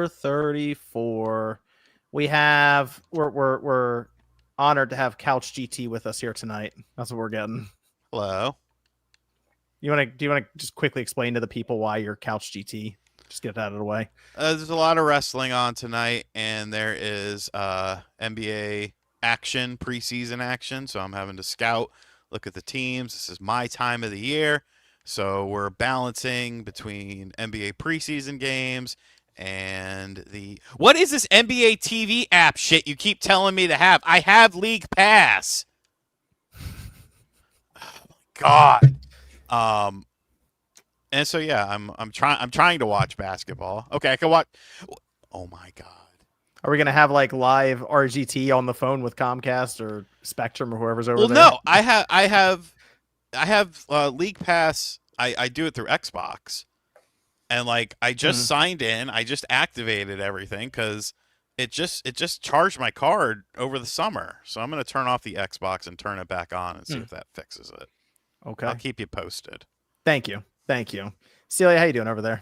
number 34. We're honored to have Couch GT with us here tonight. That's what we're getting. Hello. Do you want to just quickly explain to the people why you're Couch GT? Just get that out of the way. There's a lot of wrestling on tonight, and there is NBA action, preseason action. So I'm having to scout, look at the teams. This is my time of the year. So we're balancing between NBA preseason games and what is this NBA TV app shit you keep telling me to have? I have League Pass. God. And so yeah, I'm trying to watch basketball. Okay, I can watch. Oh my God. Are we gonna have like live RGT on the phone with Comcast or Spectrum or whoever's over there? Well, no, I have League Pass. I do it through Xbox, and like I just signed in. I just activated everything because it just charged my card over the summer. So I'm gonna turn off the Xbox and turn it back on and see if that fixes it. Okay, I'll keep you posted. Thank you. Celia, how you doing over there?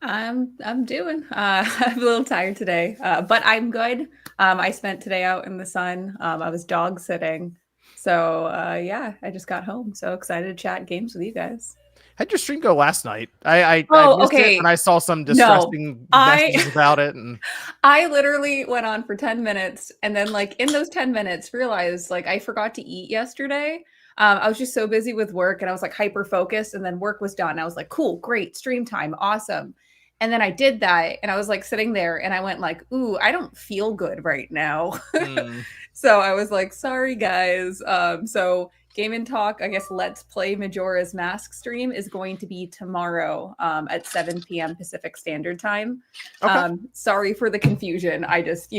I'm doing. I'm a little tired today, but I'm good. I spent today out in the sun. I was dog sitting, so yeah, I just got home. So excited to chat games with you guys. How'd your stream go last night? I missed it and I saw some distressing messages about it. And I literally went on for 10 minutes, and then like in those 10 minutes, realized like I forgot to eat yesterday. I was just so busy with work, and I was like hyper focused, and then work was done. I was like, cool, great, stream time, awesome. And then I did that, and I was like sitting there, and I went like, ooh, I don't feel good right now. So I was like, sorry guys. So Game and Talk, I guess Let's Play Majora's Mask stream is going to be tomorrow at 7 p.m. Pacific Standard Time. Okay. Sorry for the confusion. I just,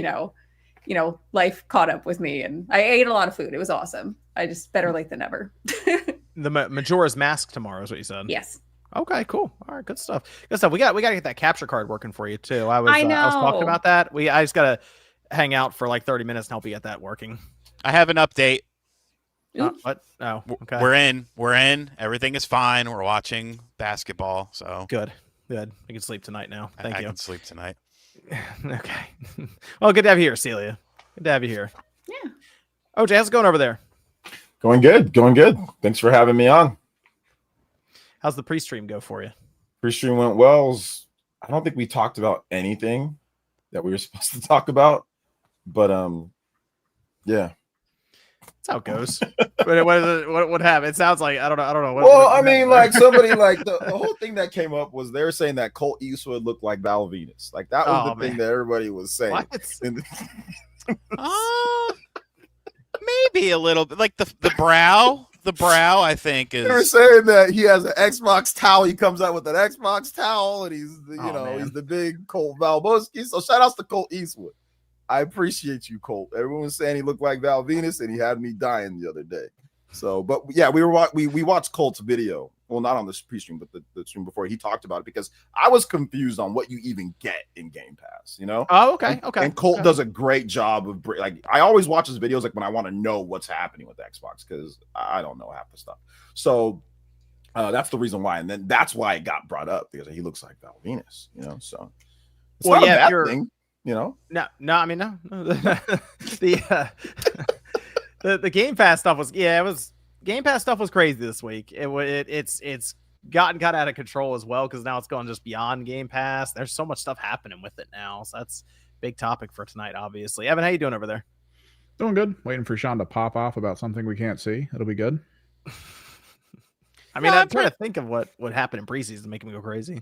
life caught up with me, and I ate a lot of food. It was awesome. I just better late than never. The Majora's Mask tomorrow is what you said. Yes. Okay, cool. All right, good stuff. We got to get that capture card working for you too. I was talking about that. I just gotta hang out for like 30 minutes and help you get that working. I have an update. What? Oh, okay. We're in. Everything is fine. We're watching basketball. So good. I can sleep tonight now. Thank you. I can sleep tonight. Okay. Well, good to have you here, Celia. Good to have you here. Yeah. OJ, how's it going over there? Going good. Thanks for having me on. How's the pre-stream go for you? Pre-stream went well. I don't think we talked about anything that we were supposed to talk about, but yeah. That's how it goes. What happened? It sounds like I don't know. Well, like somebody like the whole thing that came up was they were saying that Colt Eastwood looked like Val Venus. Like that was the thing that everybody was saying. Maybe a little bit, like the brow. The brow, I think, is. They're saying that he has an Xbox towel. He comes out with an Xbox towel, and he's he's the big Colt Valboski. So shout outs to Colt Eastwood. I appreciate you, Colt. Everyone was saying he looked like Val Venus, and he had me dying the other day. So, but yeah, we watched Colt's video. Well, not on the pre-stream, but the stream before. He talked about it because I was confused on what you even get in Game Pass. Oh, okay. And Colt does a great job of like. I always watch his videos like when I want to know what's happening with Xbox because I don't know half the stuff. So that's the reason why, and then that's why it got brought up because he looks like Val Venus. So it's not a bad thing. No. I mean, no. The Game Pass stuff was Game Pass stuff was crazy this week. It's gotten out of control as well because now it's gone just beyond Game Pass. There's so much stuff happening with it now, so that's a big topic for tonight. Obviously, Evan, how you doing over there? Doing good. Waiting for Sean to pop off about something we can't see. It'll be good. I mean, I'm trying to think of what happened in preseason to make him go crazy.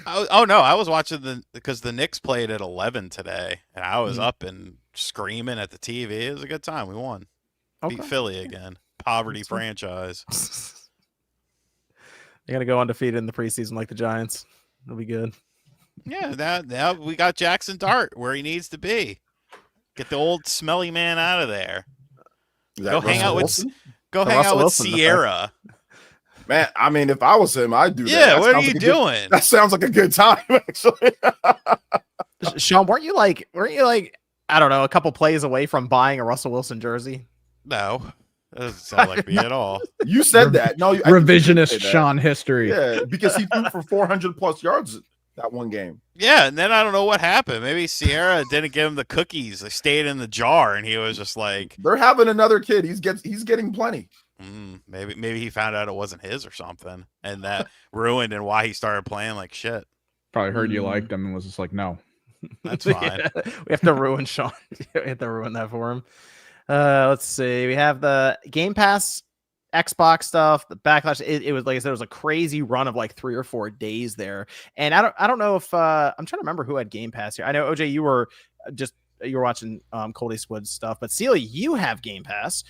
Oh no, I was watching because the Knicks played at 11 today, and I was up and screaming at the TV. It was a good time. We won. Beat Philly again. Poverty franchise. They're gonna go undefeated in the preseason like the Giants. It'll be good. Yeah, now we got Jackson Dart where he needs to be. Get the old smelly man out of there. Go hang out with Sierra. Man, I mean, if I was him, I'd do that. Yeah, what are you doing? That sounds like a good time, actually. Sean, weren't you like, I don't know, a couple plays away from buying a Russell Wilson jersey? No, that doesn't sound like me at all. You said that. No, revisionist Sean history. Yeah, because he threw for 400 plus yards That one game. Yeah, and then I don't know what happened. Maybe Sierra didn't give him the cookies. They stayed in the jar, and he was just like, they're having another kid. He's getting plenty. Maybe he found out it wasn't his or something, and that ruined and why he started playing like shit. Probably heard you liked him and was just like, no. That's fine. Yeah, we have to ruin Sean. We have to ruin that for him. Let's see. We have the Game Pass Xbox stuff, the Backlash. It was like I said, it was a crazy run of like 3 or 4 days there. And I don't know if I'm trying to remember who had Game Pass here. I know OJ, you were watching Cold Eastwood stuff, but Celia, you have Game Pass.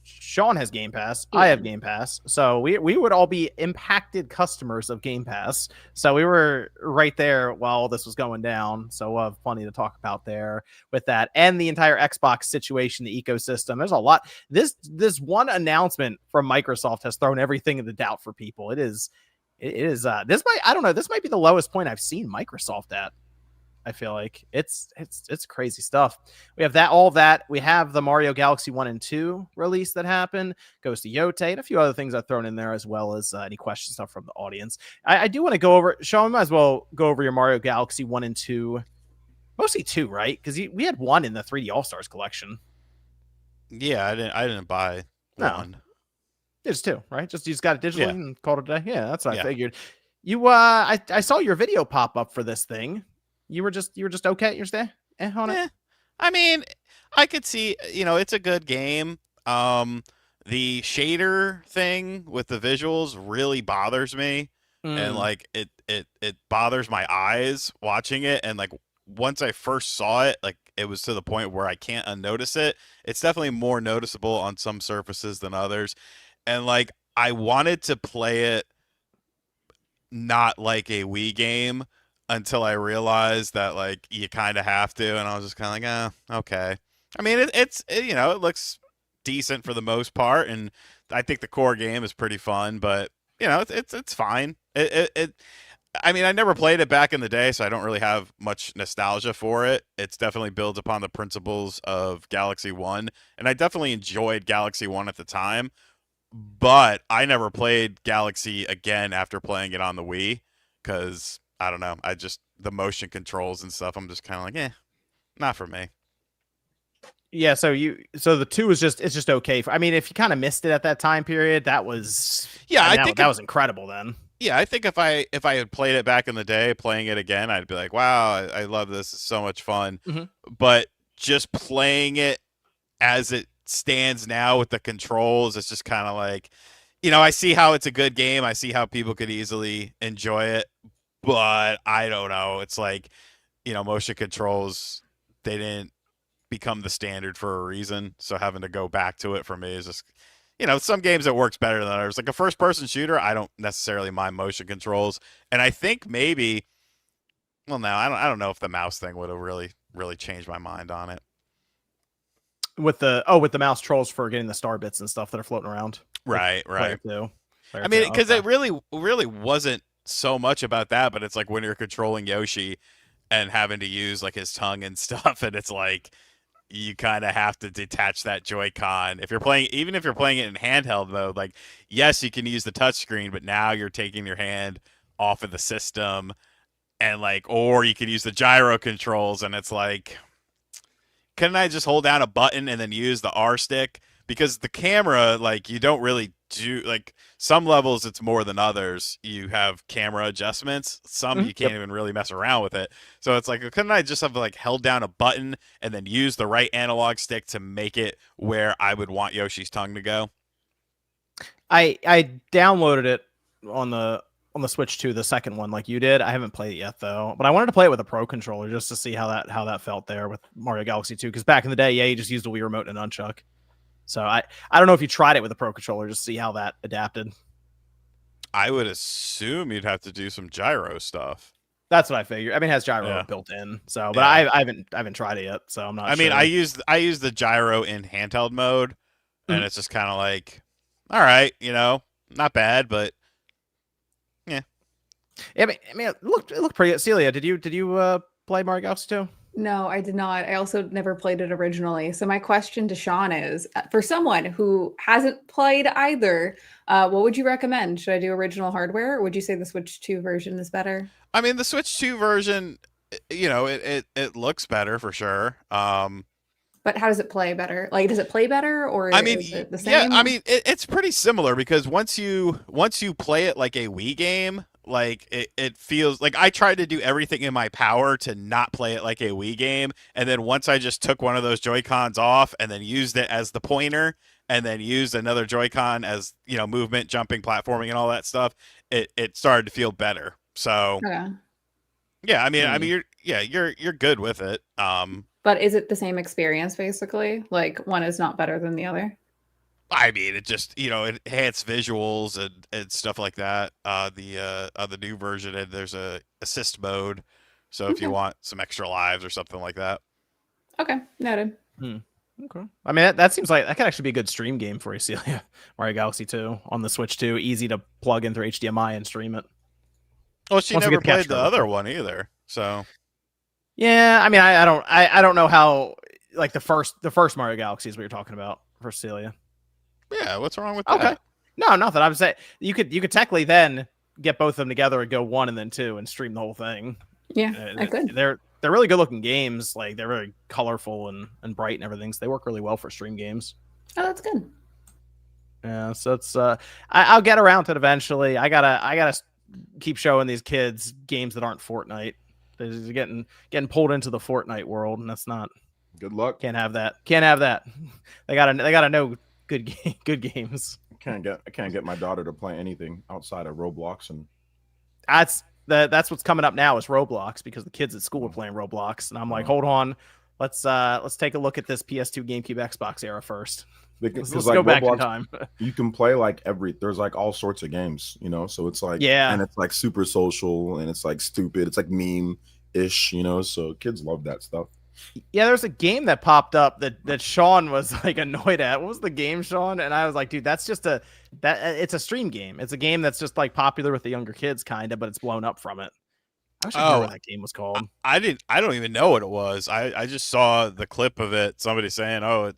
Sean has Game Pass. Yeah. I have Game Pass. So we would all be impacted customers of Game Pass. So we were right there while all this was going down. So we'll have plenty to talk about there with that. And the entire Xbox situation, the ecosystem. There's a lot. This one announcement from Microsoft has thrown everything into doubt for people. This might be the lowest point I've seen Microsoft at. I feel like it's crazy stuff. We have all that. We have the Mario Galaxy 1 and 2 release that happened, goes to Yotei, and a few other things I've thrown in there, as well as any questions stuff from the audience. I do want to go over, Sean, might as well go over your Mario Galaxy 1 and 2, mostly 2, right? Because we had 1 in the 3D All-Stars collection. Yeah, I didn't buy 1. There's 2, right? You just got it digitally and called it a day. Yeah, that's what I figured. I saw your video pop up for this thing. You were just okay. You're staying on it. I mean, I could see, it's a good game. The shader thing with the visuals really bothers me, and like it bothers my eyes watching it. And like once I first saw it, like it was to the point where I can't unnotice it. It's definitely more noticeable on some surfaces than others, and like I wanted to play it not like a Wii game until I realized that like you kind of have to, and I was just kind of like, okay. I mean, it looks decent for the most part, and I think the core game is pretty fun, but it's fine. I mean, I never played it back in the day, so I don't really have much nostalgia for it. It's definitely builds upon the principles of Galaxy 1, and I definitely enjoyed Galaxy 1 at the time, but I never played Galaxy again after playing it on the Wii, because I don't know. The motion controls and stuff, I'm just kind of like, not for me. Yeah. So the 2 is it's just okay. I mean, if you kind of missed it at that time period, that was, I think that was incredible then. Yeah. I think if I had played it back in the day, playing it again, I'd be like, wow, I love this. It's so much fun. Mm-hmm. But just playing it as it stands now with the controls, it's just kind of like, I see how it's a good game. I see how people could easily enjoy it. But I don't know. It's like, motion controls, they didn't become the standard for a reason. So having to go back to it for me is just, some games it works better than others. Like a first-person shooter, I don't necessarily mind motion controls. And I think maybe, well, no, I don't know if the mouse thing would have really, really changed my mind on it. With the mouse trolls for getting the star bits and stuff that are floating around. Right. I mean, because it really wasn't so much about that, but it's like when you're controlling Yoshi and having to use like his tongue and stuff, and it's like you kind of have to detach that Joy-Con. Even if you're playing it in handheld mode, like yes, you can use the touchscreen, but now you're taking your hand off of the system, and like, or you can use the gyro controls, and it's like, couldn't I just hold down a button and then use the R stick? Because the camera, like, you don't really do, like, some levels it's more than others. You have camera adjustments. Some you can't even really mess around with it. So it's like, couldn't I just have, like, held down a button and then use the right analog stick to make it where I would want Yoshi's tongue to go? I downloaded it on the Switch 2, the second one, like you did. I haven't played it yet though, but I wanted to play it with a Pro controller just to see how that felt there with Mario Galaxy 2. Because back in the day, you just used a Wii remote and a nunchuck. So I don't know if you tried it with a Pro controller, just to see how that adapted. I would assume you'd have to do some gyro stuff. That's what I figured. I mean, it has gyro built in. So, but I haven't tried it yet, so I'm not. I mean, I use the gyro in handheld mode, and it's just kind of like, all right, not bad, but yeah. I mean, it looked pretty good. Celia, did you play Mario Galaxy 2? No, I did not. I also never played it originally. So my question to Sean is, for someone who hasn't played either, what would you recommend? Should I do original hardware, or would you say the Switch 2 version is better? I mean, the Switch 2 version, it looks better for sure. But how does it play better? Like, does it play better, or I mean, is it the yeah, same? I mean, it's pretty similar because once you play it like a Wii game, like it feels like I tried to do everything in my power to not play it like a Wii game, and then once I just took one of those Joy-Cons off and then used it as the pointer, and then used another Joy-Con as movement, jumping, platforming, and all that stuff, it started to feel better. So Okay. yeah, I mean, you're good with it. But is it the same experience basically? Like one is not better than the other? I mean, it just it enhanced visuals and stuff like that. The new version, and there's a assist mode, so if you want some extra lives or something like that. Okay, noted. Okay. I mean, that seems like that could actually be a good stream game for you, Celia. Mario Galaxy 2 on the Switch 2, easy to plug in through HDMI and stream it. Well, she Once we never get the played capture the card. other one either, so Yeah, I mean, I don't know how like the first Mario Galaxy is what you're talking about for Celia. yeah. What's wrong with Okay. that? No, nothing. I'm saying you could technically then get both of them together and go 1 and then 2 and stream the whole thing. Yeah, I could. They're really good looking games. Like they're very colorful and bright and everything. So they work really well for stream games. Oh, that's good. Yeah, so it's I'll get around to it eventually. I gotta keep showing these kids games that aren't Fortnite. They're just getting pulled into the Fortnite world, and that's not. Good luck. Can't have that. Can't have that. They gotta know good games. I can't get my daughter to play anything outside of Roblox, and That's what's coming up now is Roblox, because the kids at school are playing Roblox, and I'm like, hold on, let's take a look at this PS2, GameCube, Xbox era first. because Let's like go back in Roblox, time. you can play like there's like all sorts of games, so it's like, Yeah. and it's like super social, and it's like stupid, it's like meme ish, so kids love that stuff. Yeah, there's a game that popped up that Sean was like annoyed at. What was the game, Sean? And I was like, dude, that's just it's a stream game. It's a game that's just like popular with the younger kids, kind of, but it's blown up from it. I wish I knew what that game was called. I don't even know what it was. I just saw the clip of it. Somebody saying, "Oh, it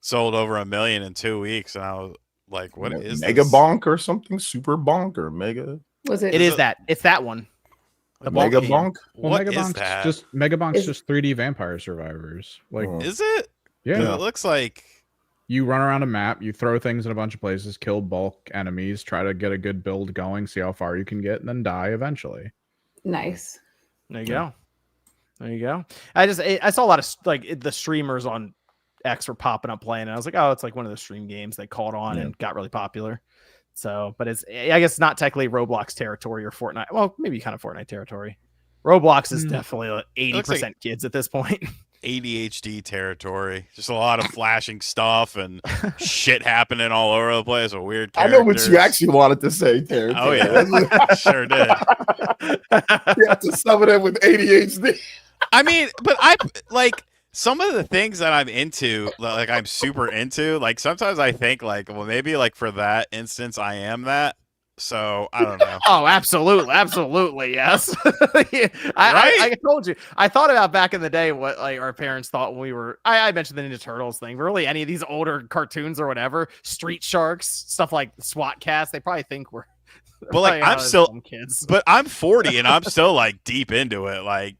sold over 1 million in 2 weeks," and I was like, "What is Mega this? Bonk or something? Super Bonk or Mega? Was it? It is that. It's that one. The Mega game. Bonk? Well, What Megabonk's is that? just Megabonk's Is- just 3D Vampire Survivors. Like, Oh. Is it? yeah, It looks like you run around a map, you throw things in a bunch of places, kill bulk enemies, try to get a good build going, see how far you can get, and then die eventually. Nice. There you go. There you go. I saw a lot of like the streamers on X were popping up playing, and I was like, oh, it's like one of the stream games they caught on and got really popular. So, but it's, I guess, not technically Roblox territory or Fortnite. Well, maybe kind of Fortnite territory. Roblox is definitely like 80% kids at this point. ADHD territory. Just a lot of flashing stuff and shit happening all over the place with weird I characters. know what you actually wanted to say, Terry. Oh yeah, sure did. You have to sum it up with ADHD. I mean, but I like some of the things that I'm into, like I'm super into. Like sometimes I think like, well, maybe like for that instance, I am that. So I don't know. Oh, absolutely, yes. I told you. I thought about back in the day what like our parents thought when we were. I mentioned the Ninja Turtles thing. Really, any of these older cartoons or whatever, Street Sharks, stuff like Spawncast, they probably think we're. But like I'm still kids. But I'm 40 and I'm still like deep into it, like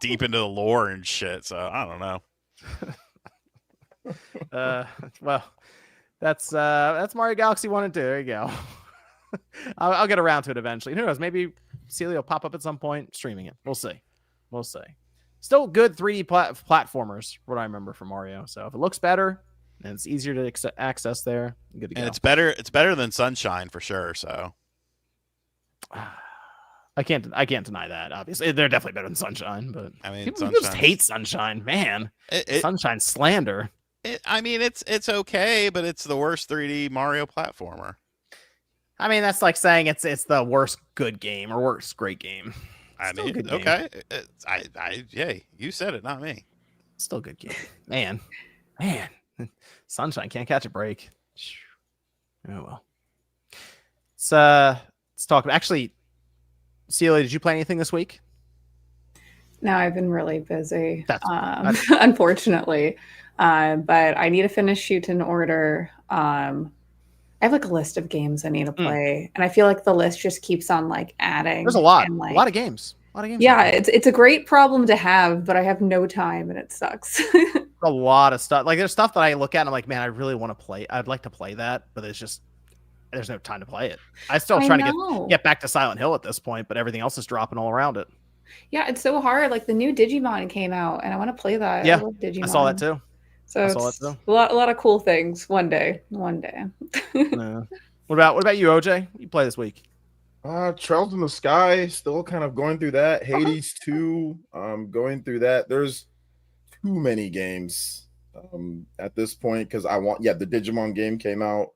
deep into the lore and shit. So I don't know. Well, that's Mario Galaxy 1 and 2. There you go. I'll get around to it eventually. Who knows? Maybe Celia will pop up at some point streaming it. We'll see. Still good 3D platformers, what I remember from Mario. So if it looks better and it's easier to access there, good to go. And it's better than Sunshine for sure. So I can't deny that. Obviously, they're definitely better than Sunshine. But I mean, people just hate Sunshine, man. Sunshine slander. I mean, it's okay, but it's the worst 3D Mario platformer. I mean, that's like saying it's the worst good game or worst great game. I Still a mean, good game. okay. Yeah, you said it, not me. Still a good game, man. Sunshine can't catch a break. Oh well. Let's talk. Actually, Celia, did you play anything this week? No, I've been really busy, That's unfortunately. But I need to finish Shoot in Order. I have like a list of games I need to play, and I feel like the list just keeps on like adding. There's a lot, and, like, a lot of games. Yeah, it's a great problem to have, but I have no time, and it sucks. A lot of stuff. Like there's stuff that I look at and I'm like, man, I really want to play. I'd like to play that, but there's no time to play it. I'm still trying to get back to Silent Hill at this point, but everything else is dropping all around it. Yeah, it's so hard. Like the new Digimon came out, and I want to play that. Yeah, I love Digimon. I saw that too. So it's a lot of cool things. One day. Yeah. What about you, OJ? You play this week? Trails in the Sky, still kind of going through that. Hades 2, going through that. There's too many games at this point because the Digimon game came out.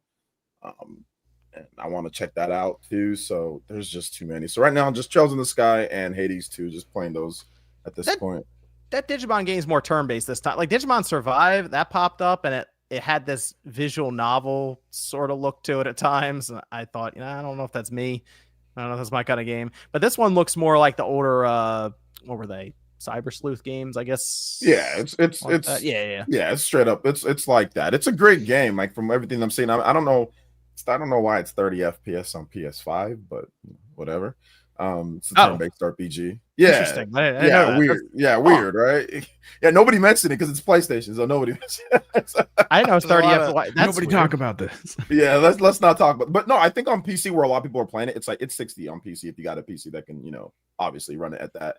And I want to check that out too. So there's just too many. So right now, just Trails in the Sky and Hades 2, just playing those at this point. That Digimon game is more turn-based this time. Like Digimon Survive, that popped up and it had this visual novel sort of look to it at times. And I thought, I don't know if that's me. I don't know if that's my kind of game. But this one looks more like the older, what were they? Cyber Sleuth games, I guess. Yeah, it's straight up. It's like that. It's a great game. Like from everything I'm seeing, I don't know why it's 30 FPS on PS5, but whatever. It's a turn-based RPG. Yeah, interesting. Weird. Yeah, weird, right? Yeah, nobody mentioned it because it's PlayStation, so nobody mentioned it. I know it's 30 FPS. Nobody talk about this. Yeah, let's not talk about. But no, I think on PC where a lot of people are playing it, it's 60 on PC if you got a PC that can obviously run it at that.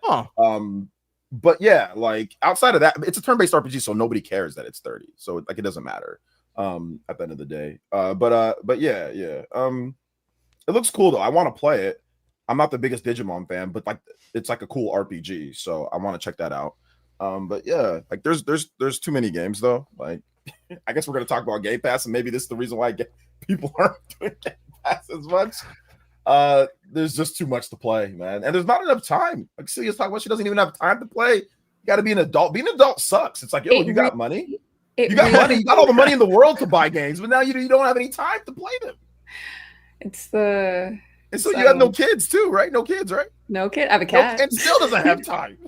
But yeah, like outside of that, it's a turn-based RPG, so nobody cares that it's 30. So like it doesn't matter at the end of the day. But yeah. It looks cool though. I want to play it. I'm not the biggest Digimon fan, but like it's like a cool RPG, so I want to check that out. But yeah, like there's too many games though. Like I guess we're gonna talk about Game Pass, and maybe this is the reason why people aren't doing Game Pass as much. There's just too much to play, man, and there's not enough time. Like Celia's talking about, she doesn't even have time to play. You got to be an adult. Being an adult sucks. It's like, you got money, you got money, you got all the money in the world to buy games, but now you don't have any time to play them. And so you have no kids too, right? No kids, right? No kid. I have a cat. And still doesn't have time.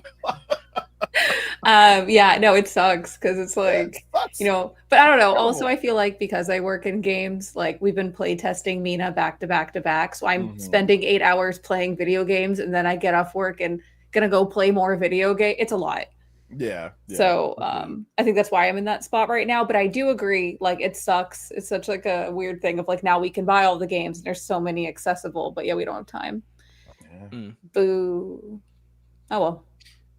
It sucks because it's like, but I don't know. Also, I feel like because I work in games, like we've been play testing Mina back to back to back. So I'm spending 8 hours playing video games and then I get off work and gonna go play more video game. It's a lot. Yeah. So I think that's why I'm in that spot right now. But I do agree, like it sucks. It's such like a weird thing of like now we can buy all the games and there's so many accessible, but we don't have time. Yeah. Boo. Oh well.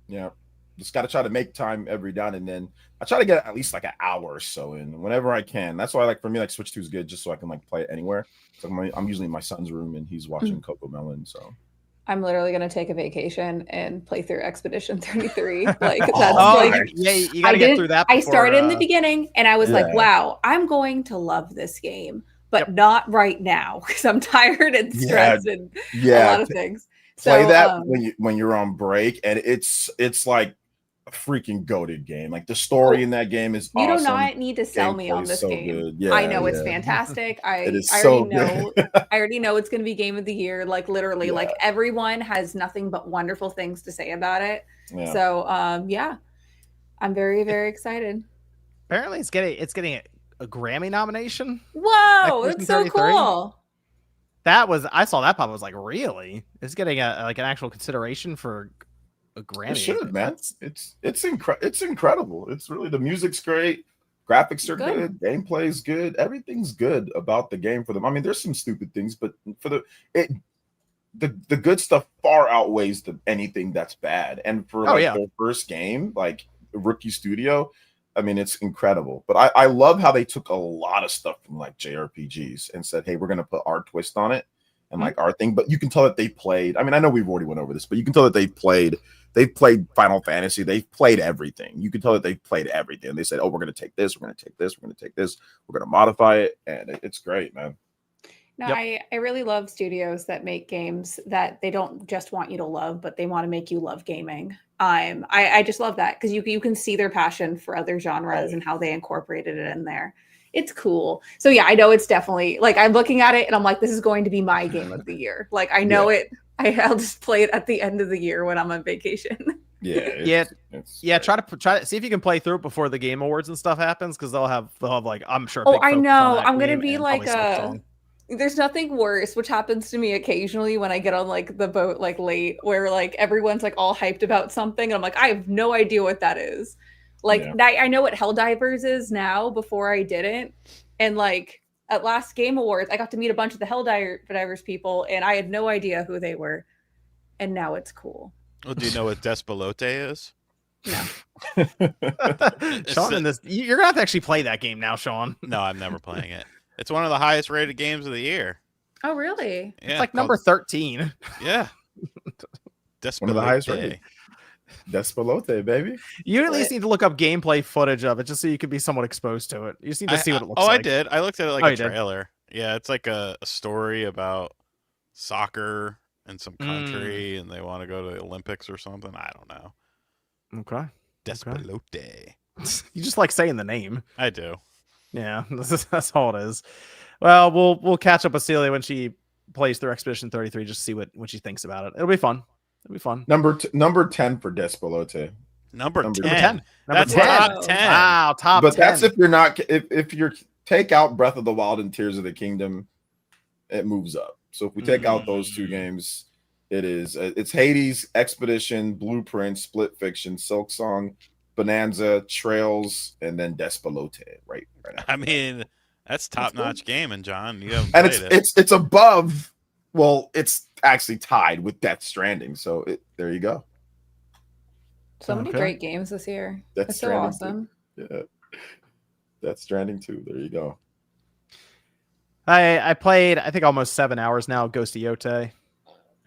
Yeah. Just got to try to make time every now and then. I try to get at least like an hour or so in whenever I can. That's why for me, like Switch 2 is good just so I can like play it anywhere. So I'm usually in my son's room and he's watching Coco Melon. So I'm literally gonna take a vacation and play through Expedition 33. Like that's you gotta get through that. I started in the beginning and I was like, wow, I'm going to love this game, but not right now because I'm tired and stressed and a lot of things. Play that when you're on break, and it's like a freaking goated game. Like the story in that game is awesome. You do not need to sell me on this game. Good. Yeah, I know it's fantastic. I already know it's going to be game of the year. Like literally, like everyone has nothing but wonderful things to say about it. Yeah. So I'm very, very excited. Apparently, it's getting a Grammy nomination. Whoa, it's so cool. I saw that pop. I was like, really? It's getting an actual consideration for a Grammy. It should, man. It's incredible. It's really, the music's great, graphics are good, gameplay's good, everything's good about the game for them. I mean, there's some stupid things, but for the good stuff far outweighs anything that's bad. And for their first game, like rookie studio, I mean, it's incredible. But I love how they took a lot of stuff from like JRPGs and said, hey, we're gonna put our twist on it and like our thing. But you can tell that they played. I mean, I know we've already went over this, but you can tell that they've played Final Fantasy. They've played everything. You can tell that they've played everything. They said, oh, we're gonna take this, we're gonna take this, we're gonna take this, we're gonna modify it, and it's great, man. No, I really love studios that make games that they don't just want you to love, but they want to make you love gaming. I just love that because you can see their passion for other genres and how they incorporated it in there. It's cool. So yeah, I know it's definitely like I'm looking at it and I'm like, this is going to be my game of the year. Like I know it. I'll just play it at the end of the year when I'm on vacation. Try to see if you can play through it before the Game Awards and stuff happens because they'll have like I'm sure. Oh, I know. I'm gonna be like There's nothing worse, which happens to me occasionally when I get on like the boat like late, where like everyone's like all hyped about something, and I'm like, I have no idea what that is. Like I know what Helldivers is now. Before I didn't, and like at last Game Awards, I got to meet a bunch of the Helldivers people, and I had no idea who they were, and now it's cool. Well, do you know what Despelote is? No. Sean, you're gonna have to actually play that game now, Sean. No, I'm never playing it. It's one of the highest rated games of the year. Oh, really? Yeah, it's like number 13. Yeah. Despelote. One of the highest rated. Despelote, baby. You at least need to look up gameplay footage of it just so you can be somewhat exposed to it. You just need to see what it looks like. I did. I looked at it like a trailer. Yeah, it's like a story about soccer in some country and they want to go to the Olympics or something. I don't know. Okay. Despelote. Okay. You just like saying the name. I do. Yeah, that's all it is. Well, we'll catch up with Celia when she plays through Expedition 33 just to see what she thinks about it. It'll be fun. Number 10 for Despelote. Number 10. That's 10. Top 10. Wow, top 10. But that's if you're not if you take out Breath of the Wild and Tears of the Kingdom, it moves up. So if we take out those two games, it's Hades, Expedition, Blueprint, Split Fiction, Silk Song, Bonanza, Trails, and then Despelote. Right. I mean, that's top-notch gaming, John. You haven't and played it. It's above. Well, it's actually tied with Death Stranding. So there you go. So many great games this year. That's so awesome. Yeah. Death Stranding 2. There you go. I played, I think, almost 7 hours now, Ghost of Yotei,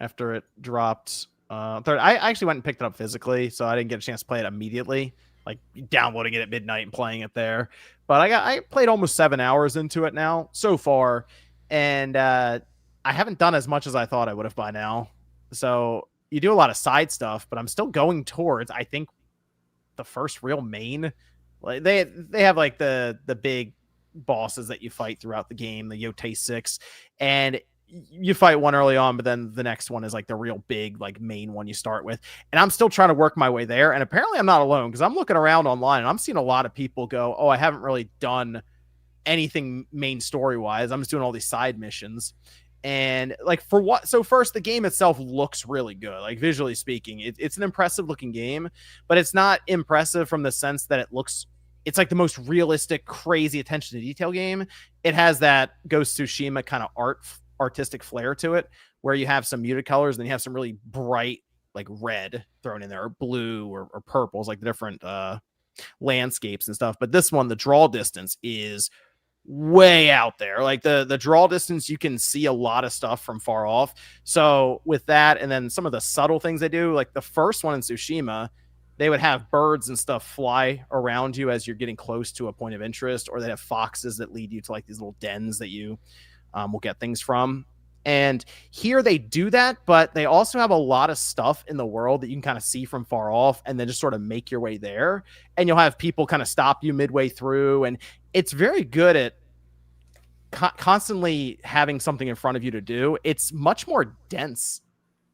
after it dropped. I actually went and picked it up physically, so I didn't get a chance to play it immediately, like downloading it at midnight and playing it there. But I played almost 7 hours into it now so far, and I haven't done as much as I thought I would have by now. So you do a lot of side stuff, but I'm still going towards, I think, the first real main. Like they have like the big bosses that you fight throughout the game, the Yotei 6, and you fight one early on, but then the next one is like the real big like main one you start with. And I'm still trying to work my way there, and apparently I'm not alone, because I'm looking around online and I'm seeing a lot of people go, oh, I haven't really done anything main story wise, I'm just doing all these side missions. And like for what? So first, the game itself looks really good. Like visually speaking, it's an impressive looking game, but it's not impressive from the sense that it's like the most realistic, crazy attention to detail game. It has that Ghost of Tsushima kind of artistic flair to it, where you have some muted colors and then you have some really bright like red thrown in there, or blue or purples, like the different landscapes and stuff. But this one, the draw distance is way out there. Like the draw distance, you can see a lot of stuff from far off. So with that, and then some of the subtle things they do, like the first one in Tsushima, they would have birds and stuff fly around you as you're getting close to a point of interest, or they have foxes that lead you to like these little dens that you will get things from. And here they do that, but they also have a lot of stuff in the world that you can kind of see from far off and then just sort of make your way there. And you'll have people kind of stop you midway through. And it's very good at constantly having something in front of you to do. It's much more dense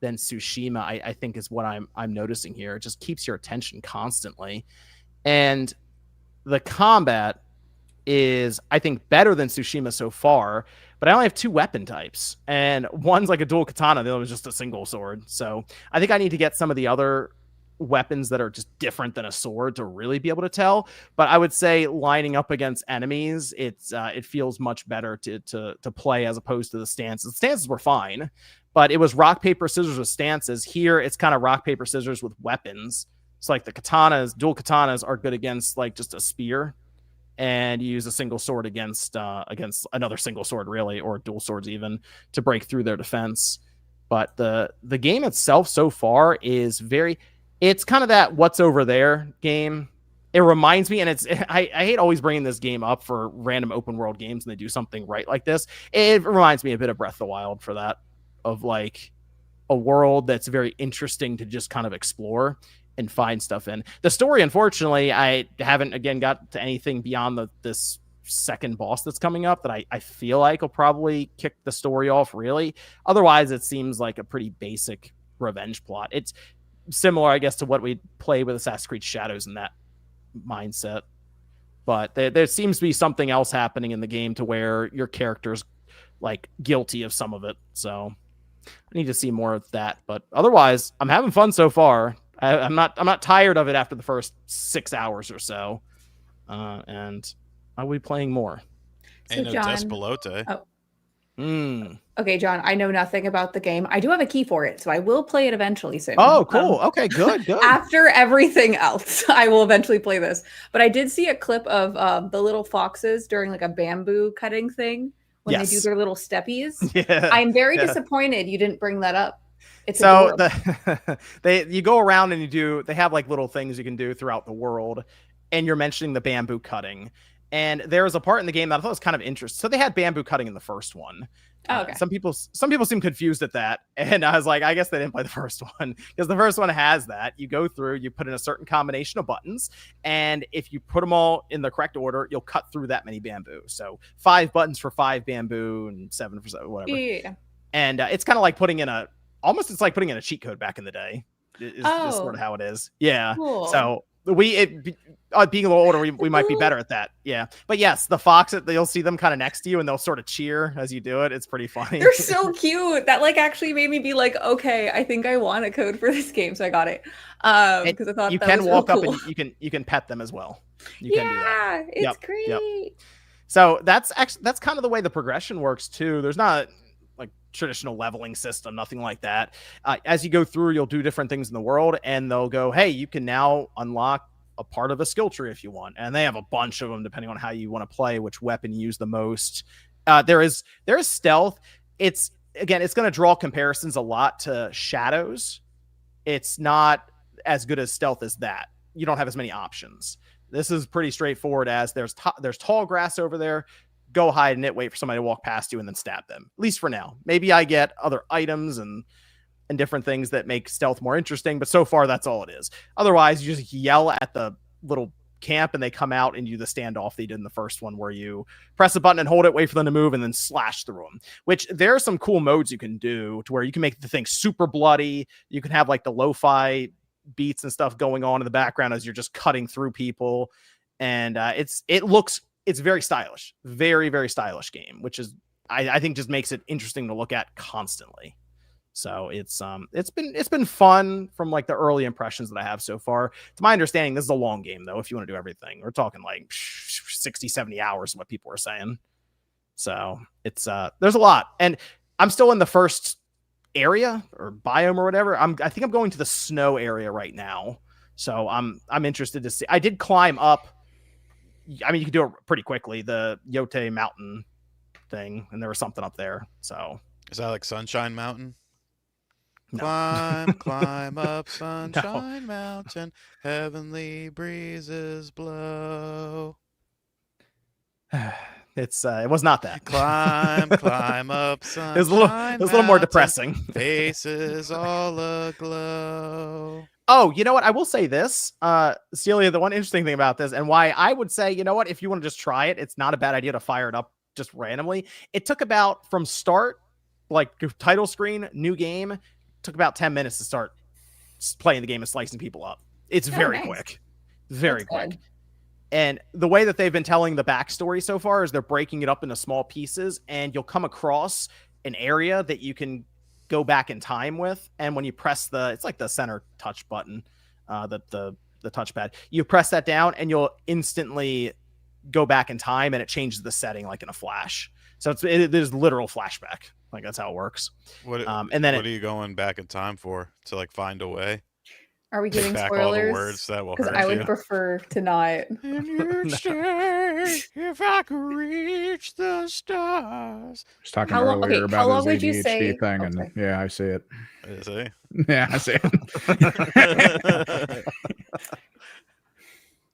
than Tsushima, I think, is what I'm noticing here. It just keeps your attention constantly. And the combat is, I think, better than Tsushima so far, but I only have 2 weapon types, and one's like a dual katana, the other was just a single sword. So I think I need to get some of the other weapons that are just different than a sword to really be able to tell. But I would say lining up against enemies, it feels much better to play as opposed to the stances. The stances were fine, but it was rock, paper, scissors with stances. Here, it's kind of rock, paper, scissors with weapons. So like the katanas, dual katanas are good against like just a spear, and you use a single sword against another single sword, really, or dual swords even, to break through their defense. But the game itself so far is it's kind of that what's over there game. It reminds me, and I hate always bringing this game up for random open world games and they do something right like this. It reminds me a bit of Breath of the Wild for that, of like a world that's very interesting to just kind of explore and find stuff in. The story, unfortunately, I haven't again got to anything beyond this second boss that's coming up that I feel like will probably kick the story off, really. Otherwise, it seems like a pretty basic revenge plot. It's similar, I guess, to what we play with Assassin's Creed Shadows in that mindset. But there seems to be something else happening in the game to where your character's like guilty of some of it. So I need to see more of that. But otherwise, I'm having fun so far. I'm not tired of it after the first 6 hours or so. And I will be playing more. So Ain't no John, Despelote. Okay, John, I know nothing about the game. I do have a key for it, so I will play it eventually soon. Oh, cool. Okay, good. After everything else, I will eventually play this. But I did see a clip of the little foxes during like a bamboo cutting thing when they do their little steppies. Yeah. I'm very disappointed you didn't bring that up. It's so you go around and they have like little things you can do throughout the world, and you're mentioning the bamboo cutting. And there was a part in the game that I thought was kind of interesting. So they had bamboo cutting in the first one. Okay. Some people seem confused at that. And I was like, I guess they didn't play the first one, because the first one has that. You go through, you put in a certain combination of buttons, and if you put them all in the correct order, you'll cut through that many bamboo. So 5 buttons for 5 bamboo and 7 for 7, whatever. Yeah. And it's kind of like putting in it's like putting in a cheat code back in the day. Is sort of how it is. Yeah. Cool. So being a little older, we might be better at that. Yeah. But yes, the fox, you'll see them kind of next to you and they'll sort of cheer as you do it. It's pretty funny. They're so cute. That like actually made me be like, okay, I think I want a code for this game. So I got it. Because I thought you that can was walk real up cool. and you can pet them as well. You yeah, can do that. It's great. Yep. So that's kind of the way the progression works too. There's not like traditional leveling system, nothing like that. As you go through, you'll do different things in the world, and they'll go, hey, you can now unlock a part of a skill tree if you want. And they have a bunch of them depending on how you want to play, which weapon you use the most. There is stealth. It's going to draw comparisons a lot to Shadows. It's not as good as stealth as that. You don't have as many options. This is pretty straightforward, as there's tall grass over there. Go hide in it, wait for somebody to walk past you, and then stab them. At least for now. Maybe I get other items and different things that make stealth more interesting, but so far that's all it is. Otherwise, you just yell at the little camp and they come out and you do the standoff they did in the first one, where you press a button and hold it, wait for them to move, and then slash through them. Which there are some cool modes you can do to where you can make the thing super bloody. You can have like the lo-fi beats and stuff going on in the background as you're just cutting through people, and it's very stylish, very, very stylish game, which is I think just makes it interesting to look at constantly. So it's been fun from like the early impressions that I have so far. To my understanding, this is a long game though. If you want to do everything, we're talking like 60, 70 hours, what people are saying. So it's there's a lot, and I'm still in the first area or biome or whatever. I think I'm going to the snow area right now. So I'm interested to see. I did climb up. I mean, you can do it pretty quickly, the Yotei mountain thing, and there was something up there. So is that like Sunshine Mountain? No. Climb up Sunshine Mountain, heavenly breezes blow. It was not that. Climb up Sunshine. It was a little more depressing. Faces all aglow. Oh, you know what? I will say this, Celia, the one interesting thing about this, and why I would say, you know what, if you want to just try it, it's not a bad idea to fire it up just randomly. It took about, from start, like title screen, new game, took about 10 minutes to start playing the game and slicing people up. It's very quick. Very quick. Good. And the way that they've been telling the backstory so far is they're breaking it up into small pieces, and you'll come across an area that you can go back in time with. And when you press it's like the center touch button, the touchpad, you press that down and you'll instantly go back in time, and it changes the setting like in a flash. So it is literal flashback. Like that's how it works. What are you going back in time for? To like find a way? Are we giving back spoilers? All the words that will hurt I would prefer to not. And you'd say, if I could reach the stars. I was talking earlier about his ADHD thing, okay. And yeah, I see it. I see. Yeah, I see it.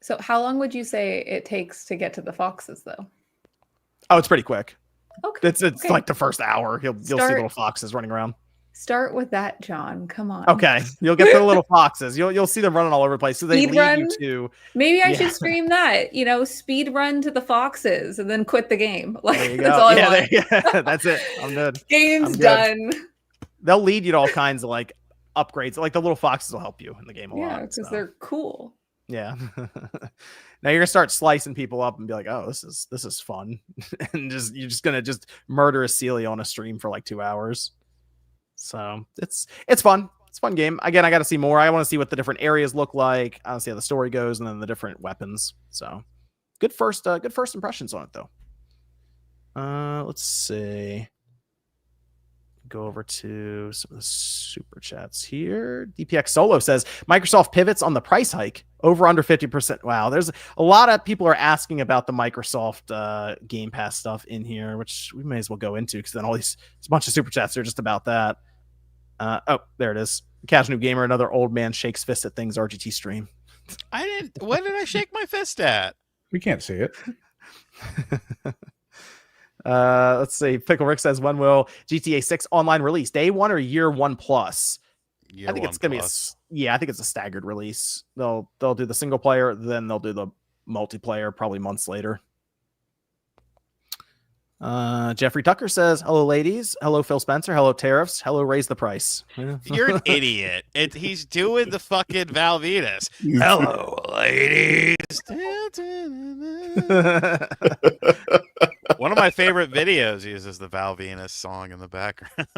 So how long would you say it takes to get to the foxes, though? Oh, it's pretty quick. Okay. It's like the first hour. You'll see little foxes running around. Start with that, John. Come on. Okay, you'll get the little foxes. You'll see them running all over the place. So they speed lead run? You to. Maybe I should stream that. Speed run to the foxes and then quit the game. Like there you that's go. all I want. That's it. I'm good. Game's done. They'll lead you to all kinds of like upgrades. Like the little foxes will help you in the game a lot. Yeah, because they're cool. Yeah. Now you're gonna start slicing people up and be like, oh, this is fun. And you're just gonna murder a Celia on a stream for like 2 hours. So it's fun. It's a fun game. Again, I gotta see more. I want to see what the different areas look like. I want to see how the story goes and then the different weapons. So good first impressions on it though. Let's see. Go over to some of the super chats here. DPX Solo says Microsoft pivots on the price hike over under 50%. Wow, there's a lot of people are asking about the Microsoft Game Pass stuff in here, which we may as well go into because then there's a bunch of super chats are just about that. Oh, there it is. Casual New Gamer, another old man shakes fist at things RGT stream. What did I shake my fist at? We can't see it. Let's see. Pickle Rick says, when will GTA 6 online release? Day one or year one plus? I think it's gonna be I think it's a staggered release. They'll do the single player, then they'll do the multiplayer probably months later. Jeffrey Tucker says, hello ladies, hello Phil Spencer, hello tariffs, hello raise the price. You're an idiot. He's doing the fucking Val Venus. Hello ladies. One of my favorite videos uses the Val Venus song in the background.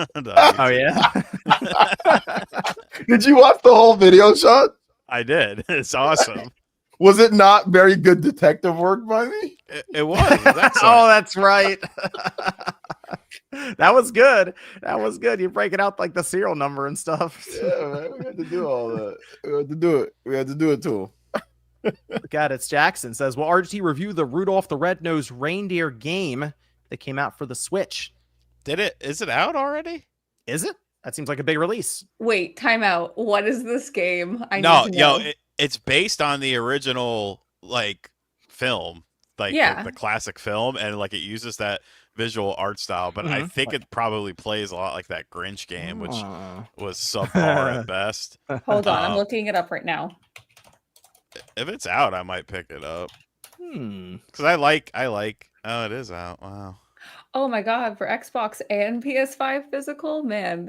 Oh yeah. Did you watch the whole video, Sean? I did. It's awesome. Was it not very good detective work by me? It was. Excellent. Oh, that's right. That was good. That was good. You're breaking out like the serial number and stuff. Yeah, man. We had to do all that. We had to do it. We had to do it to him. God, it's Jackson says, will RGT review the Rudolph the Red-Nosed Reindeer game that came out for the Switch? Did it? Is it out already? Is it? That seems like a big release. Wait, time out. What is this game? I No, need to know. it's based on the original like film, like the classic film, and like it uses that visual art style. But I think it probably plays a lot like that Grinch game, which was subpar at best. Hold on, I'm looking it up right now. If it's out, I might pick it up. Because I like. Oh, it is out. Wow. Oh my god, for Xbox and PS5 physical, man,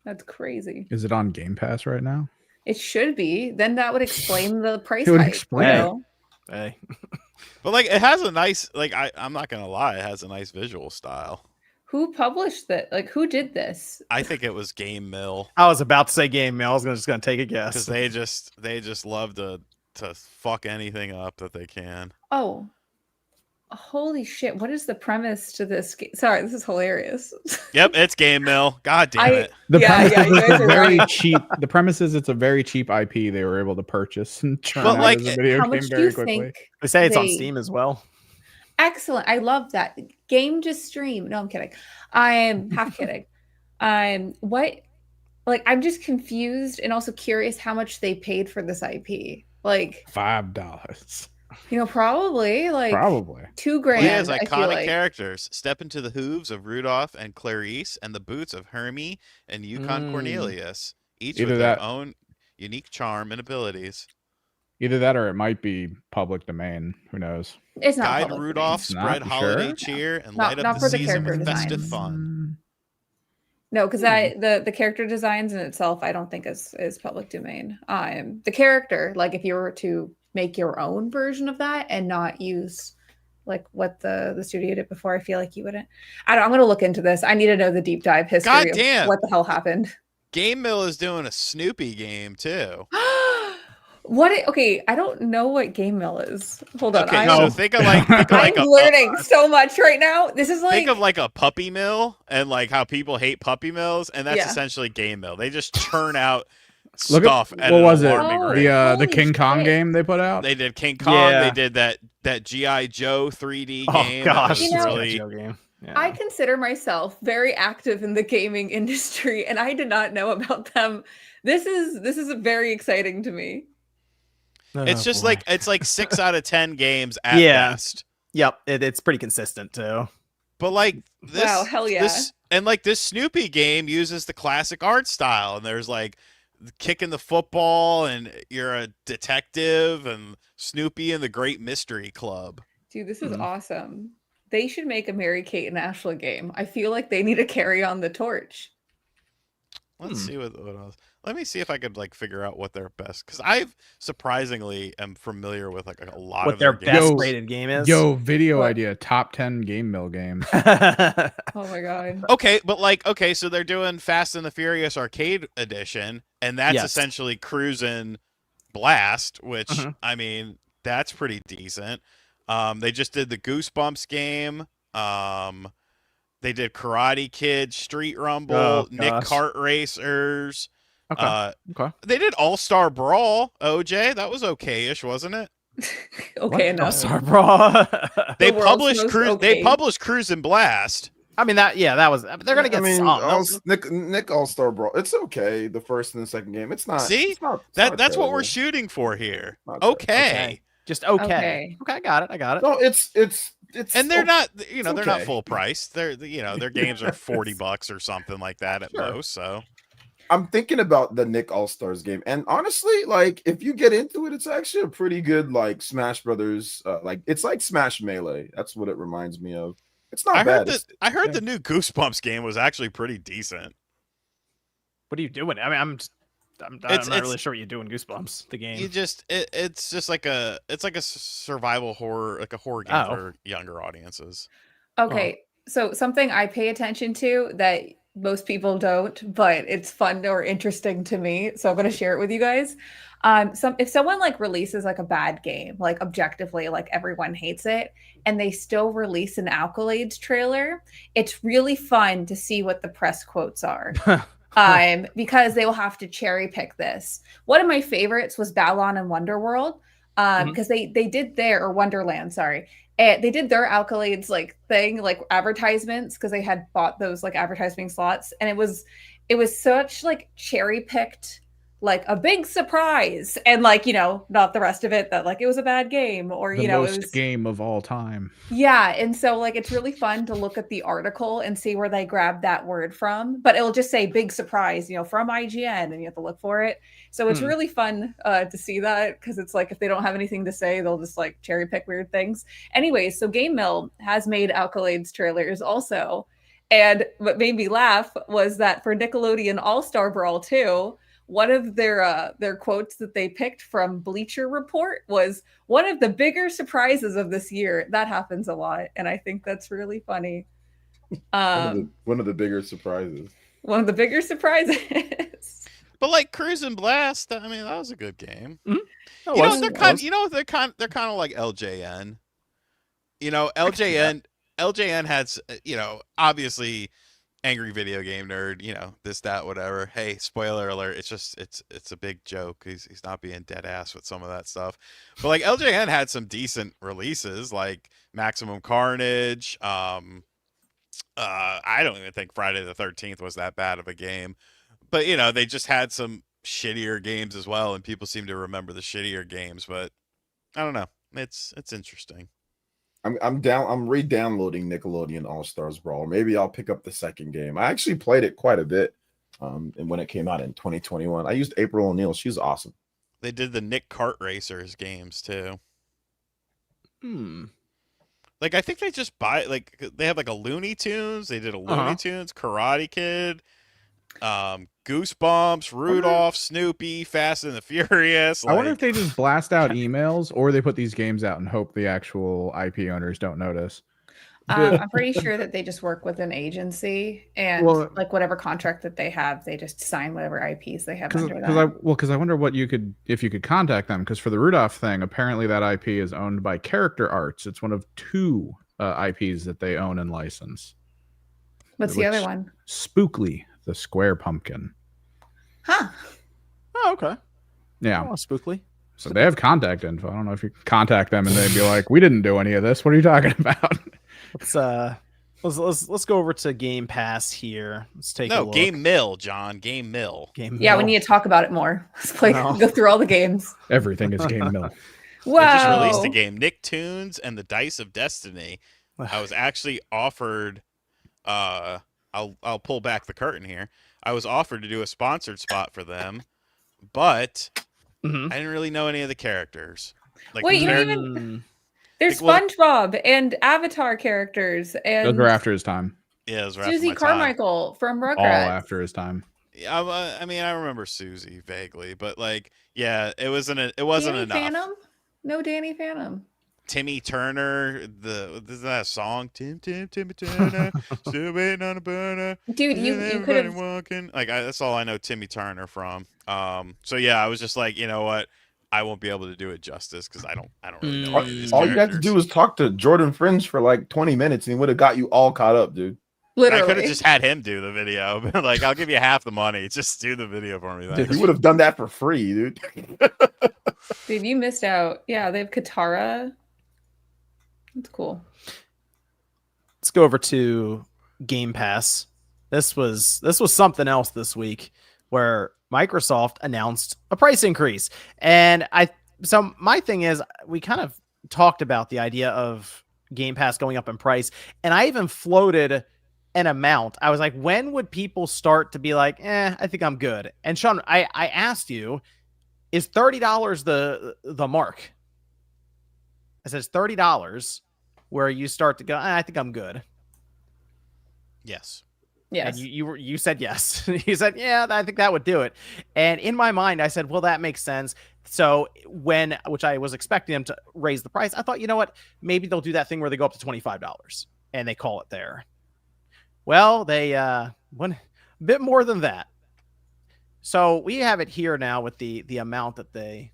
that's crazy. Is it on Game Pass right now? It should be. Then that would explain the price It would hike. explain You it. know? Hey. But like, it has a nice I'm not gonna lie, it has a nice visual style. Who published that? Like, who did this? I think it was Game Mill. I was about to say Game Mill. I was just gonna take a guess. Because they just love to fuck anything up that they can. Oh, holy shit! What is the premise to this game? Sorry, this is hilarious. Yep, it's Game Mill. God damn it. The premise you is guys it's are very right. cheap. The premise is it's a very cheap IP they were able to purchase and churn But, out like, as a video How game much do very you quickly. think? They say it's on they- Steam as well. Excellent. I love that. Game to stream. No, I'm kidding. I'm half kidding. What? Like, I'm just confused and also curious how much they paid for this IP. Like, $5. probably like Probably. $2,000. He has I feel iconic like. characters. Step into the hooves of Rudolph and Clarice and the boots of Hermie and Yukon Cornelius, each Either with their that- own unique charm and abilities. Either that or it might be public domain. Who knows? It's not Guide public Rudolph, It's not, spread you holiday sure? cheer, and Not- light not up for the the season character with festive designs. fun. No, because the character designs in itself, I don't think is public domain. The character, like if you were to make your own version of that and not use like what the studio did before, I feel like you wouldn't. I'm gonna look into this. I need to know the deep dive history Goddamn. of what the hell happened. Game Mill is doing a Snoopy game too. Okay, I don't know what Game Mill is. Hold on. Okay, I'm, so think of like I'm learning so much right now. This is like think of like a puppy mill and like how people hate puppy mills, and that's Yeah. essentially Game Mill. They just churn out Look stuff at an what was it? alarming Oh, rate. The Holy King Kong shit. game they put out. They did King Kong. Yeah. They did that G.I. Joe 3D Oh game. gosh, You know- really, game. Yeah. I consider myself very active in the gaming industry, and I did not know about them. This is very exciting to me. it's Oh, just boy. like it's like 6 out of 10 games at Yeah. best. Yep, it's pretty consistent too. But like this, Wow, hell yeah. This Snoopy game uses the classic art style, and there's like kicking the football, and you're a detective, and Snoopy and the Great Mystery Club. Dude, this is Mhm. awesome. They should make a Mary-Kate and Ashley game. I feel like they need to carry on the torch. Let's see what else. Let me see if I could like figure out what their best, because I surprisingly am familiar with like a lot What of their their best games. rated game is. Video What? idea: top 10 game mill games. Oh my god. Okay, but like, okay, so they're doing Fast and the Furious Arcade Edition, and that's Yes. essentially Cruisin' Blast, which Mhm. I mean, that's pretty decent. They just did the Goosebumps game. They did Karate Kid, Street Rumble, Oh, Nick gosh. Kart Racers. Okay. Okay. They did All Star Brawl. OJ, that was okay-ish, wasn't it? Okay, What? enough. Sorry, bro. They world's published most Cruise. They okay. published Cruisin' Blast. I mean that was. They're gonna get some. Nick All-Star Brawl. It's okay. The first and the second game. It's not. See? it's not That's what we're terrible. shooting for here. Not terrible. Okay. Just okay. Okay. Okay, I got it. No, it's. And they're not, they're not okay. full price. They're, their games are $40 or something like that at Sure. most. So I'm thinking about the Nick All-Stars game, and honestly, like if you get into it, it's actually a pretty good like Smash Brothers. Like it's like Smash Melee. That's what it reminds me of. It's not I bad. heard the new Goosebumps game was actually pretty decent. What are you doing? I mean, I'm not really sure what you do in Goosebumps, the game. You just it's just like a survival horror, like a horror game for younger audiences. Okay, so something I pay attention to that most people don't, but it's fun or interesting to me, so I'm going to share it with you guys. If someone like releases like a bad game, like objectively, like everyone hates it, and they still release an accolades trailer, it's really fun to see what the press quotes are. Because they will have to cherry pick this. One of my favorites was Balan and Wonderworld, because they did their, or Wonderland, sorry. And they did their accolades like thing, like advertisements, because they had bought those like advertising slots, and it was such like cherry picked, like a big surprise, and like not the rest of it that like it was a bad game or The it most was game of all time. Yeah, and so like it's really fun to look at the article and see where they grabbed that word from, but it'll just say big surprise, from IGN, and you have to look for it. So it's really fun to see that, because it's like if they don't have anything to say, they'll just like cherry pick weird things. Anyways, so Game Mill has made accolades trailers also, and what made me laugh was that for Nickelodeon All-Star Brawl 2, one of their quotes that they picked from Bleacher Report was, "One of the bigger surprises of this year." That happens a lot, and I think that's really funny. One of the bigger surprises. One of the bigger surprises. But like Cruisin' Blast, I mean, that was a good game. Mm-hmm. They're kind of like LJN. LJN had, obviously angry video game nerd, this, that, whatever. Hey, spoiler alert, it's a big joke. He's not being dead ass with some of that stuff. But like LJN had some decent releases like Maximum Carnage. I don't even think Friday the 13th was that bad of a game. But they just had some shittier games as well, and people seem to remember the shittier games, but I don't know. It's interesting. I'm re-downloading Nickelodeon All-Stars Brawl. Maybe I'll pick up the second game. I actually played it quite a bit. And when it came out in 2021, I used April O'Neil. She's awesome. They did the Nick Kart Racers games too. Like I think they just they have like a Looney Tunes. They did a Looney Tunes, Karate Kid, Goosebumps, Rudolph, Snoopy, Fast and the Furious. I wonder if they just blast out emails, or they put these games out and hope the actual IP owners don't notice. I'm pretty sure that they just work with an agency, and like whatever contract that they have, they just sign whatever IPs they have under that. Because I wonder what if you could contact them. Because for the Rudolph thing, apparently that IP is owned by Character Arts. It's one of 2 IPs that they own and license. What's the other one? Spookly, the square pumpkin. Huh. Oh, okay. Yeah. Oh, spookly. So they have contact info. I don't know if you contact them and they'd be like, "We didn't do any of this. What are you talking about?" Let's go over to Game Pass here. Let's take a look. Game Mill, John. Game Mill. Yeah, we need to talk about it more. Let's go through all the games. Everything is Game Mill. Wow. They just released a game, Nicktoons and the Dice of Destiny. I was actually offered. I'll pull back the curtain here. I was offered to do a sponsored spot for them, but I didn't really know any of the characters. Like, wait, you don't even. There's SpongeBob and Avatar characters, and those were after his time. Yeah, those were Susie after my time. Carmichael from Rugrats. All after his time. I mean, I remember Susie vaguely, but like, yeah, it wasn't enough. Phantom? No Danny Phantom. Timmy Turner, is that a song? Timmy Turner, still waiting on a burner. Dude, you could have walking. Like that's all I know Timmy Turner from. So yeah, I was just like, you know what, I won't be able to do it justice because I don't really know any of these All you had to characters. do was talk to Jordan Fringe for like 20 minutes, and he would have got you all caught up, dude. literally. I could have just had him do the video. But like, I'll give you half the money. Just do the video for me. Dude, you would have done that for free, dude. Dude, you missed out. Yeah, they have Katara. That's cool. Let's go over to Game Pass. This was something else this week where Microsoft announced a price increase. And so my thing is, we kind of talked about the idea of Game Pass going up in price, and I even floated an amount. I was like, when would people start to be like, I think I'm good? And Sean, I asked you, is $30 the mark? I said, it's $30 where you start to go, I think I'm good. Yes. Yes. And you said yes. You said, yeah, I think that would do it. And in my mind, I said, well, that makes sense. So which I was expecting them to raise the price, I thought, you know what, maybe they'll do that thing where they go up to $25 and they call it there. Well, they went a bit more than that. So we have it here now with the amount that they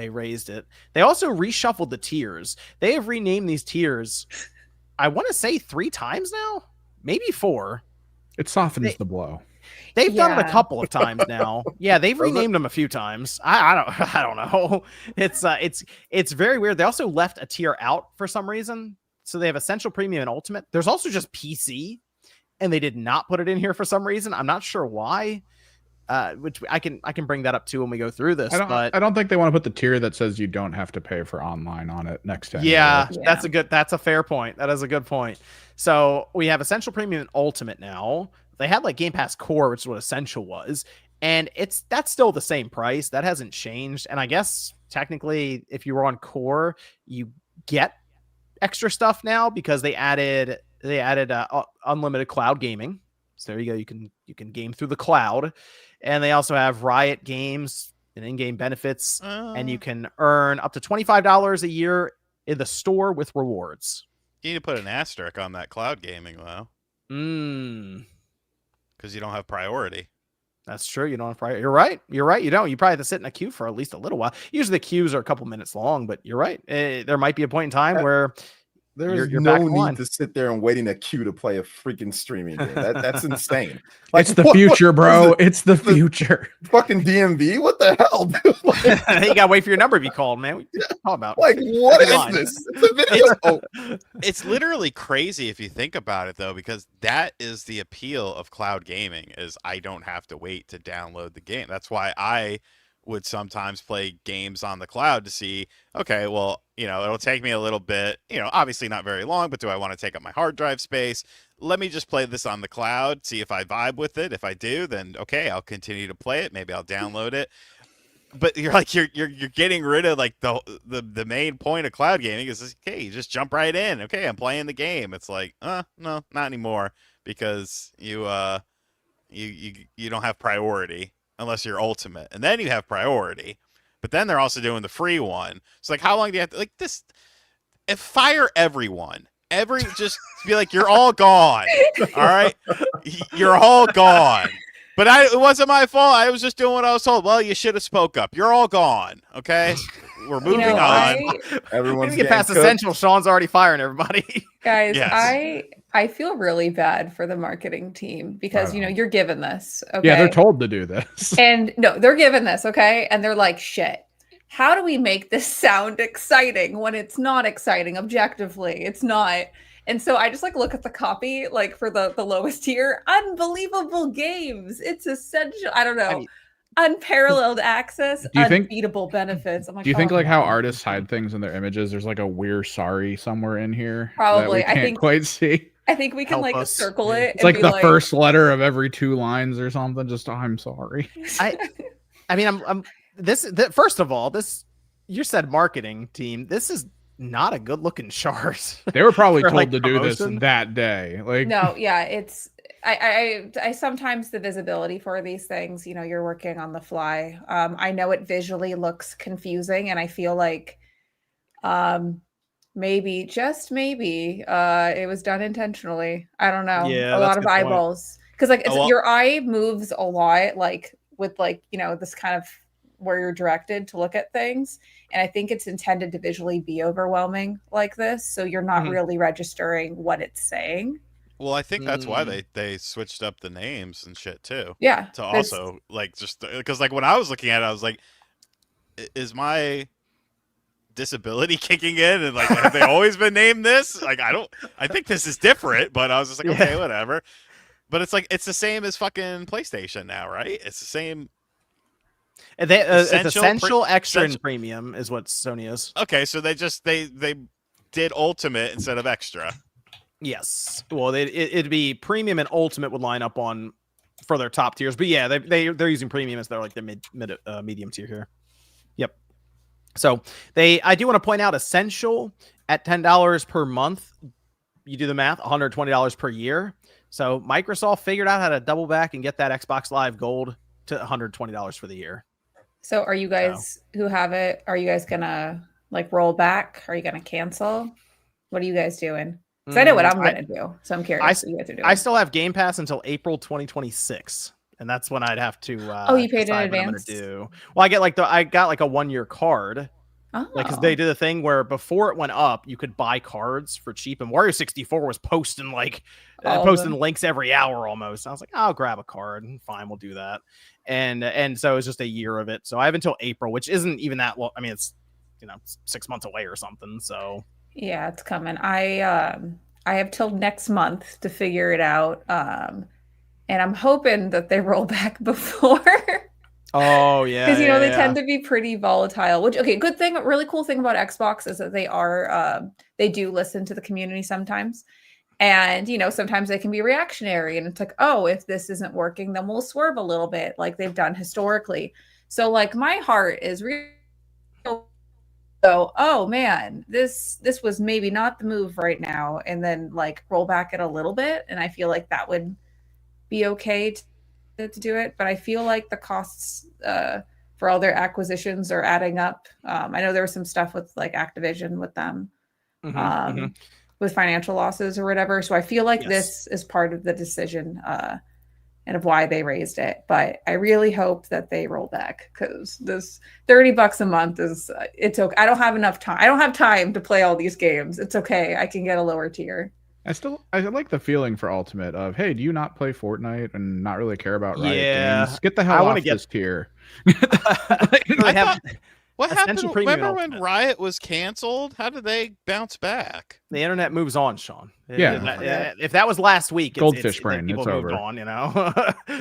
raised it. They also reshuffled the tiers. They have renamed these tiers, I want to say 3 times now, maybe 4. It softens the blow. They've done it a couple of times now. Yeah, they've Does it? renamed them a few times. I don't know. It's very weird. They also left a tier out for some reason. So they have Essential, Premium, and Ultimate. There's also just PC, and they did not put it in here for some reason. I'm not sure why. Which I can bring that up too when we go through this. I don't think they want to put the tier that says you don't have to pay for online on it next time. Yeah, that's a fair point. That is a good point. So we have Essential, Premium, and Ultimate now. They had like Game Pass Core, which is what Essential was, and that's still the same price. That hasn't changed. And I guess technically, if you were on Core, you get extra stuff now because they added unlimited cloud gaming. So there you go. You can game through the cloud. And they also have Riot games and in-game benefits, and you can earn up to $25 a year in the store with rewards. You need to put an asterisk on that cloud gaming, though. Because you don't have priority. That's true. You don't have priority. You're right. You don't. You probably have to sit in a queue for at least a little while. Usually the queues are a couple minutes long, but you're right. There might be a point in time where There is you're no back in need line. to sit there and wait in a queue to play a freaking streaming game. That's insane. It's the future, bro. It's the future. Fucking DMV? What the hell, dude? Like, You gotta wait for your number to be called, man. What are you talking about? like, what Come is on. this? It's a video. It's literally crazy if you think about it, though, because that is the appeal of cloud gaming, is I don't have to wait to download the game. That's why I would sometimes play games on the cloud to see, okay, well, it'll take me a little bit, obviously not very long, but do I want to take up my hard drive space? Let me just play this on the cloud, see if I vibe with it. If I do, then okay, I'll continue to play it. Maybe I'll download it. But you're getting rid of like the main point of cloud gaming is, okay, you just jump right in. Okay, I'm playing the game. It's like, no, not anymore, because you don't have priority unless you're ultimate, and then you have priority. But then they're also doing the free one. So like, how long do you have to like this? Fire everyone. Just be like, you're all gone. All right, you're all gone. But it wasn't my fault. I was just doing what I was told. Well, you should have spoke up. You're all gone. Okay, we're moving on. Everyone's We get past getting Essential. Sean's already firing everybody. Guys, Yes. I feel really bad for the marketing team because you're given this. Okay. Yeah, they're told to do this. And no, they're given this, okay? And they're like, shit. How do we make this sound exciting when it's not exciting objectively? It's not. And so I just like look at the copy, like for the lowest tier, unbelievable games. It's essential. I don't know. I mean, Unparalleled access, Do you think- unbeatable benefits. I'm like, Do you think oh, like how man. artists hide things in their images? There's like a we're sorry somewhere in here that Probably. we I can't think- quite see. I think we can Help like us. circle Yeah. it. It's and like be the first letter of every 2 lines or something. Just I'm sorry. I mean, I'm first of all, this you said marketing team. This is not a good looking chart. They were probably For, told like, to do this promotion? that day. Like No, yeah, it's I sometimes the visibility for these things, you know, you're working on the fly. I know it visually looks confusing, and I feel like maybe, just maybe, it was done intentionally. I don't know. Yeah, A that's lot a of good point. eyeballs. Because like Oh, well- your eye moves a lot, like with like, you know, this kind of where you're directed to look at things. And I think it's intended to visually be overwhelming like this. So you're not Mhm. really registering what it's saying. Well, I think that's why Mm. they switched up the names and shit too. Yeah. To also like just because like when I was looking at it, I was like, is my disability kicking in? And like, have they always been named this? Like, I think this is different, but I was just like, Yeah. okay, whatever. But it's like it's the same as fucking PlayStation now, right? It's the same. And it's Essential, essential, extra, essential- and premium is what Sony is. Okay, so they did Ultimate instead of Extra. Yes. Well, it'd be premium and ultimate would line up on for their top tiers, but yeah, they're using premium as their like their medium tier here. Yep. So I do want to point out essential at $10 per month. You do the math, $120 per year. So Microsoft figured out how to double back and get that Xbox Live Gold to $120 for the year. So are you guys who have it, are you guys gonna like roll back? Are you gonna cancel? What are you guys doing? Because I know what I'm gonna do. So I'm curious what you guys are doing. I still have Game Pass until April 2026. And that's when I'd have to you paid in advance? do. Well, I got like a 1-year card. Oh. Like, because they did a thing where before it went up, you could buy cards for cheap, and Wario 64 was posting like links every hour almost. I was like, I'll grab a card, and fine, we'll do that. And so it's just a year of it. So I have until April, which isn't even that long. I mean, it's 6 months away or something. So yeah, it's coming. I have till next month to figure it out. And I'm hoping that they roll back before. Oh yeah, because they tend to be pretty volatile. Which good thing, really cool thing about Xbox is that they do listen to the community sometimes, and sometimes they can be reactionary, and it's like, oh, if this isn't working, then we'll swerve a little bit, like they've done historically. So like my heart is real. So, oh man, this was maybe not the move right now, and then like roll back it a little bit, and I feel like that would be okay to do it, but I feel like the costs for all their acquisitions are adding up. I know there was some stuff with like Activision with them with financial losses or whatever. So I feel like this is part of the decision and of why they raised it. But I really hope that they roll back, because this $30 a month it's okay. I don't have enough time. I don't have time to play all these games. It's okay. I can get a lower tier. I like the feeling for Ultimate of, hey, do you not play Fortnite and not really care about Riot games? Get the hell off this tier. What happened? Remember when Riot was canceled? How did they bounce back? The internet moves on, Sean. Yeah. If that was last week, Goldfish brain. People it's moved over. on,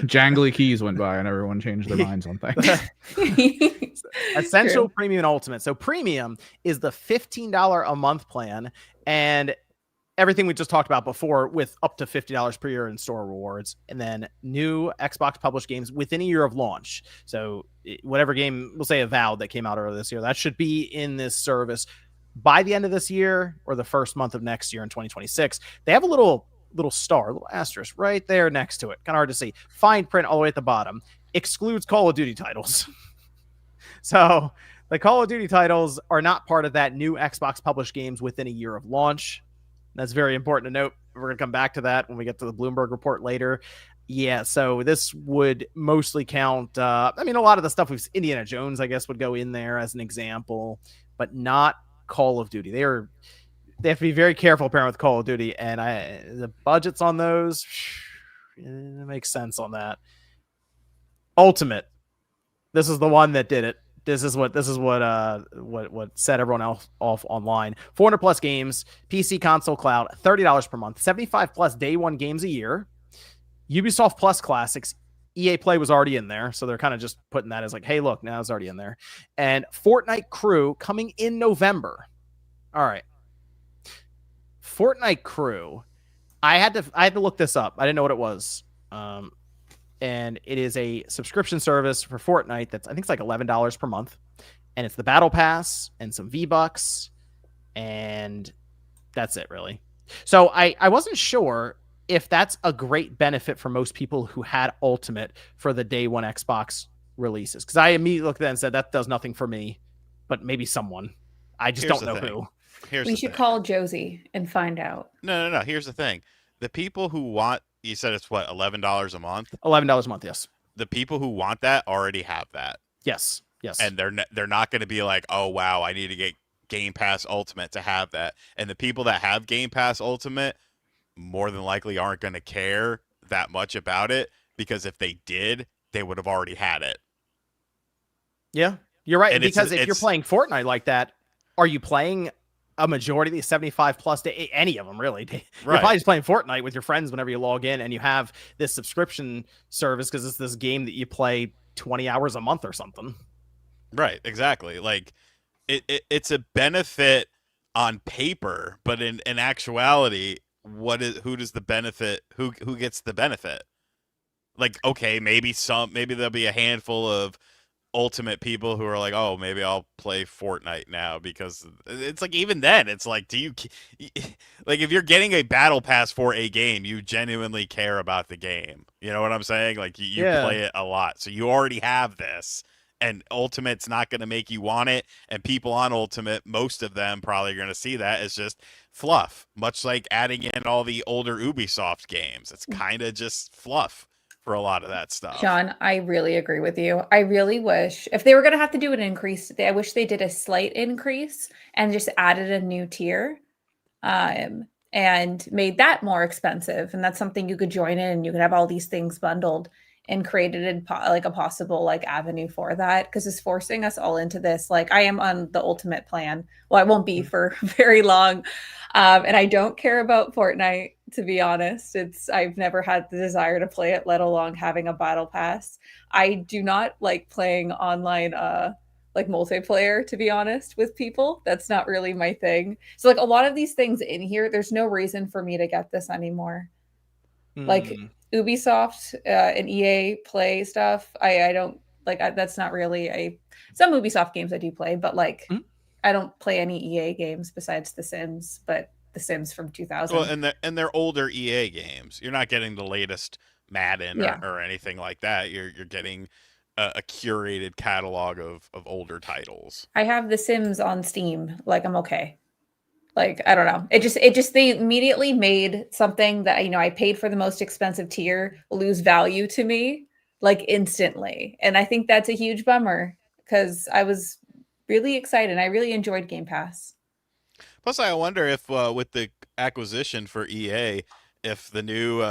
Jangly keys went by and everyone changed their minds on things. Essential, Premium, and Ultimate. So Premium is the $15 a month plan, and everything we just talked about before, with up to $50 per year in store rewards, and then new Xbox published games within a year of launch. So whatever game, we'll say Avowed, that came out earlier this year, that should be in this service by the end of this year or the first month of next year in 2026. They have a little star, a little asterisk right there next to it. Kind of hard to see. Fine print all the way at the bottom. Excludes Call of Duty titles. So the Call of Duty titles are not part of that new Xbox published games within a year of launch. That's very important to note. We're going to come back to that when we get to the Bloomberg report later. Yeah, so this would mostly count. A lot of the stuff Indiana Jones, I guess, would go in there as an example, but not Call of Duty. They have to be very careful, apparently, with Call of Duty, and the budgets on those, it makes sense on that. Ultimate. This is the one that did it. This is what set everyone else off online. 400 plus games, PC, console, cloud, $30 per month, 75 plus day one games a year. Ubisoft Plus classics. EA Play was already in there, so they're kind of just putting that as like, hey, look, now it's already in there. And Fortnite Crew coming in November. All right. Fortnite Crew. I had to look this up. I didn't know what it was. And it is a subscription service for Fortnite that's, I think it's like $11 per month. And it's the Battle Pass and some V-Bucks. And that's it, really. So I wasn't sure if that's a great benefit for most people who had Ultimate for the day one Xbox releases. Because I immediately looked at that and said, that does nothing for me, but maybe someone. I just don't know who. We should call Josie and find out. No. Here's the thing. The people who want, you said it's what, $11 a month? $11 a month, yes. The people who want that already have that. Yes. And they're not going to be like, oh, wow, I need to get Game Pass Ultimate to have that. And the people that have Game Pass Ultimate more than likely aren't going to care that much about it, because if they did, they would have already had it. Yeah, you're right. And because if you're playing Fortnite like that, are you playing a majority of these 75 plus to any of them, really? You're probably just playing Fortnite with your friends whenever you log in, and you have this subscription service because it's this game that you play 20 hours a month or something. Right, exactly. Like, it's a benefit on paper, but in actuality, who does the benefit? Who gets the benefit? Like, okay, maybe there'll be a handful of Ultimate people who are like, oh, maybe I'll play Fortnite now, because it's like, even then, it's like, like, if you're getting a battle pass for a game, you genuinely care about the game. You know what I'm saying? Like, you play it a lot, so you already have this. And Ultimate's not going to make you want it. And people on Ultimate, most of them probably are going to see that as just fluff. Much like adding in all the older Ubisoft games. It's kind of just fluff for a lot of that stuff. John, I really agree with you. I really wish, if they were going to have to do an increase, I wish they did a slight increase and just added a new tier and made that more expensive. And that's something you could join in, and you could have all these things bundled, and created like a possible like avenue for that, because it's forcing us all into this. Like, I am on the Ultimate plan. Well, I won't be for very long. And I don't care about Fortnite, to be honest. I've never had the desire to play it, let alone having a battle pass. I do not like playing online like multiplayer, to be honest, with people. That's not really my thing. So like a lot of these things in here, there's no reason for me to get this anymore. Like Ubisoft and EA play stuff. I don't like, that's not really some Ubisoft games I do play, but like I don't play any EA games besides The Sims, but The Sims from 2000. Well, and they're older EA games. You're not getting the latest Madden or anything like that. You're getting a curated catalog of older titles. I have The Sims on Steam. Like, I'm okay. Like, I don't know. It just they immediately made something that, I paid for the most expensive tier lose value to me, like, instantly. And I think that's a huge bummer, because I was really excited. I really enjoyed Game Pass. Plus, I wonder if with the acquisition for EA, if the new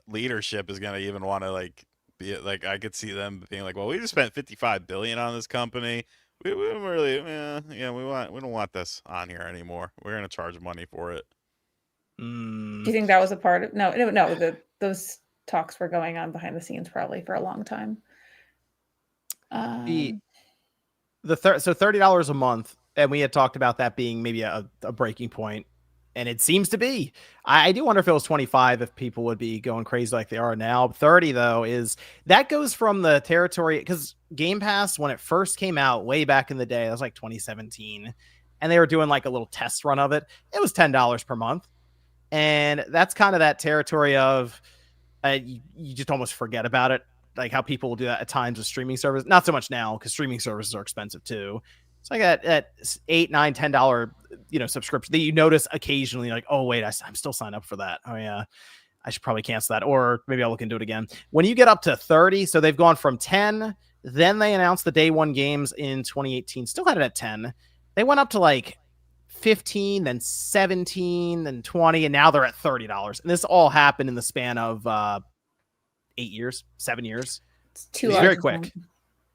leadership is going to even want to like be like, I could see them being like, well, we just spent $55 billion on this company. We don't really, we don't want this on here anymore. We're going to charge money for it. Do you think that was a part of? No. Those talks were going on behind the scenes probably for a long time. So $30 a month, and we had talked about that being maybe a breaking point, and it seems to be. I do wonder if it was 25, if people would be going crazy like they are now. 30 though that goes from the territory, because Game Pass, when it first came out way back in the day, that was like 2017, and they were doing like a little test run of it. It was $10 per month, and that's kind of that territory of you just almost forget about it. Like how people will do that at times with streaming service. Not so much now, because streaming services are expensive too. It's like at $8, $9, $10, subscription that you notice occasionally, like, oh wait, I'm still signed up for that. Oh yeah, I should probably cancel that, or maybe I'll look into it again. When you get up to 30, so they've gone from 10, then they announced the day one games in 2018, still had it at 10. They went up to like 15, then 17, then 20, and now they're at $30. And this all happened in the span of 8 years, 7 years. It's very quick.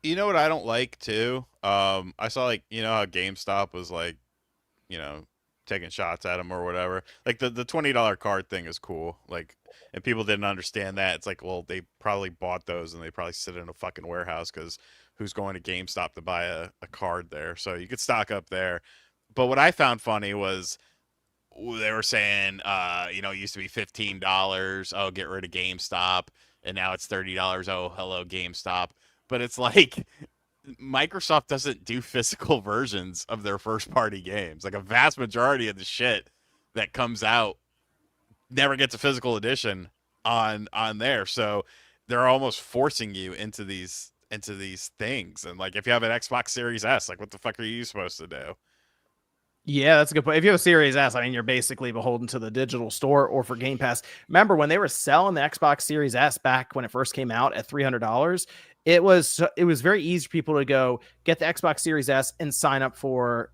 You know what I don't like too? I saw like, how GameStop was like, taking shots at them or whatever. Like the $20 card thing is cool. Like, and people didn't understand that. It's like, well, they probably bought those and they probably sit in a fucking warehouse, because who's going to GameStop to buy a card there? So you could stock up there. But what I found funny was they were saying, it used to be $15. Oh, get rid of GameStop. And now it's $30. Oh, hello, GameStop. But it's like, Microsoft doesn't do physical versions of their first-party games. Like, a vast majority of the shit that comes out never gets a physical edition on there. So they're almost forcing you into these things. And like, if you have an Xbox Series S, like, what the fuck are you supposed to do? Yeah, that's a good point. If you have a Series S, I mean, you're basically beholden to the digital store or for Game Pass. Remember when they were selling the Xbox Series S back when it first came out at $300? It was very easy for people to go get the Xbox Series S and sign up for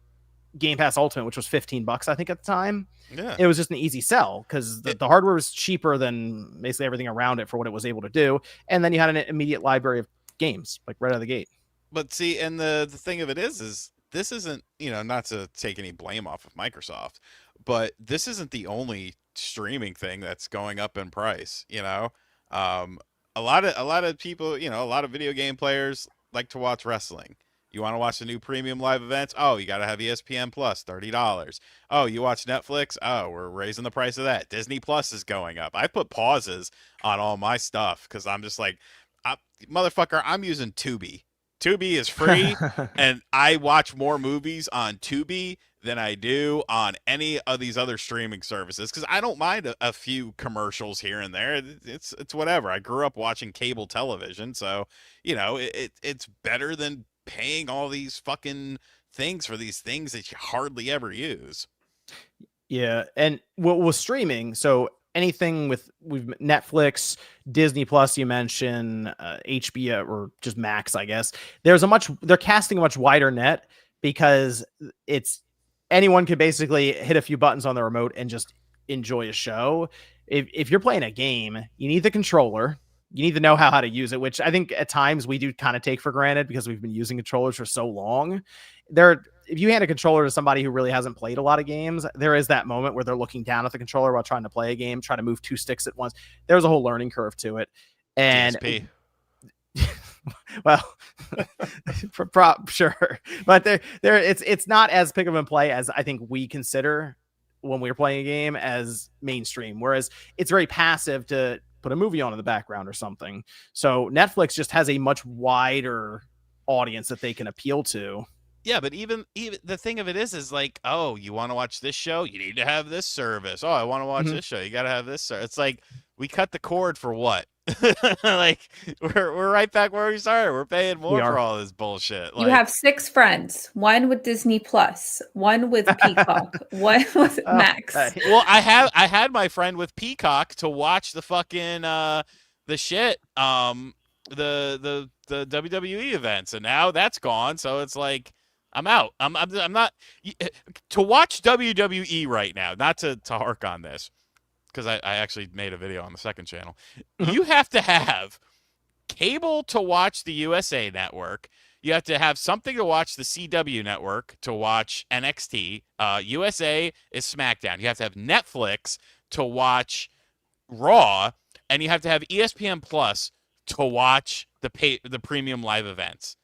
Game Pass Ultimate, which was $15, I think, at the time. Yeah. It was just an easy sell because the hardware was cheaper than basically everything around it for what it was able to do. And then you had an immediate library of games, like right out of the gate. But see, and the thing of it is this isn't, not to take any blame off of Microsoft, but this isn't the only streaming thing that's going up in price. A lot of people, a lot of video game players like to watch wrestling. You want to watch the new premium live events? Oh, you got to have ESPN Plus, $30. Oh, you watch Netflix? Oh, we're raising the price of that. Disney Plus is going up. I put pauses on all my stuff because I'm just like, motherfucker, I'm using Tubi. Tubi is free, and I watch more movies on Tubi than I do on any of these other streaming services because I don't mind a few commercials here and there. It's whatever. I grew up watching cable television, so it's better than paying all these fucking things for these things that you hardly ever use. Yeah, and what was streaming? So anything with Netflix, Disney Plus, you mentioned HBO or just Max, I guess. They're casting a much wider net because anyone can basically hit a few buttons on the remote and just enjoy a show. If you're playing a game, you need the controller. You need to know how to use it, which I think at times we do kind of take for granted because we've been using controllers for so long. If you hand a controller to somebody who really hasn't played a lot of games, there is that moment where they're looking down at the controller while trying to play a game, trying to move two sticks at once. There's a whole learning curve to it. And well, sure, but it's not as pick up and play as I think we consider when we're playing a game as mainstream. Whereas it's very passive to put a movie on in the background or something. So Netflix just has a much wider audience that they can appeal to. Yeah, but even the thing of it is like, oh, you want to watch this show? You need to have this service. Oh, I want to watch this show. You got to have this service. It's like we cut the cord for what? Like we're right back where we started. We're paying more for all this bullshit. You have 6 friends. One with Disney Plus, one with Peacock, one with Max. Well, I had my friend with Peacock to watch the fucking the shit the WWE events, and now that's gone. So it's like I'm out. I'm not to watch WWE right now. Not to hark on this, because I actually made a video on the second channel. You have to have cable to watch the USA Network. You have to have something to watch the CW Network to watch NXT. USA is SmackDown. You have to have Netflix to watch Raw, and you have to have ESPN Plus to watch the premium live events.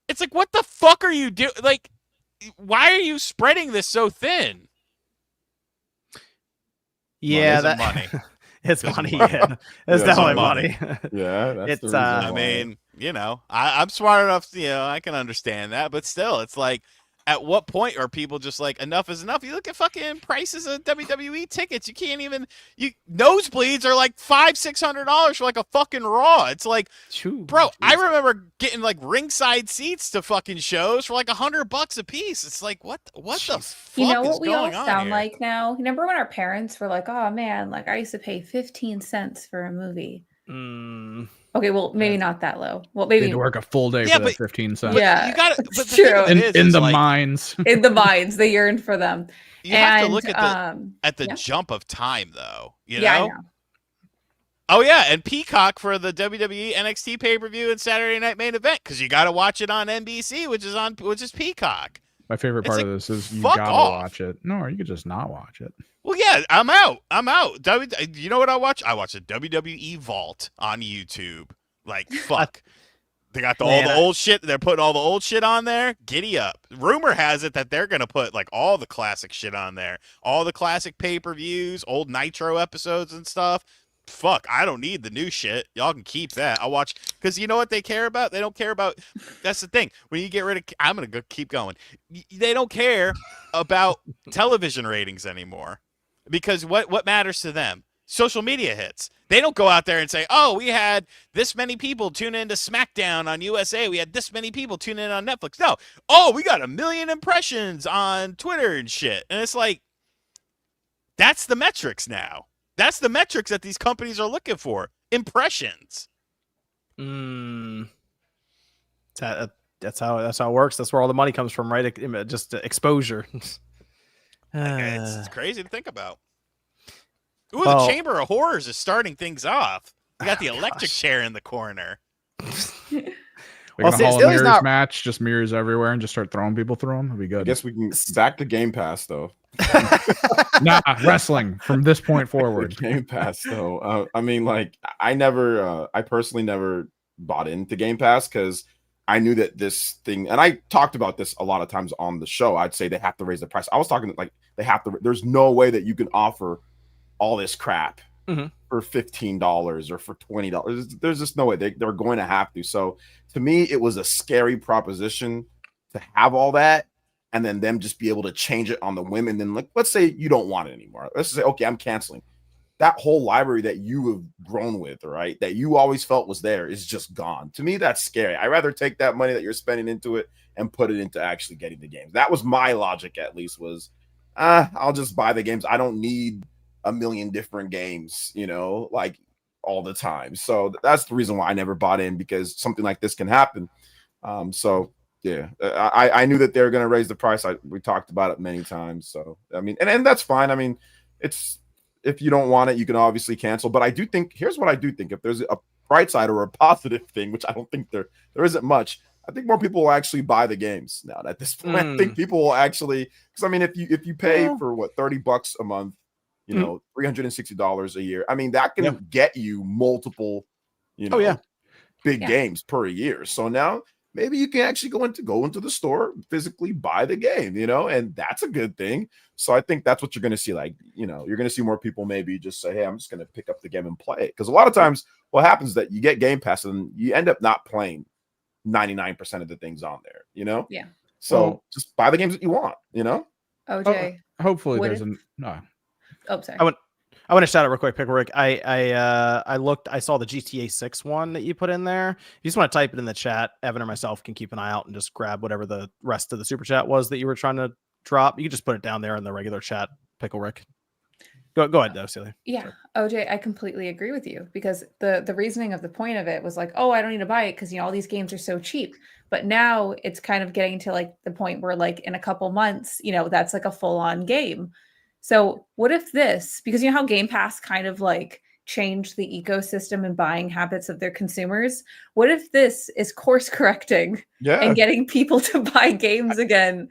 It's like, what the fuck are you doing? Like, why are you spreading this so thin? Yeah, money. It's money. Yeah, it's definitely money. Yeah, that's it's. The reason I mean, I'm smart enough. I can understand that, but still, it's like, at what point are people just like, enough is enough? You look at fucking prices of WWE tickets. You can't even. Nosebleeds are like $500-$600 for like a fucking Raw. It's like, bro, I remember getting like ringside seats to fucking shows for like $100 a piece. It's like, what the fuck You know what is we all going on sound here? like now? Remember when our parents were like, "Oh man, like I used to pay 15 cents for a movie." Okay, well, maybe not that low. Well, They maybe had to work a full day for that 15 cents. Yeah, you got it. But it's true. In the mines. In the mines, they yearned for them. You have to look at the jump of time, though. Yeah, I know. Oh yeah, and Peacock for the WWE NXT pay-per-view and Saturday Night Main Event, because you got to watch it on NBC, which is Peacock. My favorite part of this is you fuck gotta off. watch it. No, or you could just not watch it. Well, yeah, I'm out. You know what I watch? I watch the WWE Vault on YouTube. Like, fuck. They got all the old shit. They're putting all the old shit on there. Giddy up. Rumor has it that they're going to put like all the classic shit on there. All the classic pay-per-views, old Nitro episodes and stuff. Fuck, I don't need the new shit. Y'all can keep that. I'll watch, because you know what they care about? They don't care about, that's the thing. When you get rid of, I'm going to keep going. They don't care about television ratings anymore. Because what matters to them? social media hits. They don't go out there and say, oh, we had this many people tune in to SmackDown on USA. We had this many people tune in on Netflix. No. Oh, we got 1 million impressions on Twitter and shit. And it's like, that's the metrics now. That's the metrics that these companies are looking for. Impressions. That's how it works. That's where all the money comes from, right? Just exposure. It's crazy to think about. Ooh, the Chamber of Horrors is starting things off. We got the electric chair in the corner. We're gonna haul a mirrors match, just mirrors everywhere, and just start throwing people through them. It'd be good. I guess we can back to Game Pass though. Nah, wrestling from this point forward. Game Pass though. I mean, like, I personally never bought into Game Pass because I knew that this thing, and I talked about this a lot of times on the show. I'd say they have to raise the price. I was talking like they have to. There's no way that you can offer all this crap for $15 or for $20. There's just no way they're going to have to. So to me, it was a scary proposition to have all that and then them just be able to change it on the whim. And then, like, let's say you don't want it anymore. Let's say, okay, I'm canceling. That whole library that you have grown with, right, that you always felt was there, is just gone. To me, that's scary. I'd rather take that money that you're spending into it and put it into actually getting the games. That was my logic, at least, was I'll just buy the games. I don't need 1 million different games, like all the time. So that's the reason why I never bought in, because something like this can happen. So yeah, I knew that they were going to raise the price. We talked about it many times. So, I mean, and that's fine. I mean, if you don't want it, you can obviously cancel. But I do think, here's what I do think. If there's a bright side or a positive thing, which I don't think there isn't much, I think more people will actually buy the games now at this point. I think people will actually, because I mean, if you pay for what, $30 a month, $360 a year. I mean, that can get you multiple, big games per year. So now maybe you can actually go into the store, physically buy the game, and that's a good thing. So I think that's what you're going to see. Like, you're going to see more people maybe just say, hey, I'm just going to pick up the game and play it. Because a lot of times what happens is that you get Game Pass and you end up not playing 99% of the things on there, Yeah. So just buy the games that you want, OJ. Hopefully there's no. Oh, sorry. I want to shout out real quick, Pickle Rick. I looked. I saw the GTA 6 one that you put in there. If you just want to type it in the chat, Evan or myself can keep an eye out and just grab whatever the rest of the super chat was that you were trying to drop. You can just put it down there in the regular chat, Pickle Rick. Go ahead, though, Celia. Yeah, Sorry. OJ, I completely agree with you, because the reasoning of the point of it was like, oh, I don't need to buy it because all these games are so cheap. But now it's kind of getting to like the point where, like, in a couple months, that's like a full-on game. So what if this, because how Game Pass kind of like changed the ecosystem and buying habits of their consumers, what if this is course correcting and getting people to buy games again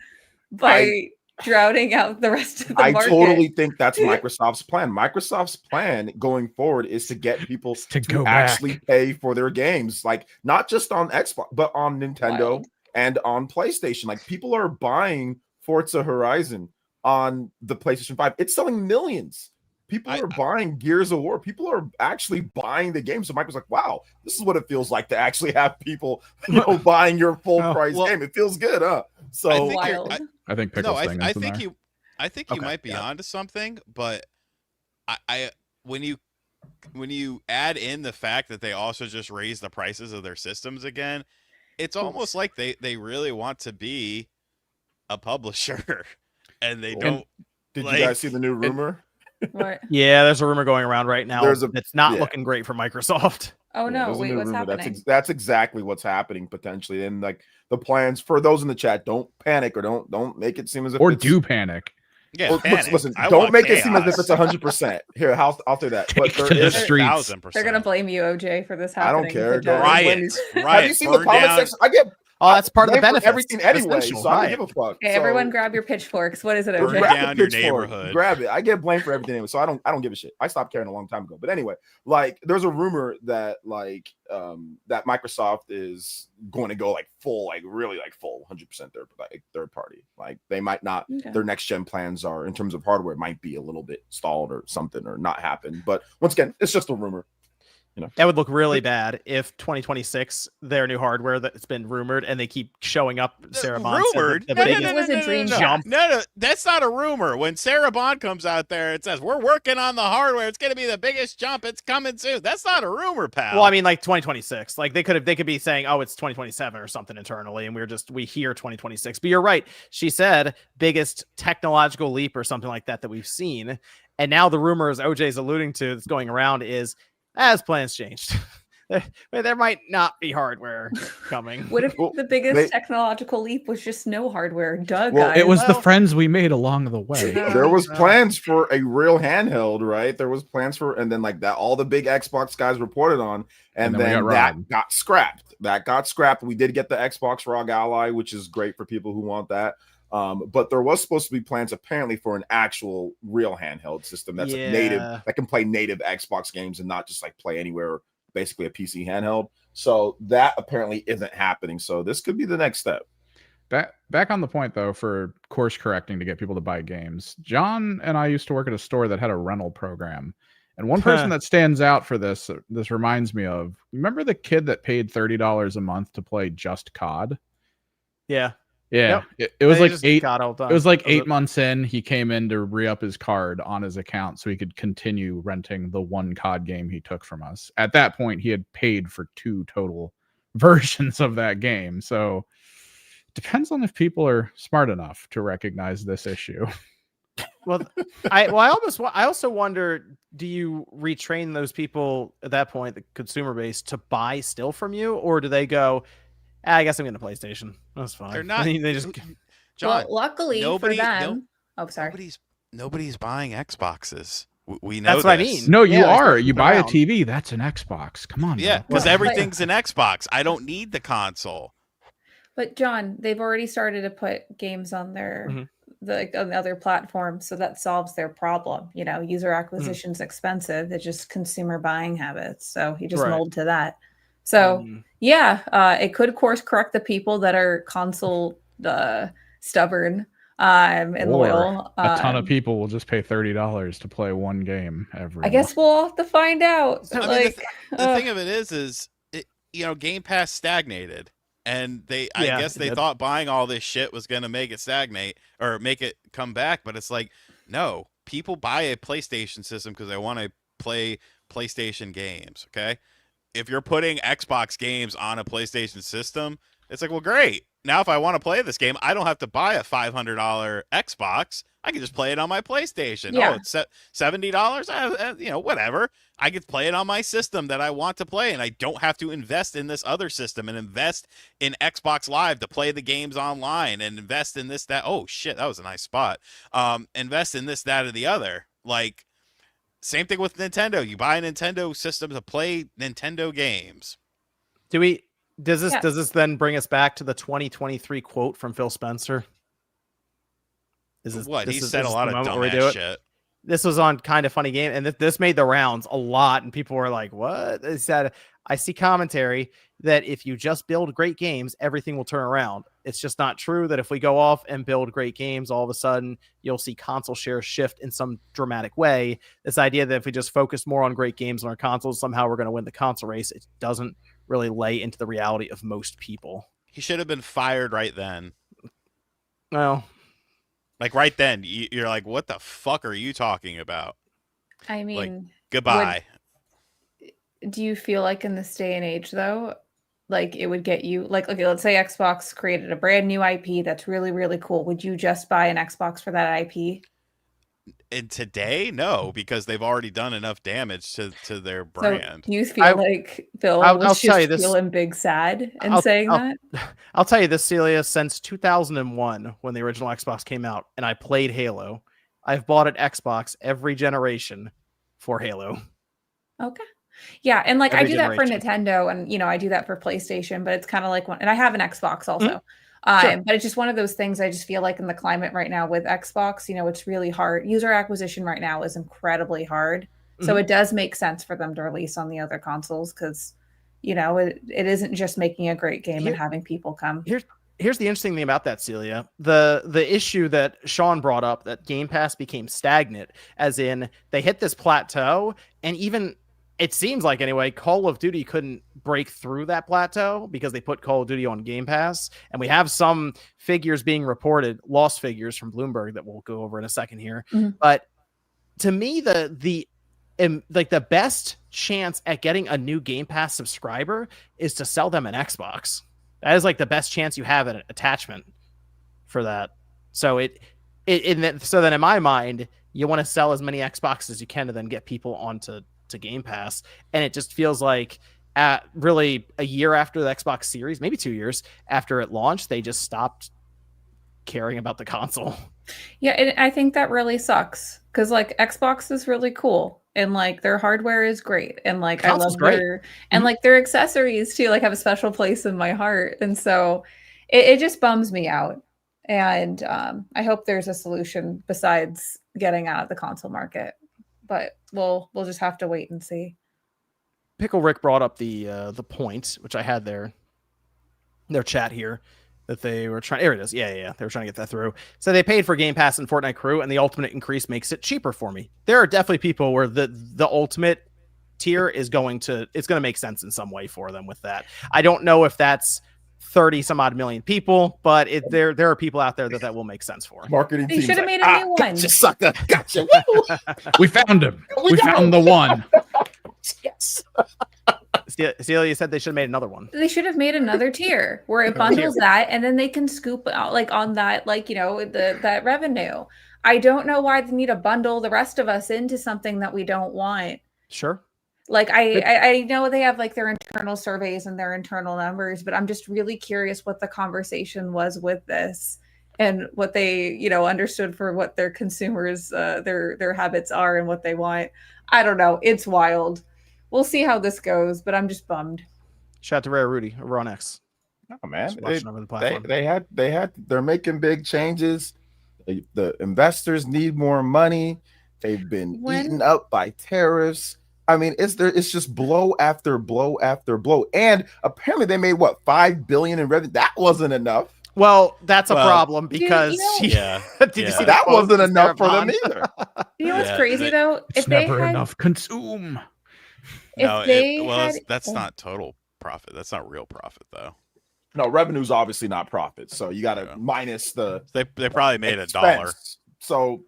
by drowning out the rest of the market? I totally think that's Microsoft's plan. Microsoft's plan going forward is to get people to actually pay for their games, like not just on Xbox, but on Nintendo and on PlayStation. Like, people are buying Forza Horizon on the PlayStation 5. It's selling millions. People are buying Gears of War. People are actually buying the game. So Microsoft's like, wow, this is what it feels like to actually have people, buying your full price game. It feels good, huh? So I think Pickle's I think you might be onto something, but I when you add in the fact that they also just raised the prices of their systems again, it's almost like they really want to be a publisher. And they don't. Did you guys see the new rumor? What? Yeah, there's a rumor going around right now. It's not looking great for Microsoft. Oh no! Wait, what's happening? That's exactly what's happening potentially. And like, the plans for those in the chat, don't panic, or don't make it seem as if do panic. Yeah, listen. Don't make it seem as if it's 100%. Here, I'll say that. But there is 1,000%. They're gonna blame you, OJ, for this happening. I don't care. Riot. Have you seen the comment section? I get. Oh, that's part of the benefit. Everything anyway, so I don't give a fuck. Okay, everyone grab your pitchforks. What is it, OJ? Burn down your neighborhood. Grab it. I get blamed for everything anyway, so I don't give a shit. I stopped caring a long time ago. But anyway, like, there's a rumor that that Microsoft is going to go like full, like really like full 100% third party. Like, they might not. Okay. Their next gen plans are, in terms of hardware, might be a little bit stalled or something, or not happen. But once again, it's just a rumor. That would look really bad if 2026 their new hardware that's been rumored and they keep showing up. Sarah Bond Rumored? said No, biggest It was a dream jump. No, that's not a rumor. When Sarah Bond comes out there and says, we're working on the hardware, it's going to be the biggest jump, it's coming soon. That's not a rumor, pal. Well, I mean, like 2026. Like they could be saying, oh, it's 2027 or something internally, and we hear 2026. But you're right. She said biggest technological leap or something like that we've seen. And now the rumors OJ's alluding to that's going around is as plans changed. There might not be hardware coming. What if the biggest technological leap was just no hardware? Guys. It was the friends we made along the way. There was plans for a real handheld, right? There was plans for, and then like that, all the big Xbox guys reported on, and then that got scrapped. That got scrapped. We did get the Xbox ROG Ally, which is great for people who want that. But there was supposed to be plans apparently for an actual real handheld system that's native, that can play native Xbox games and not just like play anywhere, basically a PC handheld. So that apparently isn't happening. So this could be the next step. Back on the point though, for course correcting to get people to buy games. John and I used to work at a store that had a rental program. And one person that stands out for this reminds me of, remember the kid that paid $30 a month to play just COD? Yeah. Yeah, yep. It was like 8. It was like 8 months in. He came in to re-up his card on his account so he could continue renting the one COD game he took from us. At that point, he had paid for 2 total versions of that game. So depends on if people are smart enough to recognize this issue. Well, I also wonder, do you retrain those people at that point, the consumer base, to buy still from you, or do they go, I guess I'm getting a PlayStation. That's fine. They're not. They just. John, well, luckily for them. Sorry. Nobody's buying Xboxes. We know that's what I mean. No, you are. You buy a TV. That's an Xbox. Come on. Yeah, because everything's an Xbox. I don't need the console. But John, they've already started to put games on their on the other platforms, so that solves their problem. User acquisition's expensive. It's just consumer buying habits. So he just mold to that. So it could course correct the people that are console stubborn and loyal. A ton of people will just pay $30 to play one game every. I guess we'll have to find out. I mean, the thing of it is Game Pass stagnated, and I guess they thought buying all this shit was going to make it stagnate or make it come back, but it's like, no, people buy a PlayStation system because they want to play PlayStation games. Okay. If you're putting Xbox games on a PlayStation system, it's like, well, great. Now, if I want to play this game, I don't have to buy a $500 Xbox. I can just play it on my PlayStation. Yeah. Oh, it's $70. Whatever. I can play it on my system that I want to play, and I don't have to invest in this other system and invest in Xbox Live to play the games online and invest in this, that. Oh, shit, that was a nice spot. Invest in this, that, or the other. Like, same thing with Nintendo. You buy a Nintendo system to play Nintendo games. Does this then bring us back to the 2023 quote from Phil Spencer? He said a lot of dumbass shit. This was on Kind of Funny Game, and this made the rounds a lot, and people were like, what? He said, I see commentary that if you just build great games, everything will turn around. It's just not true that if we go off and build great games, all of a sudden you'll see console shares shift in some dramatic way. This idea that if we just focus more on great games on our consoles, somehow we're going to win the console race, it doesn't really lay into the reality of most people. He should have been fired right then. Well, like right then, you're like, what the fuck are you talking about? I mean, like, goodbye. Do you feel like in this day and age, though, like it would get you, like, okay, let's say Xbox created a brand new IP that's really, really cool. Would you just buy an Xbox for that IP? And today, no, because they've already done enough damage to their brand. So do you feel like Phil was just feeling big sad and saying that? I'll tell you this, Celia, since 2001, when the original Xbox came out, and I played Halo, I've bought an Xbox every generation for Halo. Okay. Yeah, and like I do that for Nintendo, and I do that for PlayStation, but it's kind of like and I have an Xbox also. Sure. But it's just one of those things. I just feel like in the climate right now with Xbox, it's really hard. User acquisition right now is incredibly hard. So it does make sense for them to release on the other consoles because, it isn't just making a great game and having people come. Here's the interesting thing about that, Celia. The issue that Sean brought up, that Game Pass became stagnant, as in they hit this plateau, and even it seems like anyway, Call of Duty couldn't break through that plateau because they put Call of Duty on Game Pass. And we have some figures being reported, lost figures from Bloomberg that we'll go over in a second here. Mhm. But to me, the best chance at getting a new Game Pass subscriber is to sell them an Xbox. That is like the best chance you have at an attachment for that. So so then in my mind, you want to sell as many Xboxes as you can to then get people onto Game Pass. And it just feels like at really a year after the Xbox Series, maybe 2 years after it launched, they just stopped caring about the console. Yeah, and I think that really sucks because like Xbox is really cool and like their hardware is great and like I love their and like their accessories too like have a special place in my heart, and so it just bums me out. And I hope there's a solution besides getting out of the console market, but we'll just have to wait and see. Pickle Rick brought up the point, which I had their chat here, that they were trying. There it is. Yeah. They were trying to get that through. So they paid for Game Pass and Fortnite Crew, and the ultimate increase makes it cheaper for me. There are definitely people where the ultimate tier is going to make sense in some way for them with that. I don't know if that's 30 some odd million people, but there are people out there that will make sense for. Marketing They team should have made a new one. Gotcha, sucker. Gotcha. We found him. We found the one. Yes. Celia said they should have made another one. They should have made another tier where it bundles that, and then they can scoop out like on that, like, you know, that revenue. I don't know why they need to bundle the rest of us into something that we don't want. Sure. Like I know they have like their internal surveys and their internal numbers, but I'm just really curious what the conversation was with this and what they, you know, understood for what their consumers, their habits are and what they want. I don't know. It's wild. We'll see how this goes, but I'm just bummed. Shout out to Rare Rudy over on X. Oh man, Over the platform. they're making big changes. The investors need more money. They've been eaten up by tariffs. I mean, it's just blow after blow after blow. And apparently they made what, $5 billion in revenue. That wasn't enough. Well, that's a problem because Dude, you know, Did you see that wasn't post enough for Marathon? them either. You know what's crazy they- though? It's never enough. Consume. That's not total profit. That's not real profit though. No, revenue's obviously not profit. So you got to minus the. They probably made expense. $1. So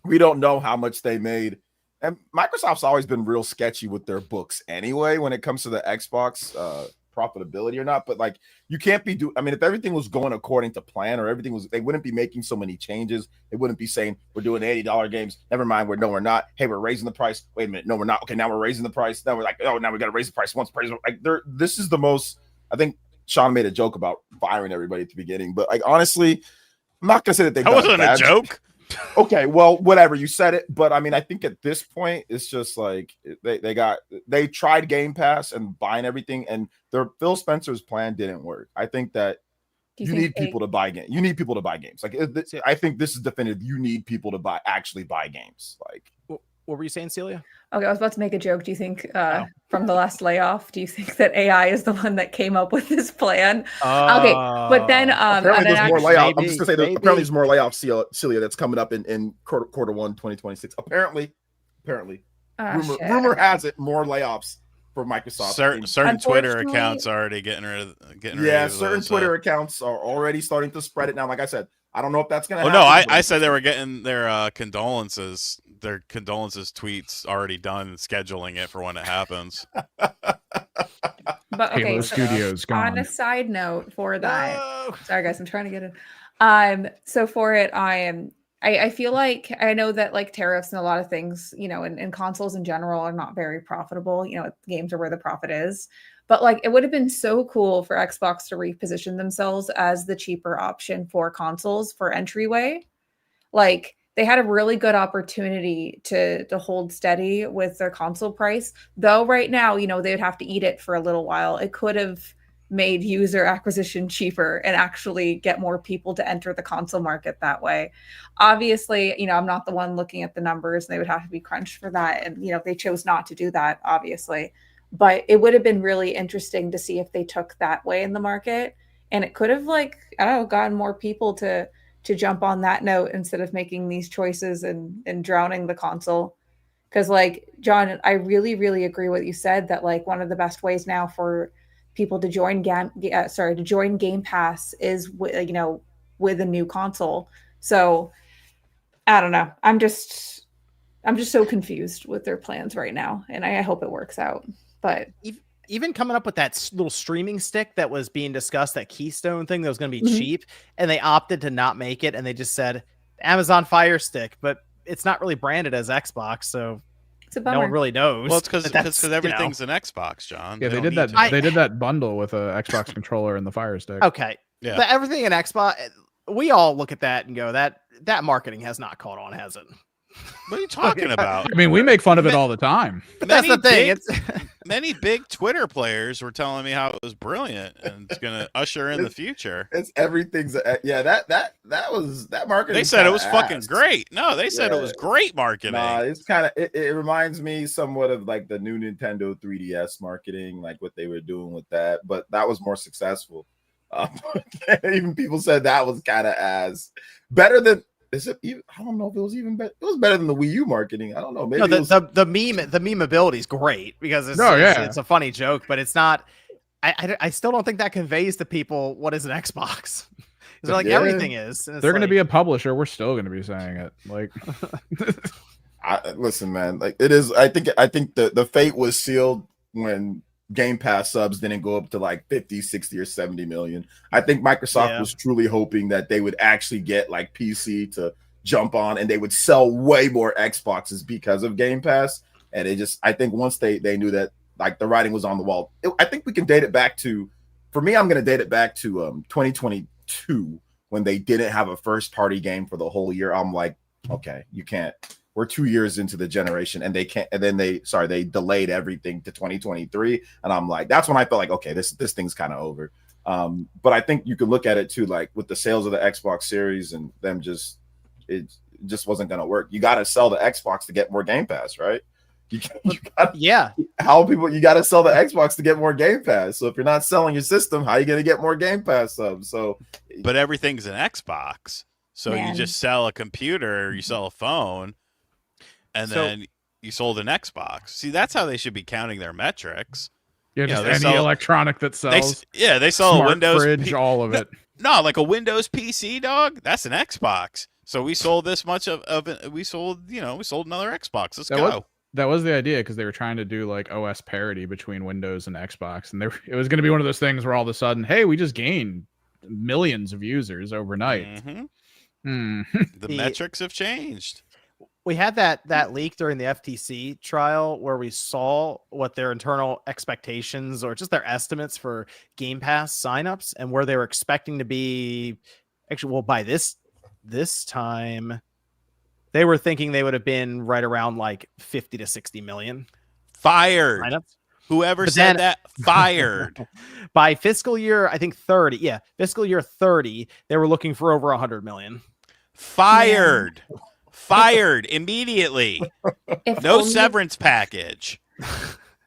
we don't know how much they made. And Microsoft's always been real sketchy with their books anyway when it comes to the Xbox profitability or not. But like, you can't be I mean, if everything was going according to plan or everything was, they wouldn't be making so many changes. They wouldn't be saying we're doing $80 games. Never mind, we're not. Hey, we're raising the price. Wait a minute, no, we're not. Okay, now we're raising the price. Now we're like, oh, now we got to raise the price once. Like, this is the most. I think Sean made a joke about firing everybody at the beginning, but like honestly, I'm not gonna say that That wasn't a joke. Okay, well, whatever, you said it, but I mean, I think at this point, it's just like they tried Game Pass and buying everything, and their Phil Spencer's plan didn't work. I think that you need people to buy games. You need people to buy games. Like I think this is definitive. You need people to actually buy games. Like, what were you saying, Celia? Okay, I was about to make a joke. Do you think from the last layoff, do you think that AI is the one that came up with this plan? Okay, but then apparently there's more layoffs. I'm just gonna say apparently there's more layoffs, Celia, that's coming up in quarter one 2026. Apparently, rumor has it more layoffs for Microsoft. Certain Twitter accounts are already getting rid of certain Twitter accounts are already starting to spread it now. Like I said, I don't know if that's gonna happen. No, I said they were getting their condolences tweets already done and scheduling it for when it happens. But okay, Halo Studios gone. On a side note for that, sorry guys, I'm trying to get it. So for it, I feel like I know that like tariffs and a lot of things, you know, and consoles in general are not very profitable. You know, games are where the profit is. But like, it would have been so cool for Xbox to reposition themselves as the cheaper option for consoles for entryway. Like, they had a really good opportunity to hold steady with their console price. Though right now, you know, they would have to eat it for a little while. It could have made user acquisition cheaper and actually get more people to enter the console market that way. Obviously, you know, I'm not the one looking at the numbers. They would have to be crunched for that. And, you know, they chose not to do that, obviously. But it would have been really interesting to see if they took that way in the market. And it could have, like, I don't know, gotten more people to jump on that note instead of making these choices and drowning the console. Because like John, I really, really agree with what you said that like one of the best ways now for people to join Game Pass is with a new console. So I don't know. I'm just so confused with their plans right now, and I hope it works out. But even coming up with that little streaming stick that was being discussed, that Keystone thing that was going to be Mhm. cheap, and they opted to not make it, and they just said Amazon Fire Stick, but it's not really branded as Xbox, so it's a no bummer. one really knows. Well, it's because that's, everything's an Xbox, John. Yeah, they don't did need that. to. They did that bundle with a Xbox controller and the Fire Stick. Okay. Yeah. But everything in Xbox, we all look at that and go, that marketing has not caught on, has it? What are you talking about? I mean, we make fun of it all the time. But that's the thing. Many big Twitter players were telling me how it was brilliant and it's going to usher in the future. It's everything's that was that marketing. They said it was fucking great. No, they said it was great marketing. Nah, it's kind of it reminds me somewhat of like the new Nintendo 3DS marketing, like what they were doing with that, but that was more successful. Even people said that was kind of better than. Is it even, I don't know if it was even better. It was better than the Wii U marketing. I don't know. Maybe no, the meme ability is great because it's a funny joke, but it's not. I still don't think that conveys to people what is an Xbox. They're like everything is. They're going to be a publisher. We're still going to be saying it. Like, listen, man. Like it is. I think the fate was sealed when Game Pass subs didn't go up to like 50, 60, or 70 million. I think Microsoft was truly hoping that they would actually get like PC to jump on and they would sell way more Xboxes because of Game Pass. And I think once they knew that like the writing was on the wall, I think we can date it back to, for me, I'm going to date it back to 2022 when they didn't have a first party game for the whole year. I'm like, okay, you can't. We're 2 years into the generation and they can't, and then they delayed everything to 2023. And I'm like, that's when I felt like, okay, this thing's kind of over. But I think you could look at it too, like with the sales of the Xbox Series and them it just wasn't going to work. You got to sell the Xbox to get more Game Pass, right? You got to sell the Xbox to get more Game Pass. So if you're not selling your system, how are you going to get more Game Pass subs? But everything's an Xbox. So you just sell a computer, you sell a phone, and then you sold an Xbox. See, that's how they should be counting their metrics. Yeah, just any electronic that sells. They sell a Windows fridge, all of it. No, like a Windows PC, dog. That's an Xbox. So we sold this much of it. We sold another Xbox. Let's go. That was the idea because they were trying to do like OS parity between Windows and Xbox, and it was going to be one of those things where all of a sudden, hey, we just gained millions of users overnight. The metrics have changed. We had that leak during the FTC trial where we saw what their internal expectations or just their estimates for Game Pass signups and where they were expecting to be. Actually, well, by this time, they were thinking they would have been right around like 50 to 60 million. Fired. Signups. Whoever said that, fired. By fiscal year, I think 30. Yeah, fiscal year 30, they were looking for over 100 million. Fired. Yeah. Fired immediately. No severance package.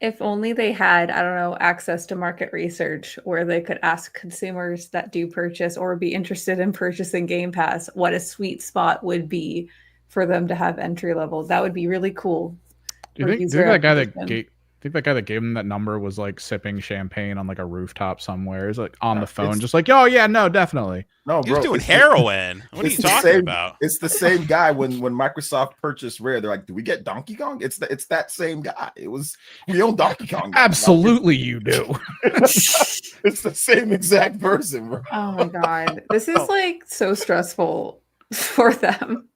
If only they had, I don't know, access to market research where they could ask consumers that do purchase or be interested in purchasing Game Pass what a sweet spot would be for them to have entry level. That would be really cool. Do you think that guy that gave him that number was like sipping champagne on like a rooftop somewhere? Is like on the phone, just like, oh yeah, no, definitely. No, bro, he's doing heroin. What are you talking about? It's the same guy when Microsoft purchased Rare. They're like, do we get Donkey Kong? It's that same guy. We own Donkey Kong. Absolutely, you do. It's the same exact person, bro. Oh my god, this is like so stressful for them.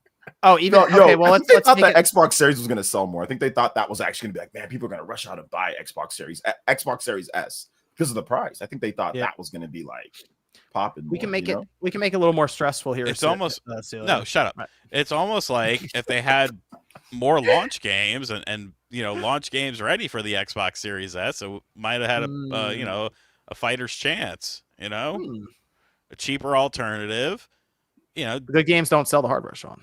Oh, even okay. Well, let's thought the Xbox Series was going to sell more. I think they thought that was actually going to be like, man, people are going to rush out and buy Xbox Series S because of the price. I think they thought that was going to be like popping. We can make it a little more stressful here. It's almost no, shut up. Right. It's almost like if they had more launch games and launch games ready for the Xbox Series S, it might have had a fighter's chance. A cheaper alternative. The games don't sell the hardware, Sean.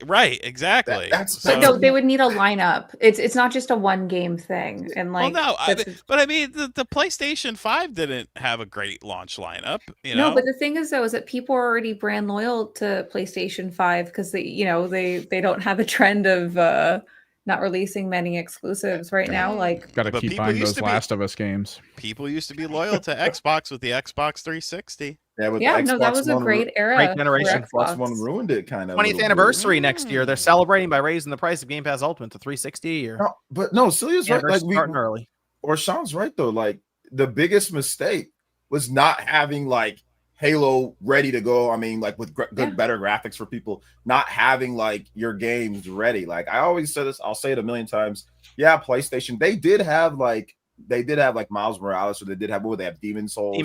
Right, exactly. But no, they would need a lineup. It's not just a one game thing. And like, well, no, but I mean, the PlayStation 5 didn't have a great launch lineup. No, but the thing is though, is that people are already brand loyal to PlayStation 5 because they don't have a trend of not releasing many exclusives right now. Like, Got to But keep people buying used those to be- Last of Us games. People used to be loyal to Xbox with the Xbox 360. Yeah, with yeah, the no, that Xbox was a One great era. Great for generation. Xbox One Xbox. ruined it kind of. 20th anniversary next year. They're celebrating by raising the price of Game Pass Ultimate to $360 a year. No, but no, Celia's right. Like Starting early. Or Sean's right though. Like the biggest mistake was not having like Halo ready to go. I mean, like with better graphics for people, not having like your games ready. Like I always say this, I'll say it a million times. Yeah, PlayStation, they did have like Miles Morales, or they did have they have Demon Souls.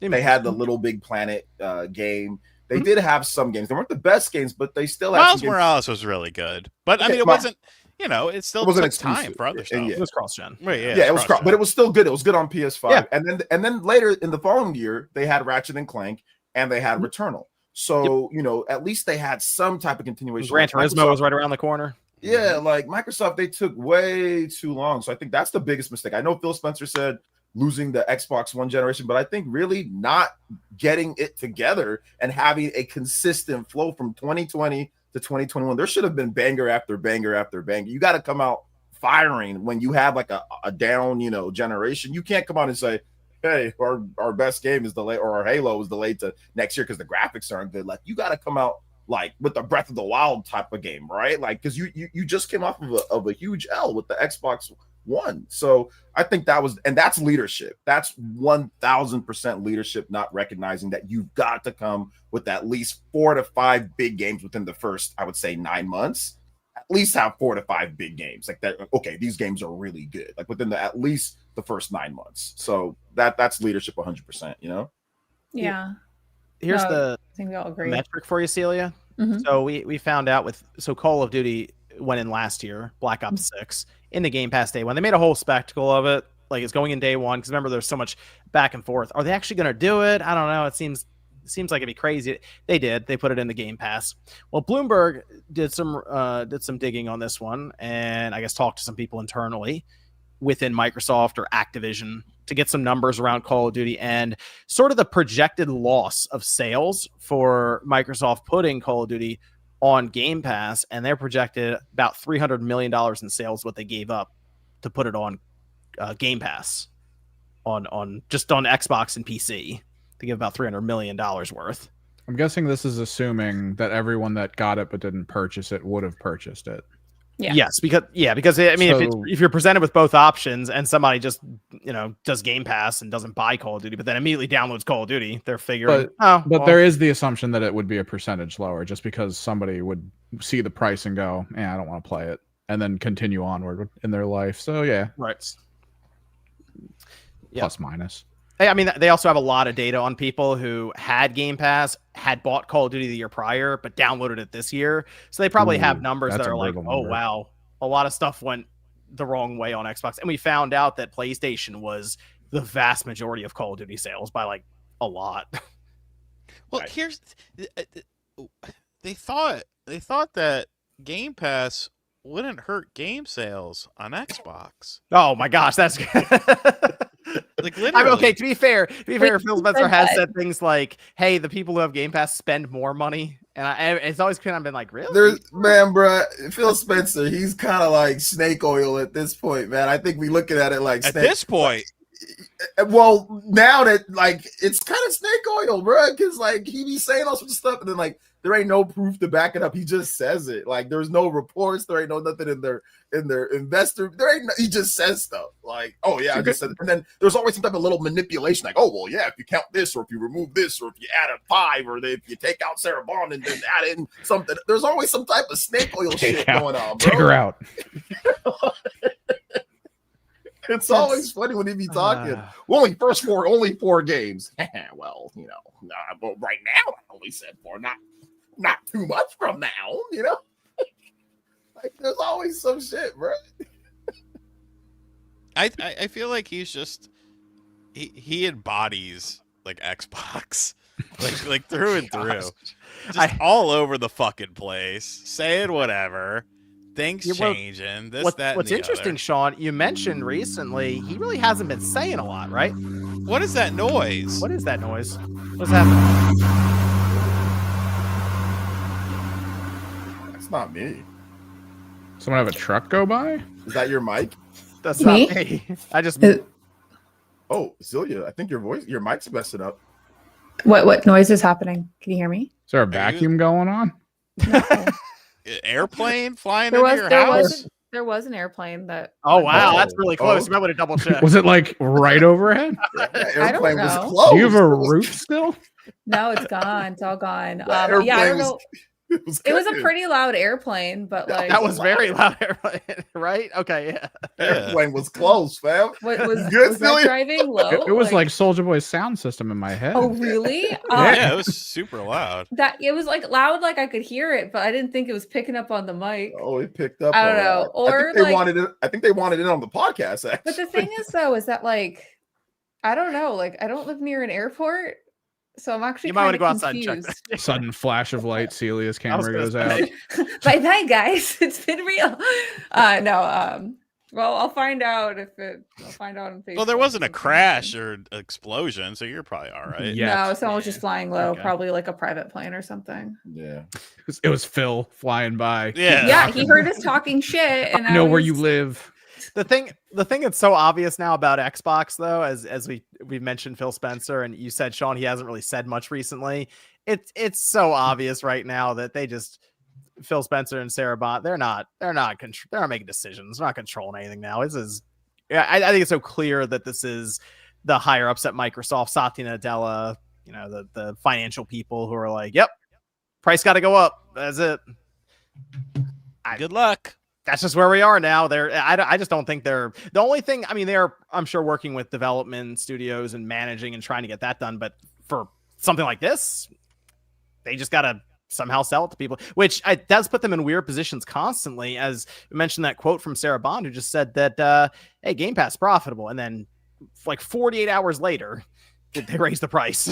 They had the Little Big Planet game. They did have some games. They weren't the best games, but they still had Miles Morales was really good. But I mean, it wasn't, it still wasn't took time for other stuff. It was cross-gen. Right, it was but it was still good. It was good on PS5. Yeah. And then later in the following year, they had Ratchet and Clank and they had Returnal. So, at least they had some type of continuation. Gran Turismo was right around the corner. Yeah, like Microsoft, they took way too long. So I think that's the biggest mistake. I know Phil Spencer said losing the Xbox One generation, but I think really not getting it together and having a consistent flow from 2020 to 2021. There should have been banger after banger after banger. You got to come out firing when you have like a down, generation. You can't come out and say, hey, our best game is delayed, or our Halo is delayed to next year because the graphics aren't good. Like, you got to come out like with the Breath of the Wild type of game, right? Like, because you just came off of a huge L with the Xbox One. So I think that's leadership. That's 1000% leadership, not recognizing that you've got to come with at least 4 to 5 big games within the first, I would say, 9 months. At least have 4 to 5 big games like that. Okay, these games are really good, like within at least the first 9 months. So that's leadership 100%, Yeah. Here's I think we all agree. metric for you, Celia. Mhm. So we found out Call of Duty went in last year, Black Ops 6, in the Game Pass day one. They made a whole spectacle of it. Like, it's going in day one, because remember, there's so much back and forth. Are they actually going to do it? I don't know. It seems like it'd be crazy. They did. They put it in the Game Pass. Well, Bloomberg did some digging on this one, and I guess talked to some people internally within Microsoft or Activision to get some numbers around Call of Duty and sort of the projected loss of sales for Microsoft putting Call of Duty on Game Pass, and they're projected about $300 million in sales, what they gave up to put it on Game Pass on just on Xbox and PC. They give about $300 million worth. I'm guessing this is assuming that everyone that got it but didn't purchase it would have purchased it. Yeah. Yes, because I mean, if you're presented with both options and somebody just does Game Pass and doesn't buy Call of Duty, but then immediately downloads Call of Duty, they're figuring. But there is the assumption that it would be a percentage lower, just because somebody would see the price and go, "Yeah, I don't want to play it," and then continue onward in their life. So yeah, right. Plus minus. I mean, they also have a lot of data on people who had Game Pass, had bought Call of Duty the year prior, but downloaded it this year. So they probably have numbers that are like, oh, wow, a lot of stuff went the wrong way on Xbox. And we found out that PlayStation was the vast majority of Call of Duty sales by like a lot. Well, here's they thought that Game Pass wouldn't hurt game sales on Xbox. Oh my gosh, that's like literally. Okay, to be fair, Phil Spencer has said things like, "Hey, the people who have Game Pass spend more money," and it's always kind of been like, "Really?" Man, bro, Phil Spencer, he's kind of like snake oil at this point, man. I think we looking at it like at this point. Well, now that like it's kind of snake oil, bro, because like he be saying all sorts of stuff, and then like there ain't no proof to back it up. He just says it. Like there's no reports, there ain't no nothing in their investor. He just says stuff like, oh yeah, I just said it. And then there's always some type of little manipulation, like, oh well, yeah, if you count this, or if you remove this, or if you add a 5, or if you take out Sarah Bond and then add in something. There's always some type of snake oil shit going on, bro. Take her out. It's always funny when he be talking. Only 4 games. Well, but right now I only said 4. Not too much from now, Like there's always some shit, bro. I feel like he's just he embodies like Xbox, like through and through, just all over the fucking place, saying whatever. Things changing. What's interesting, other. Sean, you mentioned recently he really hasn't been saying a lot, right? What is that noise? What is that noise? What's happening? That's not me. Someone have a truck go by? Is that your mic? That's Me? not me. I just Oh, Celia, I think your mic's messing up. What noise is happening? Can you hear me? Is there a vacuum going on? No. Airplane flying there into was your there house? was there was an airplane that. Oh wow, Oh. that's really close. Oh. You might want to double check. Was it like right overhead? That I don't airplane was know. close. Do you have a It was- roof still? No, it's gone. It's all gone. that Yeah, I airplane don't know. It It was a cooking. pretty loud airplane, but like That was very loud, right? Okay, yeah. Airplane was close, fam. what was Good, was that Celia? driving low? It was like Soulja Boy's sound system in my head. Oh really? Yeah, it was super loud. That it was like loud, like I could hear it, but I didn't think it was picking up on the mic. Oh, it picked up. I don't on know. that. Or, I think they like- wanted it. I think they wanted it on the podcast. Actually. But the thing is, though, is that like I don't know, like I don't live near an airport, so I'm actually You might want kind to go of outside and check confused. that. Sudden flash of light, Celia's I was camera goes gonna out. say. Bye bye, guys. It's been real. No. Well, I'll find out if it. I'll find out on Facebook. Well, there wasn't a if it's crash something. or explosion, so you're probably all right. Yeah. No, someone was just flying low, Okay. probably like a private plane or something. Yeah. It was Phil flying by. Yeah. Yeah, he heard us talking shit, and I know now where he's- you live. The thing that's so obvious now about Xbox, though, as we mentioned Phil Spencer, and you said, Sean, he hasn't really said much recently. It's so obvious right now that they just Phil Spencer and Sarah Bond, they're not making decisions, they're not controlling anything now. I think it's so clear that this is the higher ups at Microsoft, Satya Nadella, the financial people who are like, yep, price got to go up. That's it. Good luck. That's just where we are now. I just don't think they're the only thing. I mean, they're, I'm sure, working with development studios and managing and trying to get that done. But for something like this, they just got to somehow sell it to people, which does put them in weird positions constantly. As we mentioned that quote from Sarah Bond, who just said that, hey, Game Pass is profitable. And then like 48 hours later, they raised the price.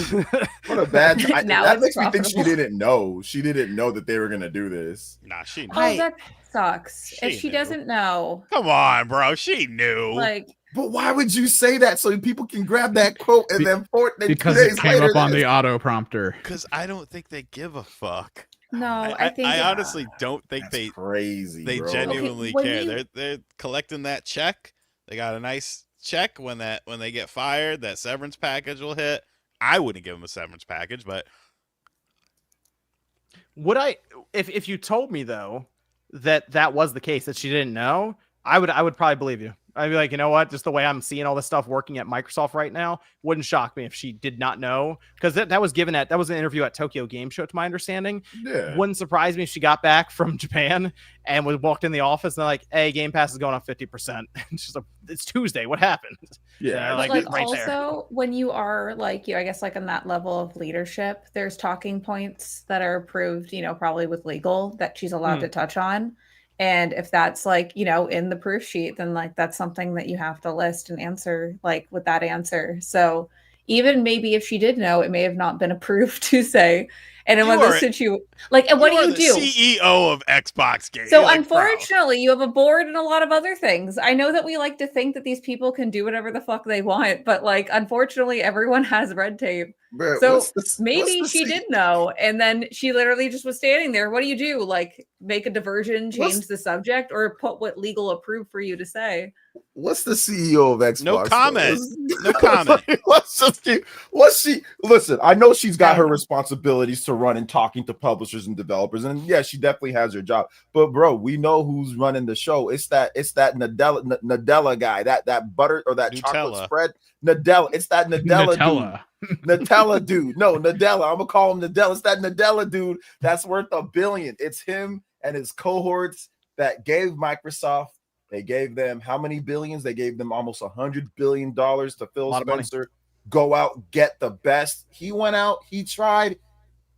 What a bad. Now That it's makes me think she profitable. didn't know. She didn't know that they were gonna do this. Nah, she knew. Oh, that sucks. She If she knew. doesn't know, Come on, bro. She knew. like, But why would you say that so people can grab that quote and then Because 2 days it came later, up on they- the auto prompter. Because I don't think they give a fuck. no, I think I honestly don't think That's they crazy. they bro. genuinely when care. you- They're collecting that check. They got a nice check when they get fired. That severance package will hit. I wouldn't give them a severance package, but Would I, if you told me though that was the case, that she didn't know, I would probably believe you. I'd be like, you know what? Just the way I'm seeing all this stuff working at Microsoft right now, wouldn't shock me if she did not know, because that was an interview at Tokyo Game Show, to my understanding. Yeah. Wouldn't surprise me if she got back from Japan and walked in the office and they're like, hey, Game Pass is going up 50%. It's just it's Tuesday. What happened? Yeah. like, like right also there. when you are like I guess like on that level of leadership, there's talking points that are approved, probably with legal that she's allowed to touch on. And if that's like, in the proof sheet, then like that's something that you have to list and answer like with that answer. So even maybe if she did know, it may have not been approved to say. And in You one of are- those situations, like, and what do are you the do? CEO of Xbox Games. So You're like, bro. unfortunately, you have a board and a lot of other things. I know that we like to think that these people can do whatever the fuck they want, but like unfortunately, everyone has red tape. Bro, So what's maybe the she se- did know, and then she literally just was standing there. What do you do? Like make a diversion, change What's- the subject, or put what legal approved for you to say? What's the CEO of Xbox? No though? comment. Let's- No comment. Let's just keep. What's she? Listen, I know she's got I her don't know. responsibilities to run and talking to publishers and developers, and yeah, she definitely has her job. But bro, we know who's running the show. It's that Nadella guy, that butter or that chocolate Nutella. spread. Nadella. It's that Nadella Nutella. dude. Nutella dude. No, Nadella. I'm gonna call him Nadella. It's that Nadella dude that's worth $1 billion. It's him and his cohorts that gave Microsoft. They gave them how many billions? They gave them almost $100 billion to Phil Lot of money. Spencer. Go out, get the best. He went out, he tried,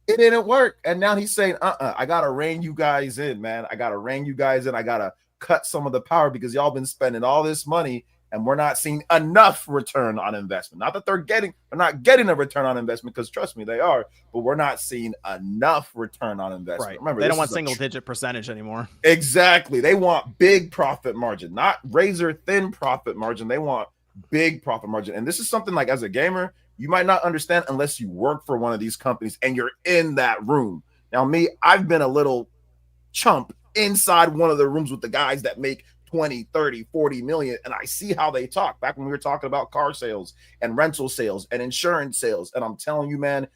it didn't work. And now he's saying, I gotta rein you guys in, man. I gotta rein you guys in. I gotta cut some of the power because y'all been spending all this money and we're not seeing enough return on investment. Not that they're not getting a return on investment, because trust me, they are, but we're not seeing enough return on investment. Right. Remember, They this don't want is a single digit percentage anymore. Exactly. They want big profit margin, not razor thin profit margin. They want big profit margin. And this is something like, as a gamer, you might not understand unless you work for one of these companies and you're in that room. Now, me, I've been a little chump inside one of the rooms with the guys that make 20, 30, 40 million. And I see how they talk back when we were talking about car sales and rental sales and insurance sales. And I'm telling you, man,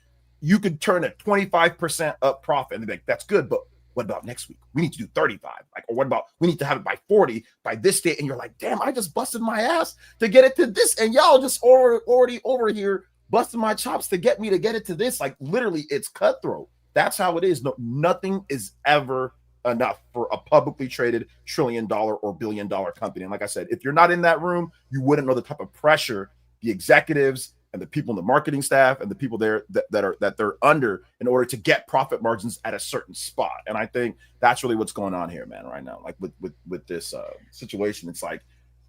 you could turn a 25% up profit and be like, that's good. But what about next week? We need to do 35. Like, or what about we need to have it by 40 by this date? And you're like, damn, I just busted my ass to get it to this. And y'all just already over here busting my chops to get me to get it to this. Like, literally, it's cutthroat. That's how it is. No, nothing is ever enough for a publicly traded $1 trillion or $1 billion company. And like I said, if you're not in that room, you wouldn't know the type of pressure the executives and the people in the marketing staff and the people there that they're under in order to get profit margins at a certain spot. And I think that's really what's going on here, man, right now. Like with this situation, it's like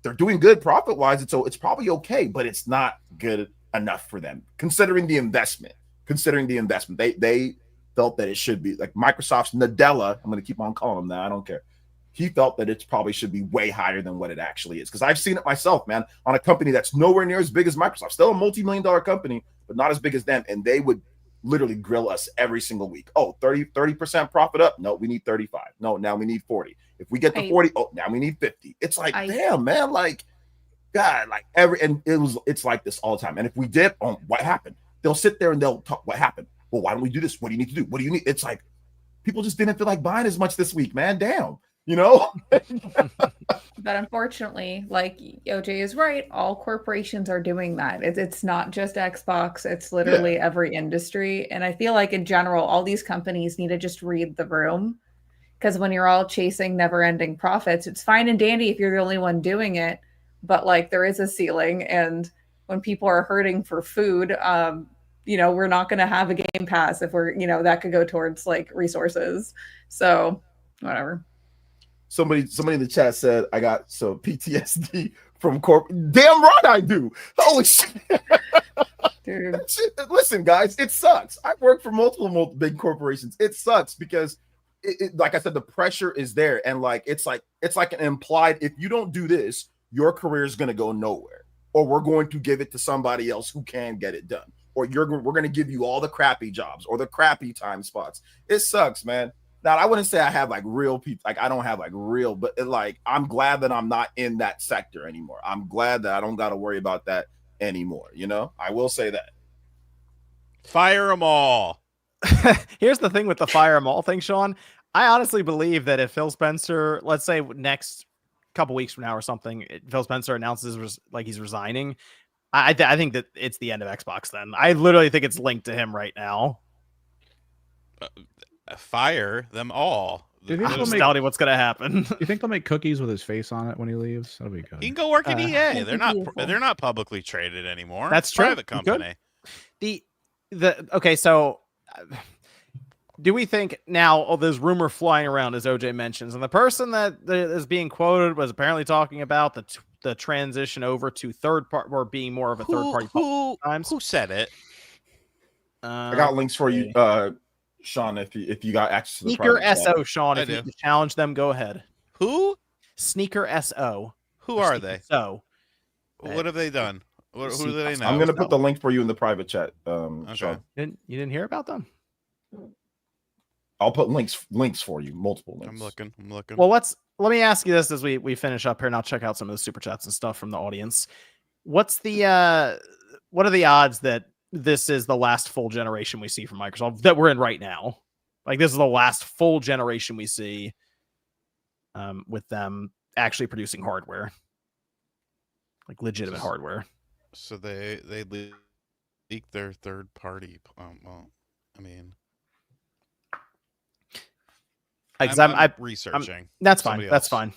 they're doing good profit wise, and so it's probably okay, but it's not good enough for them considering the investment. They felt that it should be like Microsoft's Nadella. I'm going to keep on calling him that. I don't care. He felt that it probably should be way higher than what it actually is. Because I've seen it myself, man, on a company that's nowhere near as big as Microsoft, still a multi-million-dollar company, but not as big as them. And they would literally grill us every single week. Oh, 30% profit up. No, we need 35. No, now we need 40. If we get to 40, oh, now we need 50. It's like, damn, man, like, God, like it's like this all the time. And if we dip, oh, what happened? They'll sit there and they'll talk, what happened? Well, why don't we do this? What do you need to do? What do you need? It's like, people just didn't feel like buying as much this week, man. Damn. You know, but unfortunately, like OJ is right, all corporations are doing that. It's not just Xbox, it's literally every industry. And I feel like in general, all these companies need to just read the room, because when you're all chasing never-ending profits, it's fine and dandy if you're the only one doing it, but like there is a ceiling. And when people are hurting for food, you know, we're not going to have a Game Pass if we're, you know, that could go towards like resources. So whatever. Somebody in the chat said I got some PTSD from corporate. Damn right I do. Holy shit. Dude. Listen, guys, it sucks. I work for multiple big corporations. It sucks because it, like I said, the pressure is there, and like it's like an implied, if you don't do this, your career is gonna go nowhere, or we're going to give it to somebody else who can get it done, or we're gonna give you all the crappy jobs or the crappy time spots. It sucks, man. Now, I wouldn't say I have like real people, like I don't have like real, but like I'm glad that I'm not in that sector anymore. I'm glad that I don't got to worry about that anymore. You know, I will say that. Fire them all. Here's the thing with the fire them all thing, Sean. I honestly believe that if Phil Spencer, let's say next couple weeks from now or something, Phil Spencer announces like he's resigning, I think that it's the end of Xbox then. I literally think it's linked to him right now. Fire them all. Do you think I'm just telling you what's going to happen. Do you think they'll make cookies with his face on it when he leaves? That'll be good. He can go work at EA. They're not publicly traded anymore. That's true. Private company. Okay, so do we think now? There's rumor flying around, as OJ mentions, and the person that is being quoted was apparently talking about the transition over to third part, or being more of a third party. Who said it? I got links for you, Sean. If you got access to the Sneaker SO, chat. Sean. If you challenge them, go ahead. Who? Sneaker SO. Who are they? So, what have they done? Who do they know? I'm gonna put the link for you in the private chat. Okay. Sean. You didn't hear about them? I'll put links for you, multiple links. I'm looking. Well, let me ask you this as we finish up here, and I'll check out some of the super chats and stuff from the audience. What are the odds that this is the last full generation we see from Microsoft that we're in right now? Like, this is the last full generation we see with them actually producing hardware, like legitimate hardware. So they leaked their third party. Well, I mean, I'm researching. That's fine. That's fine.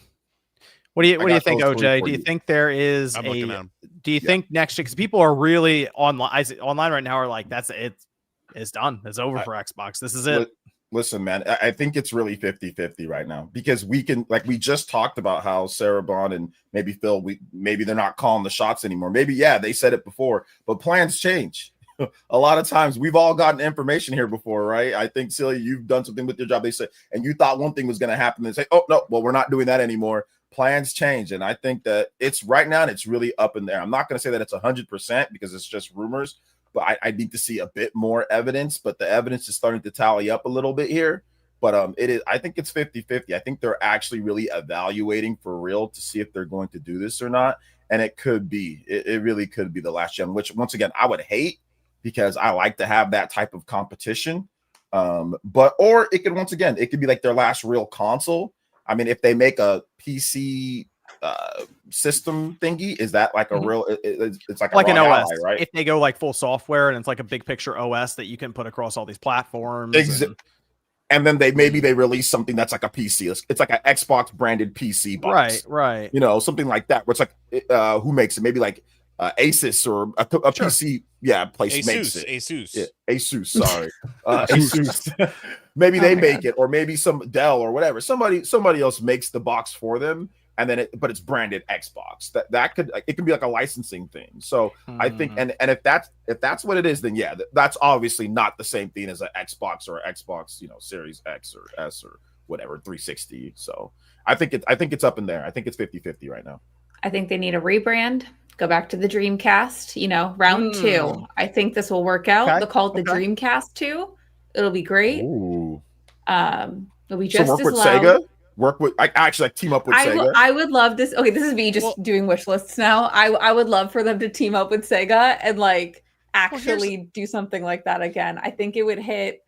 What do you think, OJ? Do you think there is do you think next year, because people are really online right now are like, that's it, it's done, it's over for Xbox, this is it? Listen, man, I think it's really 50-50 right now, because we can, like, we just talked about how Sarah Bond and maybe Phil, maybe they're not calling the shots anymore. Maybe, they said it before, but plans change. A lot of times we've all gotten information here before, right? I think, Celia, you've done something with your job, they said, and you thought one thing was going to happen, and say, oh no, well, we're not doing that anymore. Plans change, and I think that it's right now, and it's really up in there. I'm not going to say that it's 100% because it's just rumors, but I need to see a bit more evidence. But the evidence is starting to tally up a little bit here, But it is. I think it's 50-50. I think they're actually really evaluating for real to see if they're going to do this or not. And it could be. It really could be the last gen, which once again I would hate because I like to have that type of competition. Or it could once again it could be like their last real console. I mean, if they make a PC system thingy, is that like a real? It's like an OS, ally, right? If they go like full software and it's like a big picture OS that you can put across all these platforms. And then they release something that's like a PC. It's like an Xbox branded PC box. Right. You know, something like that. Where it's like who makes it? Maybe like Asus or a PC. Yeah, place makes it. Asus. Sorry, Asus. Maybe they make it, or maybe some Dell or whatever. Somebody else makes the box for them, and then but it's branded Xbox. That could it can be like a licensing thing. So I think, and if that's what it is, then yeah, that's obviously not the same thing as an Xbox or Xbox, Series X or S or whatever 360. So I think it's up in there. I think it's 50-50 right now. I think they need a rebrand. Go back to the Dreamcast. Round 2. I think this will work out. Okay. They'll call it the Dreamcast 2. It'll be great. Ooh. It'll be just work as with loud. Sega. Work with actually team up with Sega. I would love this. Okay, this is me just doing wish lists now. I would love for them to team up with Sega and like actually do something like that again. I think it would hit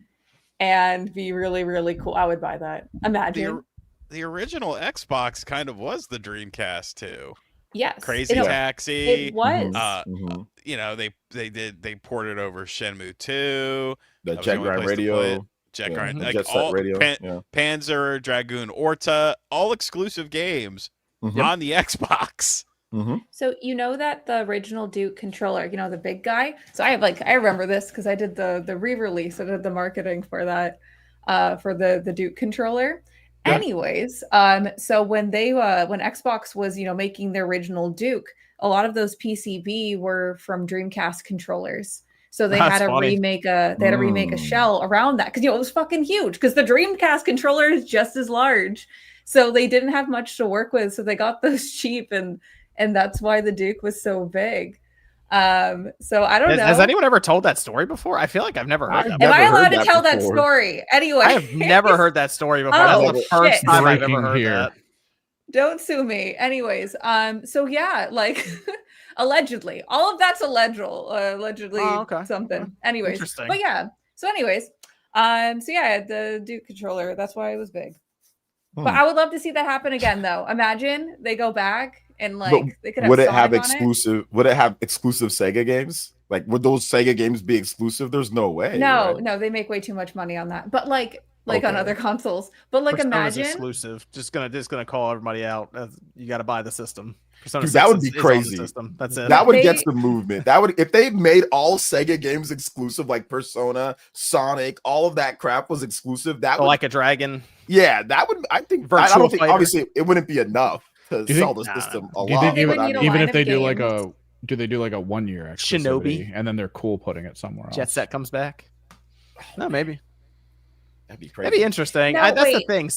and be really, really cool. I would buy that. Imagine. The original Xbox kind of was the Dreamcast too. Yes. Crazy Taxi. It was. They ported over Shenmue 2. The Jet Grind Radio. Jet Grind, like Jet all Set Radio. Panzer Dragoon Orta, all exclusive games on the Xbox. So that the original Duke controller, the big guy. So I remember this because I did the re-release. I did the marketing for that, for the Duke controller. Yeah. Anyways, so when Xbox was making their original Duke, a lot of those PCB were from Dreamcast controllers. So they had to remake a shell around that because it was fucking huge because the Dreamcast controller is just as large. So they didn't have much to work with. So they got those cheap and that's why the Duke was so big. So I don't know. Has anyone ever told that story before? I feel like I've never heard that. Am I allowed to tell that story? Anyway. I have never heard that story before. That's the first time I've ever heard that. Don't sue me. Anyways, so yeah, like allegedly. All of that's allegedly something. Anyways. But yeah. So anyways, the Duke controller, that's why it was big. But I would love to see that happen again though. Imagine they go back and they could have would it have exclusive Sega games? Like would those Sega games be exclusive? There's no way. No, they make way too much money on that. But on other consoles. But imagine exclusive. Just gonna call everybody out. You got to buy the system. Dude, that would be crazy. That's it. That would get the movement. That would if they made all Sega games exclusive, like Persona, Sonic, all of that crap was exclusive. That would, like a Dragon. Yeah, that would. I think. I don't think. Obviously, it wouldn't be enough to sell the system a lot. Even if they do like a, do they do like a 1 year exclusivity Shinobi, and then they're cool putting it somewhere else? Jet Set comes back. No, maybe. That'd be crazy. That'd be interesting. That's the thing.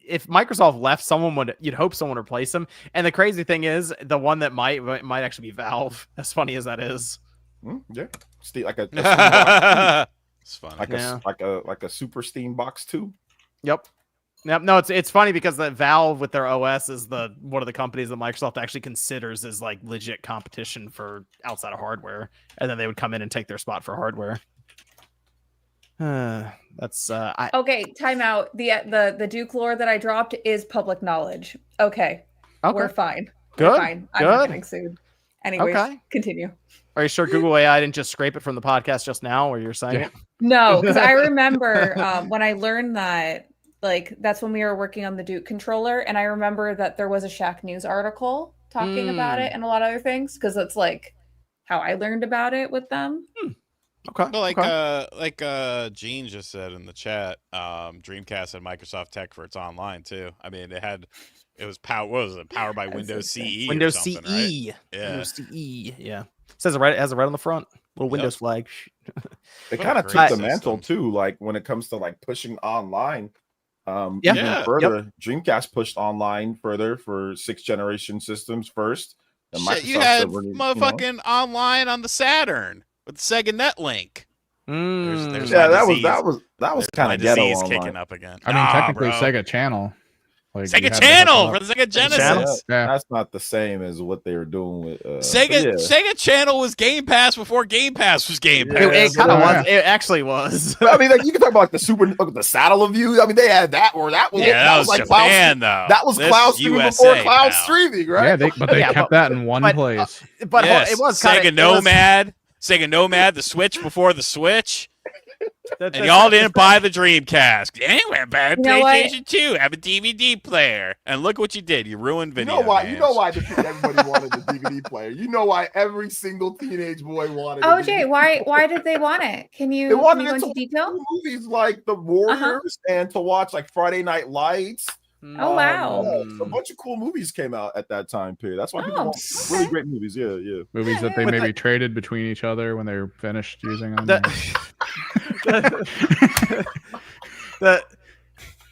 If Microsoft left, you'd hope someone would replace them. And the crazy thing is, the one that might actually be Valve. As funny as that is. Yeah, like a it's fun. Like a Super Steam Box 2. Yep. No, it's funny because the Valve with their OS is one of the companies that Microsoft actually considers as like legit competition for outside of hardware, and then they would come in and take their spot for hardware. Okay. Time out. The Duke lore that I dropped is public knowledge. Okay. We're fine. Good. We're fine. I'm not getting sued. Anyways, continue. Are you sure Google AI didn't just scrape it from the podcast just now, or you're saying it? No, because I remember when I learned that, that's when we were working on the Duke controller, and I remember that there was a Shack News article talking about it and a lot of other things, because that's how I learned about it with them. Okay. Well, like Gene just said in the chat, Dreamcast had Microsoft tech for its online too. I mean, it was powered by Windows CE. Windows or CE. Right? Yeah. Windows CE. Yeah. It says it has it right on the front. Little Windows flag. They kind of took the mantle too, like when it comes to pushing online. Even further, Dreamcast pushed online further for 6th generation systems first. And you had motherfucking online on the Saturn with the Sega Netlink. There's Yeah, my that disease. was There's kind my of ghetto disease online. kicking up again. I mean, technically, bro. Sega Channel. Like, you Sega had to Channel hook for it the Sega Genesis. Channel? Yeah. That's not the same as what they were doing with Sega Channel was Game Pass before Game Pass was Game Yeah, Pass. It kind of Oh, was. yeah. It actually was. But I mean, like, you can talk about like the Saddle of You. I mean, they had that, or that was Yeah, that was like Japan, though. That was This cloud is streaming USA, before cloud pal. streaming, right? Yeah, they Yeah, kept but- that in one but, place. But Yes, it was Sega kind Nomad. Sega Nomad, the Switch before the Switch. And And y'all didn't buy the Dreamcast. Anyway, bad You know what? PlayStation 2. Have a DVD player. And look what you did. You ruined You video know why? games. You know why everybody wanted the DVD player. You know why every single teenage boy wanted. Oh, a Jay, DVD. why did they want it? Can They you wanted go it into to detail? watch movies like The Warriors and to watch like Friday Night Lights. Oh, wow. A bunch of cool movies came out at that time period. That's why people Oh, want really okay. great movies. Yeah, yeah. Movies that they But maybe traded between each other when they're finished using them. the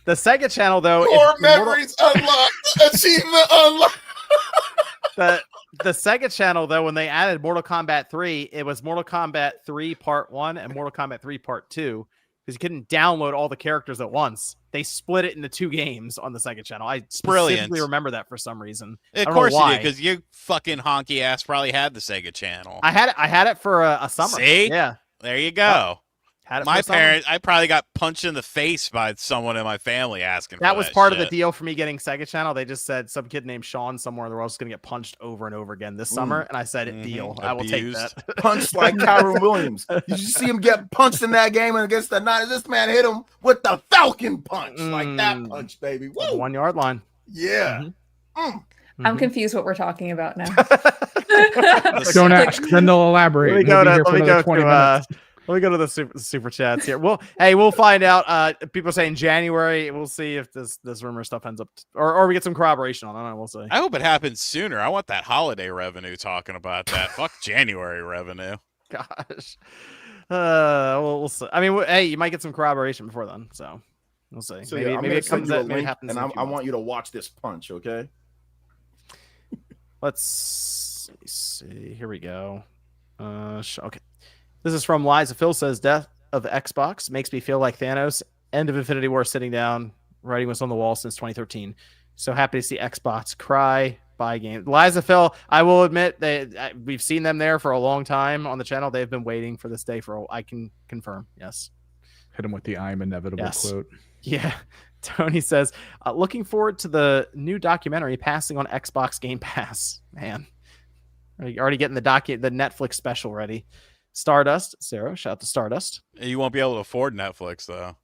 Sega Channel though. Core if memories unlocked. Achievement unlocked. The Sega Channel though, when they added Mortal Kombat 3, it was Mortal Kombat 3 Part 1 and Mortal Kombat 3 Part 2 because you couldn't download all the characters at once. They split it into 2 games on the Sega Channel. I specifically Brilliant. remember that for some reason. Of don't course know you why. did, because you fucking honky ass probably had the Sega Channel. I had it for a summer. See? Yeah. There you go. Had it My for a summer. parents, I probably got punched in the face by someone in my family asking That for was that part of the shit. deal for me getting Sega Channel. They just said some kid named Sean somewhere in the world is going to get punched over and over again this summer. And I said, deal. I will take Abused. that. Punched like Kyron Williams. Did you see him get punched in that game against the Niners? This man hit him with the Falcon punch. Like that punch, baby. On the Woo! 1 yard line. Yeah. I'm confused what we're talking about now. Don't ask, then they'll elaborate. Let me We'll go be here to for another 20 minutes. let me go to the super chats here. We'll find out. People saying January. We'll see if this rumor stuff ends up, or we get some corroboration on it. I don't know, we'll see. I hope it happens sooner. I want that holiday revenue talking about that. Fuck January revenue. Gosh. We'll see. I mean, hey, you might get some corroboration before then, so we'll see. So maybe I'm maybe gonna it send comes you a out. Maybe it link, happens. and in a I few want you to watch this punch, okay? Let's see. Here we go. Okay. This is from Liza. Phil says, "Death of Xbox makes me feel like Thanos. End of Infinity War. Sitting down, writing was on the wall since 2013. So happy to see Xbox cry. Buy game." Liza Phil, I will admit we've seen them there for a long time on the channel. They've been waiting for this day I can confirm. Yes. Hit him with the "I'm inevitable" Yes. quote. Yeah. Tony says, looking forward to the new documentary passing on Xbox Game Pass. Man, already getting the Netflix special ready. Stardust, Sarah, shout out to Stardust. You won't be able to afford Netflix, though.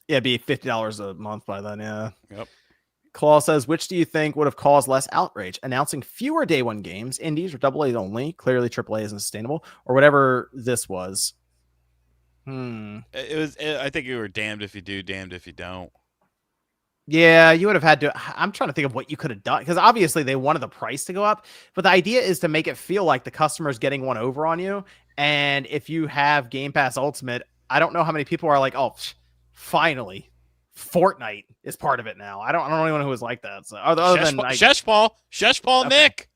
Yeah, it'd be $50 a month by then. Yeah. Yep. Claw says, which do you think would have caused less outrage? Announcing fewer day one games, indies or AA only? Clearly, AAA isn't sustainable, or whatever this was. I think you were damned if you do, damned if you don't. Yeah, you would have had to. I'm trying to think of what you could have done, because obviously they wanted the price to go up, but the idea is to make it feel like the customer's getting one over on you. And if you have Game Pass Ultimate, I don't know how many people are like, oh, finally, Fortnite is part of it now. I don't know anyone who was like that. So other than Sheshpal Okay. Nick,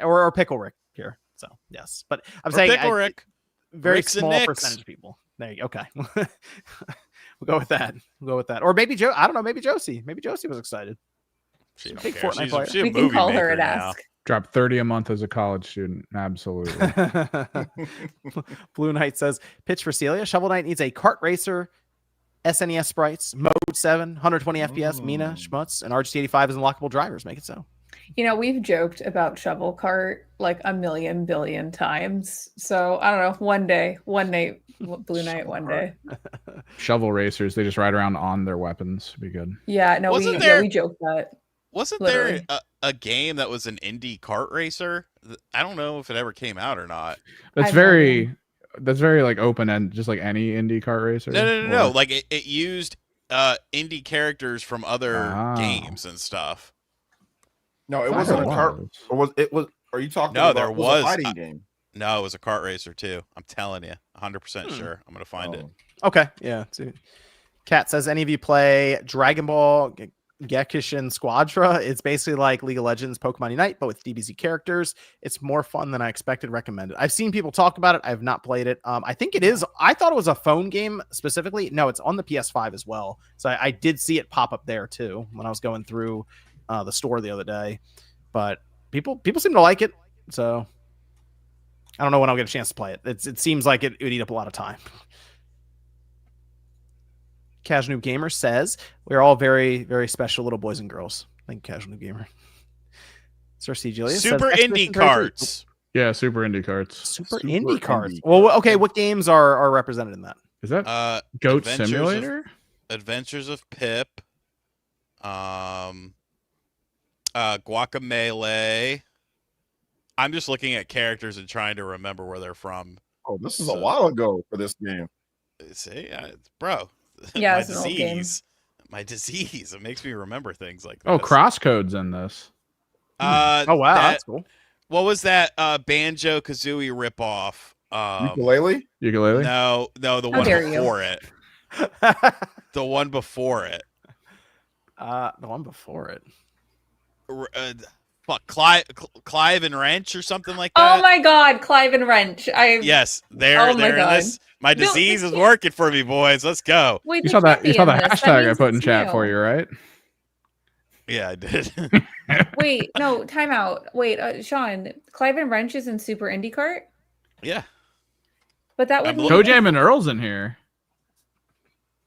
or Pickle Rick here. So yes, but I'm saying Pickle Rick, very Ricks and small Nicks. percentage of people. There you go. Okay. We'll go with that. Or maybe Joe. I don't know. Maybe Josie. Maybe Josie was excited. She don't Big care. Fortnite She's player. a We can movie call her maker and now. ask. Drop 30 a month as a college student. Absolutely. Blue Knight says, pitch for Celia. Shovel Knight needs a kart racer, SNES sprites, Mode 7, 120 FPS, Mina, Schmutz, and RGT85 as unlockable drivers. Make it so. You know, we've joked about Shovel Cart like a million billion times. So I don't know. One day, Blue Knight, one day. Shovel racers, they just ride around on their weapons. Be good. Yeah, no, we joked that. Wasn't Literally. there a game that was an indie kart racer? I don't know if it ever came out or not. That's I've very like open end, just like any indie kart racer. No. Or- Like it used indie characters from other games and stuff. No, it I wasn't a thought cart. was. Or was it? Was are you talking? No, about, there it was a fighting game. No, it was a kart racer too. I'm telling you, 100% sure. I'm gonna find it. Okay. Yeah. Kat says, any of you play Dragon Ball Gekishin Squadra. It's basically like League of Legends Pokemon Unite, but with DBZ characters. It's more fun than I expected. Recommended. I've seen people talk about it. I have not played it. I think it is. I thought it was a phone game specifically. No, it's on the PS5 as well. So I did see it pop up there too when I was going through the store the other day. But people seem to like it. So I don't know when I'll get a chance to play it. It seems like it would eat up a lot of time. Casual Noob Gamer says, we're all very, very special little boys and girls. Thank you, Casual Noob Gamer. Cersei Julius Super says, indie carts. Yeah, super indie carts. Super indie carts. Well, okay, what games are represented in that? Is that Adventures Goat of- Simulator? Adventures of Pip. Guacamelee. I'm just looking at characters and trying to remember where they're from. Oh, this is a while ago for this game. See, bro. Yeah, my it's an old game. disease. My disease. It makes me remember things like this. Oh, Crosscode's in this. Oh wow, that's cool. What was that Banjo Kazooie ripoff? Ukulele? Ukulele? No, the How one dare you. before it. The one before it. The one before it. Fuck, Clive and Wrench or something like Oh that. my God, Clive and Wrench. Yes, they're Oh my in God. this. My No, disease this is can't- working for me, boys. Let's go. Wait, You they saw that? can't You be saw the in this. That hashtag I means put in it's chat new. for you, right? Yeah, I did. Wait, no, time out. Wait, Sean, Clive and Wrench is in Super IndyCart? Yeah. But that I'm would looking- Kojam and Earl's in here.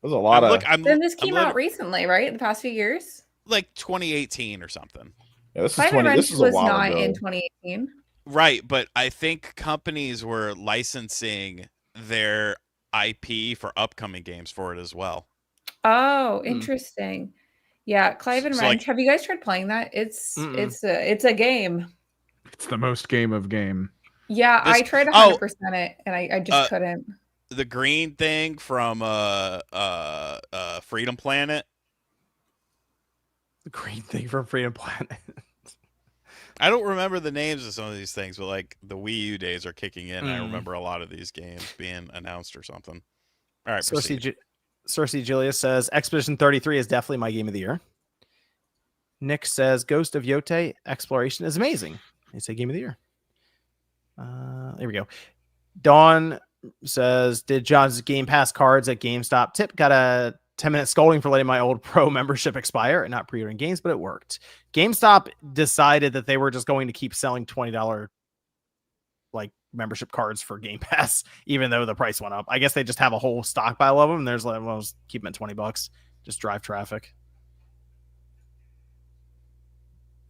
There's a lot of. Then this came out recently, right? The past few years? like 2018 or something. Yeah, this is Clive and 20. Wrench This is a was while not ago. in 2018. Right, but I think companies were licensing their IP for upcoming games for it as well. Oh, interesting. Yeah, Clive and So, Wrench. like- Have you guys tried playing that? It's Mm-mm. it's a game. It's the most game of game. Yeah, This- I tried to oh, 100% it, and I just couldn't. The green thing from Freedom Planet. The green thing from Freedom Planet. I don't remember the names of some of these things, but like the Wii U days are kicking in. I Mm. remember a lot of these games being announced or something. All right, Cersei, proceed. Cersei Julius says, Expedition 33 is definitely my game of the year. Nick says, Ghost of Yotei Exploration is amazing. He said game of the year. There we go. Dawn says, did John's Game Pass cards at GameStop tip? Got a 10-minute scolding for letting my old pro membership expire and not pre-ordering games, but it worked. GameStop decided that they were just going to keep selling $20 like membership cards for Game Pass, even though the price went up. I guess they just have a whole stockpile of them. There's like, well, just keep them at $20. Just drive traffic.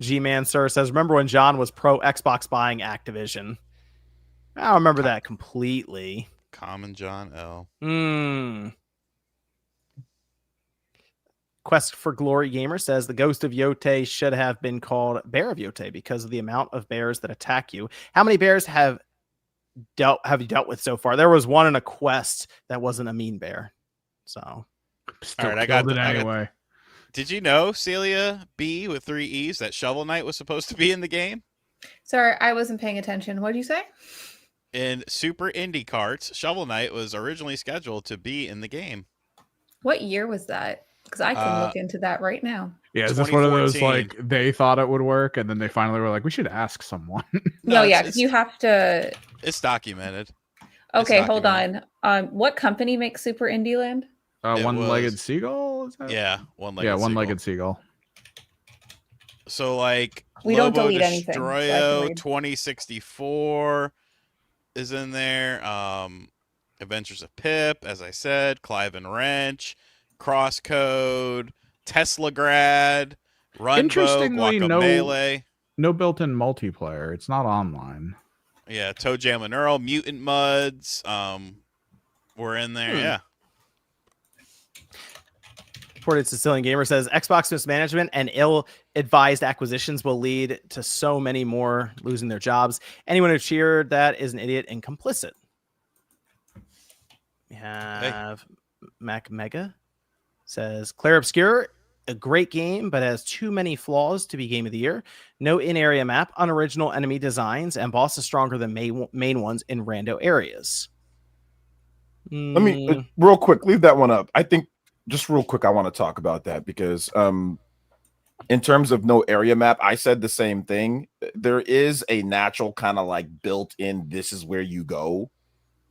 G-Man Sir says, remember when John was pro Xbox buying Activision? I don't remember that completely. Common John L. Quest for Glory Gamer says the Ghost of Yotei should have been called Bear of Yotei because of the amount of bears that attack you. How many bears have you dealt with so far? There was one in a quest that wasn't a mean bear. So, Still right, I got killed it the- anyway. Did you know, Celia B with 3 E's, that Shovel Knight was supposed to be in the game? Sorry, I wasn't paying attention. What did you say? In Super Indie Carts, Shovel Knight was originally scheduled to be in the game. What year was that? Because I can look into that right now. Yeah, is this one of those 2014. like they thought it would work and then they finally were like, we should ask someone? No, yeah, it's- because you have to. It's documented. Okay, It's hold on. What company makes Super Indie Land? It One-legged was- seagull? Is that? Yeah, one-legged Yeah, seagull. one-legged seagull. So like We don't Lobo delete anything, so I can Destroyo read. 2064 is in there. Adventures of Pip, as I said, Clive and Wrench, Crosscode, Tesla Grad, Runbow, Interestingly, Guacamelee. No built-in multiplayer. It's not online. Yeah, Toe Jam and Earl, Mutant Muds, were in there. Yeah. Reported Sicilian Gamer says Xbox mismanagement and ill-advised acquisitions will lead to so many more losing their jobs. Anyone who cheered that is an idiot and complicit. We have Mac Mega says Claire Obscure, a great game, but has too many flaws to be game of the year. No in-area map, unoriginal enemy designs, and bosses stronger than main ones in rando areas. Let me real quick leave that one up. I think just real quick, I want to talk about that because in terms of no area map, I said the same thing. There is a natural kind of like built-in, this is where you go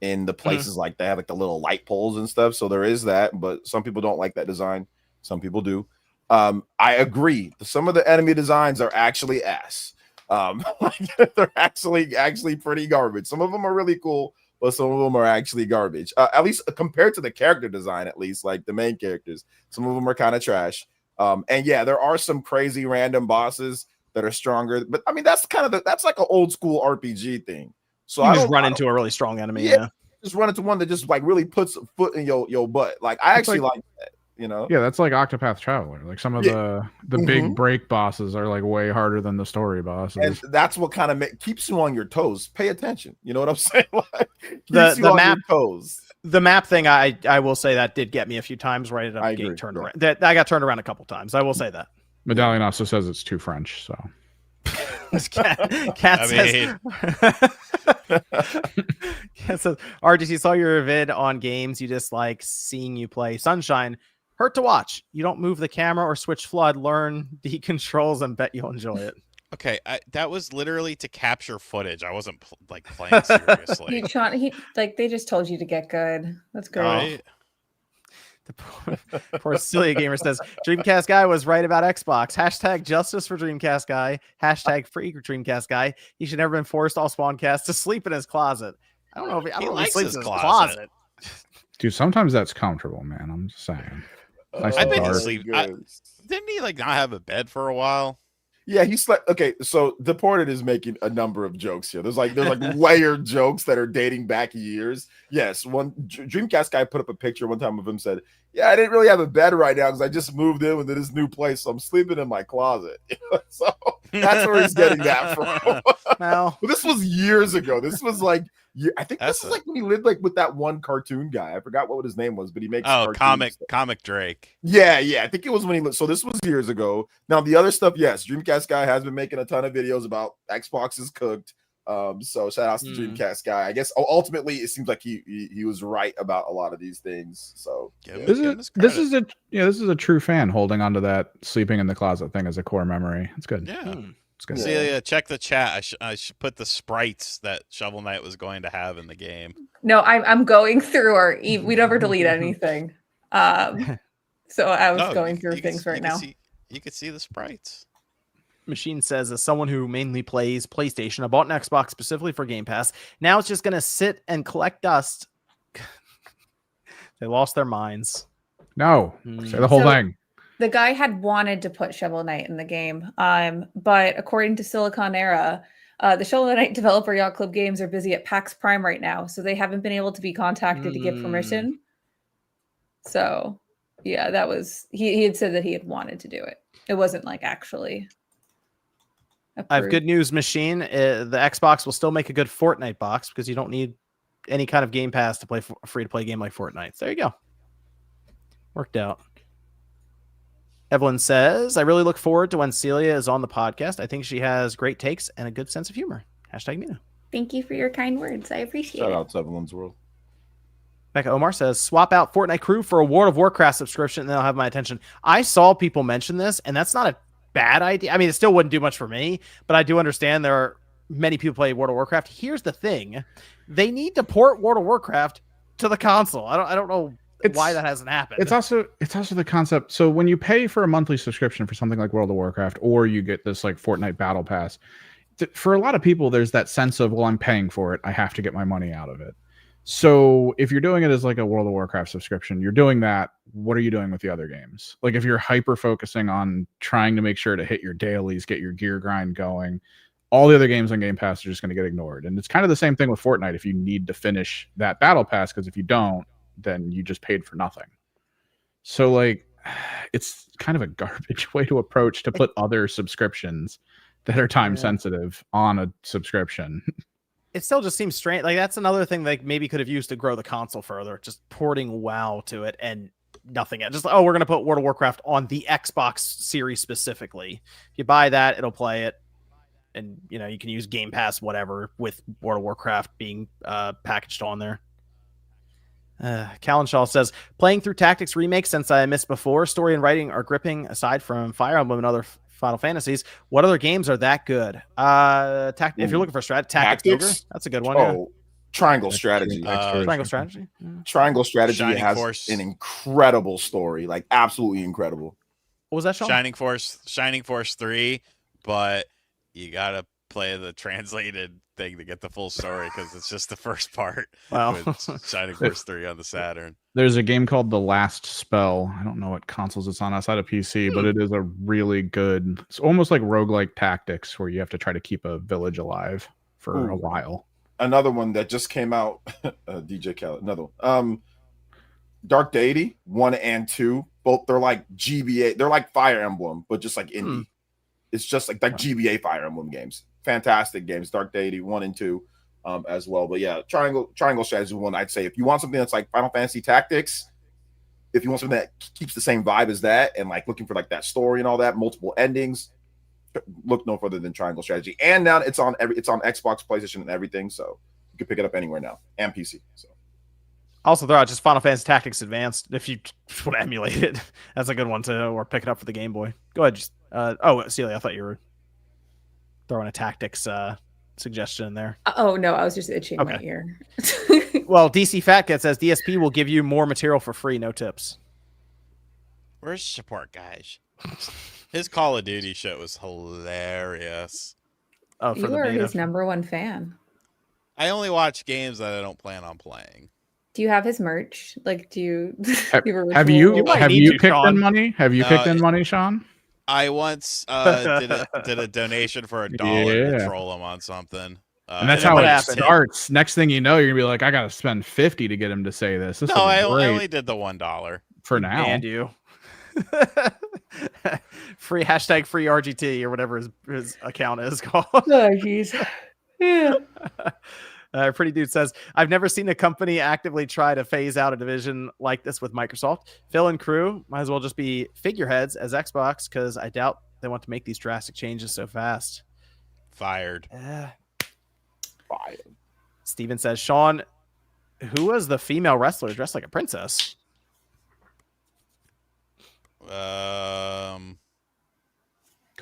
in the places like they have like the little light poles and stuff. So there is that, but some people don't like that design. Some people do. I agree. Some of the enemy designs are actually ass. They're actually pretty garbage. Some of them are really cool, but some of them are actually garbage. At least compared to the character design, at least like the main characters, some of them are kind of trash. And yeah, there are some crazy random bosses that are stronger, but I mean that's that's like an old school RPG thing. So you I just don't run into a really strong enemy. Yeah, just run into one that just like really puts a foot in your butt. Like I actually like that. You know, yeah, that's like Octopath Traveler. Like some of the big break bosses are like way harder than the story bosses, and that's what kind of keeps you on your toes. Pay attention. You know what I'm saying? Like, the map toes. The map thing, I will say that did get me a few times. Right up getting turned around. That I got turned around a couple times. I will say that. Medallion also says it's too French. So Cat says, RGC saw your vid on games you dislike. Seeing you play Sunshine hurt to watch. You don't move the camera or switch flood. Learn the controls and bet you'll enjoy it. Okay, that was literally to capture footage. I wasn't playing seriously. They just told you to get good. That's great. Right? The poor Celia Gamer says, Dreamcast guy was right about Xbox. Hashtag justice for Dreamcast guy. Hashtag free Dreamcast guy. He should never been forced all Spawncast to sleep in his closet. I don't know if he sleeps in his closet. Dude, sometimes that's comfortable, man. I'm just saying. I bet he sleep. Didn't he like not have a bed for a while? Yeah, he slept. Okay, so Deported is making a number of jokes here. There's like layered jokes that are dating back years. Yes, one Dreamcast guy put up a picture one time of him, said, "Yeah, I didn't really have a bed right now because I just moved in into this new place, so I'm sleeping in my closet." So that's where he's getting that from. Well, this was years ago. This was like, I think this is like when he lived like with that one cartoon guy. I forgot what his name was, but he makes comic Drake. Yeah. I think it was when he lived. So this was years ago. Now the other stuff, yes, Dreamcast guy has been making a ton of videos about Xbox is cooked. So shout outs to Dreamcast guy. I guess ultimately it seems like he was right about a lot of these things. So this is a true fan holding on to that sleeping in the closet thing as a core memory. It's good. Yeah. It's good. Celia, check the chat. I should put the sprites that Shovel Knight was going to have in the game. No, I'm going through we never delete anything. So I was going through things right now. You could see the sprites. Machine says, as someone who mainly plays PlayStation, I bought an Xbox specifically for Game Pass. Now it's just going to sit and collect dust. They lost their minds. No, say the whole thing. The guy had wanted to put Shovel Knight in the game, but according to Silicon Era, the Shovel Knight developer Yacht Club Games are busy at PAX Prime right now, so they haven't been able to be contacted to get permission. So, yeah, that was he had said that he had wanted to do it. It wasn't like actually approved. I have good news, Machine. The Xbox will still make a good Fortnite box because you don't need any kind of Game Pass to play a free-to-play game like Fortnite. So there you go. Worked out. Evelyn says, I really look forward to when Celia is on the podcast. I think she has great takes and a good sense of humor. Hashtag Mina. Thank you for your kind words. I appreciate it. Shout out to Evelyn's World. Becca Omar says, swap out Fortnite crew for a World of Warcraft subscription and they'll have my attention. I saw people mention this, and that's not a bad idea. I mean, it still wouldn't do much for me, but I do understand there are many people play World of Warcraft. Here's the thing. They need to port World of Warcraft to the console. I don't know why that hasn't happened. It's also the concept. So when you pay for a monthly subscription for something like World of Warcraft, or you get this like Fortnite Battle Pass, for a lot of people, there's that sense of, well, I'm paying for it. I have to get my money out of it. So if you're doing it as like a World of Warcraft subscription, you're doing that. What are you doing with the other games? Like if you're hyper focusing on trying to make sure to hit your dailies, get your gear grind going, all the other games on Game Pass are just going to get ignored. And it's kind of the same thing with Fortnite. If you need to finish that Battle Pass, because if you don't, then you just paid for nothing. So like, it's kind of a garbage way to approach to put other subscriptions that are time sensitive on a subscription. It still just seems strange. Like that's another thing they maybe could have used to grow the console further, just porting WoW to it and nothing else. Just, we're going to put World of Warcraft on the Xbox series specifically. If you buy that, it'll play it. And, you know, you can use Game Pass, whatever, with World of Warcraft being packaged on there. Callan Shaw says, playing through Tactics Remake since I missed before. Story and writing are gripping aside from Fire Emblem and other Final Fantasies. What other games are that good? If you're looking for Tactics Ogre, that's a good one. Oh, Triangle Strategy. Triangle Strategy. Triangle Strategy Shining has Force. an incredible story, like absolutely incredible. What was that, Sean? Shining Force 3, but you gotta play the translated thing to get the full story because it's just the first part. Wow. With Shining Force 3 on the Saturn. There's a game called The Last Spell. I don't know what consoles it's on outside of PC, but it is a really good. It's almost like roguelike tactics where you have to try to keep a village alive for a while. Another one that just came out, DJ Khaled. Another one. Dark Deity 1 and 2. Both they're like GBA. They're like Fire Emblem, but just like indie. It's just like GBA Fire Emblem games. Fantastic games. Dark Deity 1 and 2 as well. But yeah, Triangle Strategy one. I'd say if you want something that's like Final Fantasy Tactics, if you want something that keeps the same vibe as that, and like looking for like that story and all that, multiple endings, look no further than Triangle Strategy. And now it's on Xbox, PlayStation, and everything. So you can pick it up anywhere now and PC. So. Also throw out just Final Fantasy Tactics Advanced if you want to emulate it. That's a good one to or pick it up for the Game Boy. Go ahead. Just Celia, I thought you were throwing a tactics suggestion in there. Oh no, I was just itching my ear. Well, DC Fat Cat says DSP will give you more material for free, no tips. Where's support, guys? His Call of Duty shit was hilarious. Oh, for you the are beta. his #1 fan. I only watch games that I don't plan on playing. Do you have his merch? Like, do you have you kicked in money? Have you kicked in money, Sean? I once did a donation for $1 to troll him on something. And that's how it starts. Next thing you know, you're gonna be like, I gotta spend $50 to get him to say this. No, I only did the $1 for now. And you. Free #free RGT or whatever his account is called. Oh, jeez. Yeah. Pretty Dude says, I've never seen a company actively try to phase out a division like this with Microsoft. Phil and crew might as well just be figureheads as Xbox because I doubt they want to make these drastic changes so fast. Fired. Fired. Steven says, Sean, who was the female wrestler dressed like a princess? Come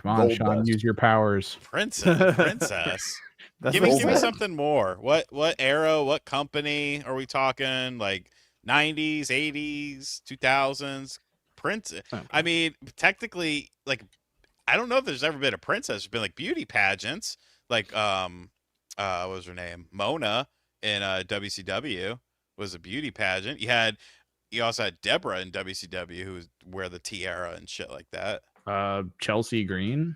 on, Sean, use your powers. Princess. Give me something more. What era, what company are we talking? Like 90s, 80s, 2000s? Princess. I mean, technically, like, I don't know if there's ever been a princess. There's been like beauty pageants. Like, what was her name? Mona in WCW was a beauty pageant. You also had Deborah in WCW who would wear the tiara and shit like that. Chelsea Green.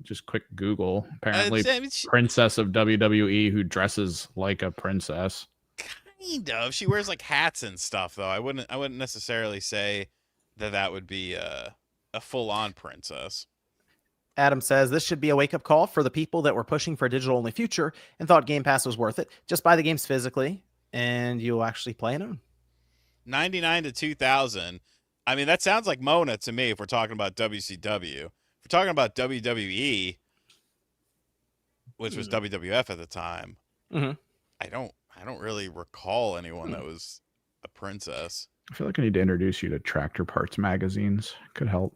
Just quick Google. Apparently, princess of WWE who dresses like a princess. Kind of. She wears like hats and stuff, though. I wouldn't necessarily say that would be a full-on princess. Adam says this should be a wake-up call for the people that were pushing for a digital-only future and thought Game Pass was worth it. Just buy the games physically, and you'll actually play them. 99 to 2000. I mean, that sounds like Mona to me. If we're talking about WCW. If we're talking about WWE, which was WWF at the time, I don't really recall anyone that was a princess. I feel like I need to introduce you to Tractor Parts magazines. Could help.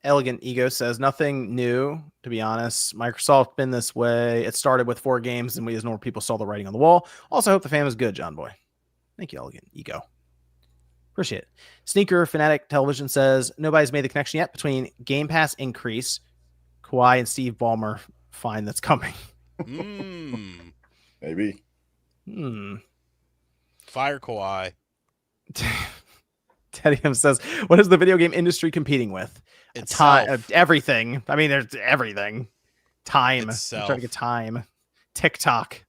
Elegant Ego says nothing new, to be honest. Microsoft been this way. It started with 4 games, and we as normal people saw the writing on the wall. Also, hope the fan was good, John Boy. Thank you, Elegant Ego. Appreciate it. Sneaker Fanatic Television says nobody's made the connection yet between Game Pass increase, Kawhi and Steve Ballmer fine that's coming. Maybe. Fire Kawhi. Teddy M says, what is the video game industry competing with? Time. Everything. I mean, there's everything. Time. I'm trying to get time. TikTok.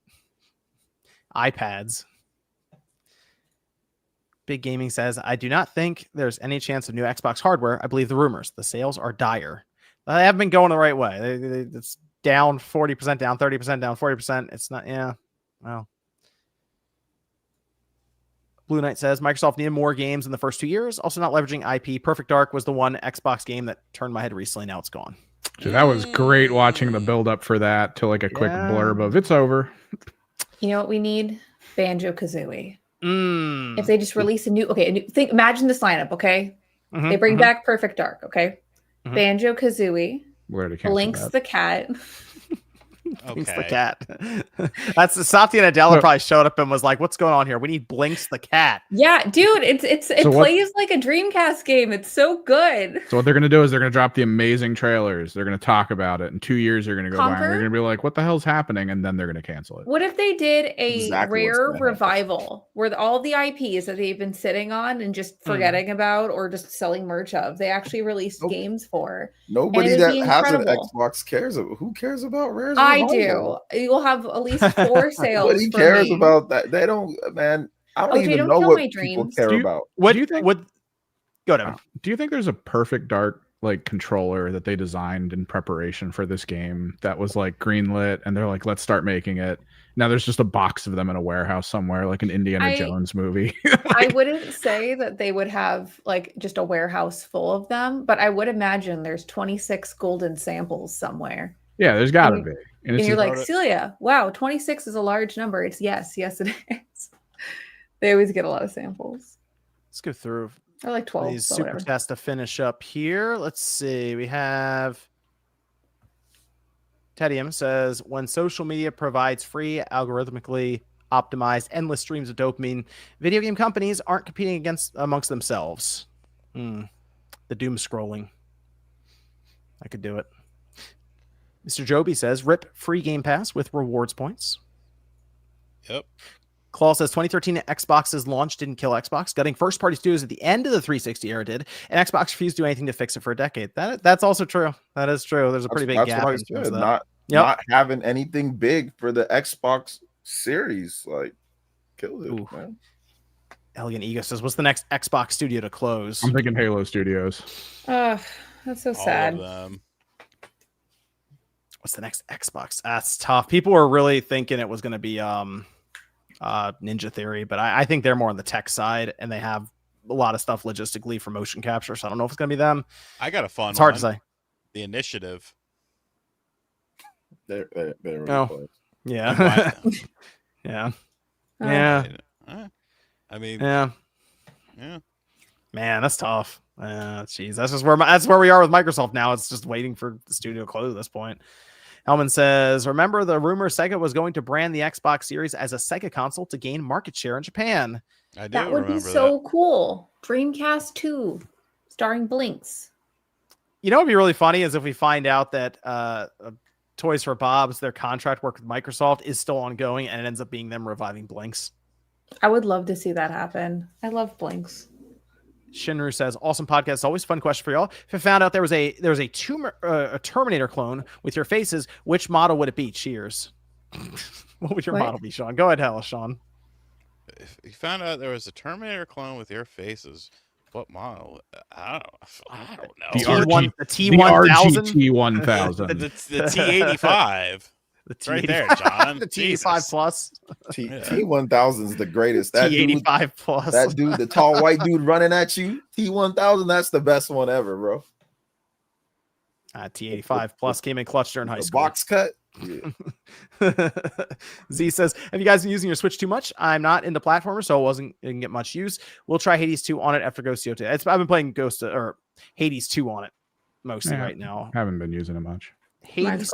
iPads. Big Gaming says, I do not think there's any chance of new Xbox hardware. I believe the rumors. The sales are dire. They haven't been going the right way. It's down 40%, down 30%, down 40%. It's not, well. Blue Knight says, Microsoft needed more games in the first 2 years. Also not leveraging IP. Perfect Dark was the one Xbox game that turned my head recently. Now it's gone. Dude, that was great watching the build up for that to like a quick blurb of it's over. You know what we need? Banjo-Kazooie. If they just release imagine this lineup, okay? They bring back Perfect Dark, okay? Banjo-Kazooie, Blinks the cat. Blinks the cat. That's Satya Nadella probably showed up and was like, "What's going on here? We need Blinks the cat." Yeah, dude, it plays like a Dreamcast game. It's so good. So what they're gonna do is they're gonna drop the amazing trailers. They're gonna talk about it. In 2 years, they're gonna go by and they're gonna be like, "What the hell's happening?" And then they're gonna cancel it. What if they did a rare revival where all the IPs that they've been sitting on and just forgetting about or just selling merch of, they actually released games for? Nobody that has an Xbox cares about. Who cares about rare? I do. You'll have at least 4 sales. Nobody cares about that. They don't, man. I don't even know what people care about. What do you think? Go down. Do you think there's a Perfect Dark like controller that they designed in preparation for this game that was like greenlit, and they're like, let's start making it? Now there's just a box of them in a warehouse somewhere, like an Indiana Jones movie. I wouldn't say that they would have like just a warehouse full of them, but I would imagine there's 26 golden samples somewhere. Yeah, there's got to be. And you're like, Celia, wow, 26 is a large number. It's yes, it is. They always get a lot of samples. Let's go through. Or like 12. These super tests to finish up here. Let's see. We have Tedium says, when social media provides free, algorithmically optimized, endless streams of dopamine, video game companies aren't competing amongst themselves. The doom scrolling. I could do it. Mr. Joby says, rip free Game Pass with rewards points. Yep. Claw says 2013 Xbox's launch didn't kill Xbox. Gutting first-party studios at the end of the 360 era did, and Xbox refused to do anything to fix it for a decade. That's also true. That is true. There's a pretty big gap. Not having anything big for the Xbox series, like, killed it, man. Elegant Ego says, what's the next Xbox studio to close? I'm thinking Halo Studios. That's so sad. All of them. What's the next Xbox? That's tough. People were really thinking it was going to be Ninja Theory, but I think they're more on the tech side, and they have a lot of stuff logistically for motion capture, so I don't know if it's going to be them. I got a fun one. It's hard to say. The Initiative. They're really close. Yeah. Yeah. Yeah. I mean, yeah. Man, that's tough. Jeez, that's where we are with Microsoft now. It's just waiting for the studio to close at this point. Hellman says, remember the rumor Sega was going to brand the Xbox Series as a Sega console to gain market share in Japan. I do. That would be so cool. Dreamcast 2, starring Blinks. You know what would be really funny is if we find out that Toys for Bob's, their contract work with Microsoft is still ongoing, and it ends up being them reviving Blinks. I would love to see that happen. I love Blinks. Shinru says, awesome podcast. Always fun question for y'all. If I found out there was a Terminator clone with your faces, which model would it be? Cheers. What would your model be, Sean? Go ahead, Sean. If you found out there was a Terminator clone with your faces, what model? I don't know. The T1000? T1000. The T85. It's right there, John. The T85 Plus. T1000 is the greatest. That T85 dude, Plus. That dude, the tall white dude running at you. T1000, that's the best one ever, bro. T85 Plus came in clutch during high school. Box cut. Yeah. Z says, have you guys been using your Switch too much? I'm not into platformers, so it didn't get much use. We'll try Hades 2 on it after Ghost Yotei. I've been playing Hades 2 on it mostly right now. Haven't been using it much. Hades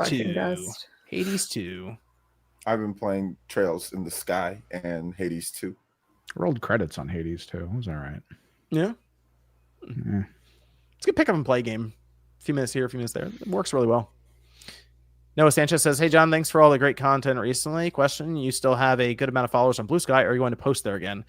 2. I've been playing Trails in the Sky and Hades 2. Rolled credits on Hades 2. It was all right. Yeah. It's a good pick up and play game. A few minutes here, a few minutes there. It works really well. Noah Sanchez says, hey, John, thanks for all the great content recently. Question, you still have a good amount of followers on Blue Sky, or are you going to post there again?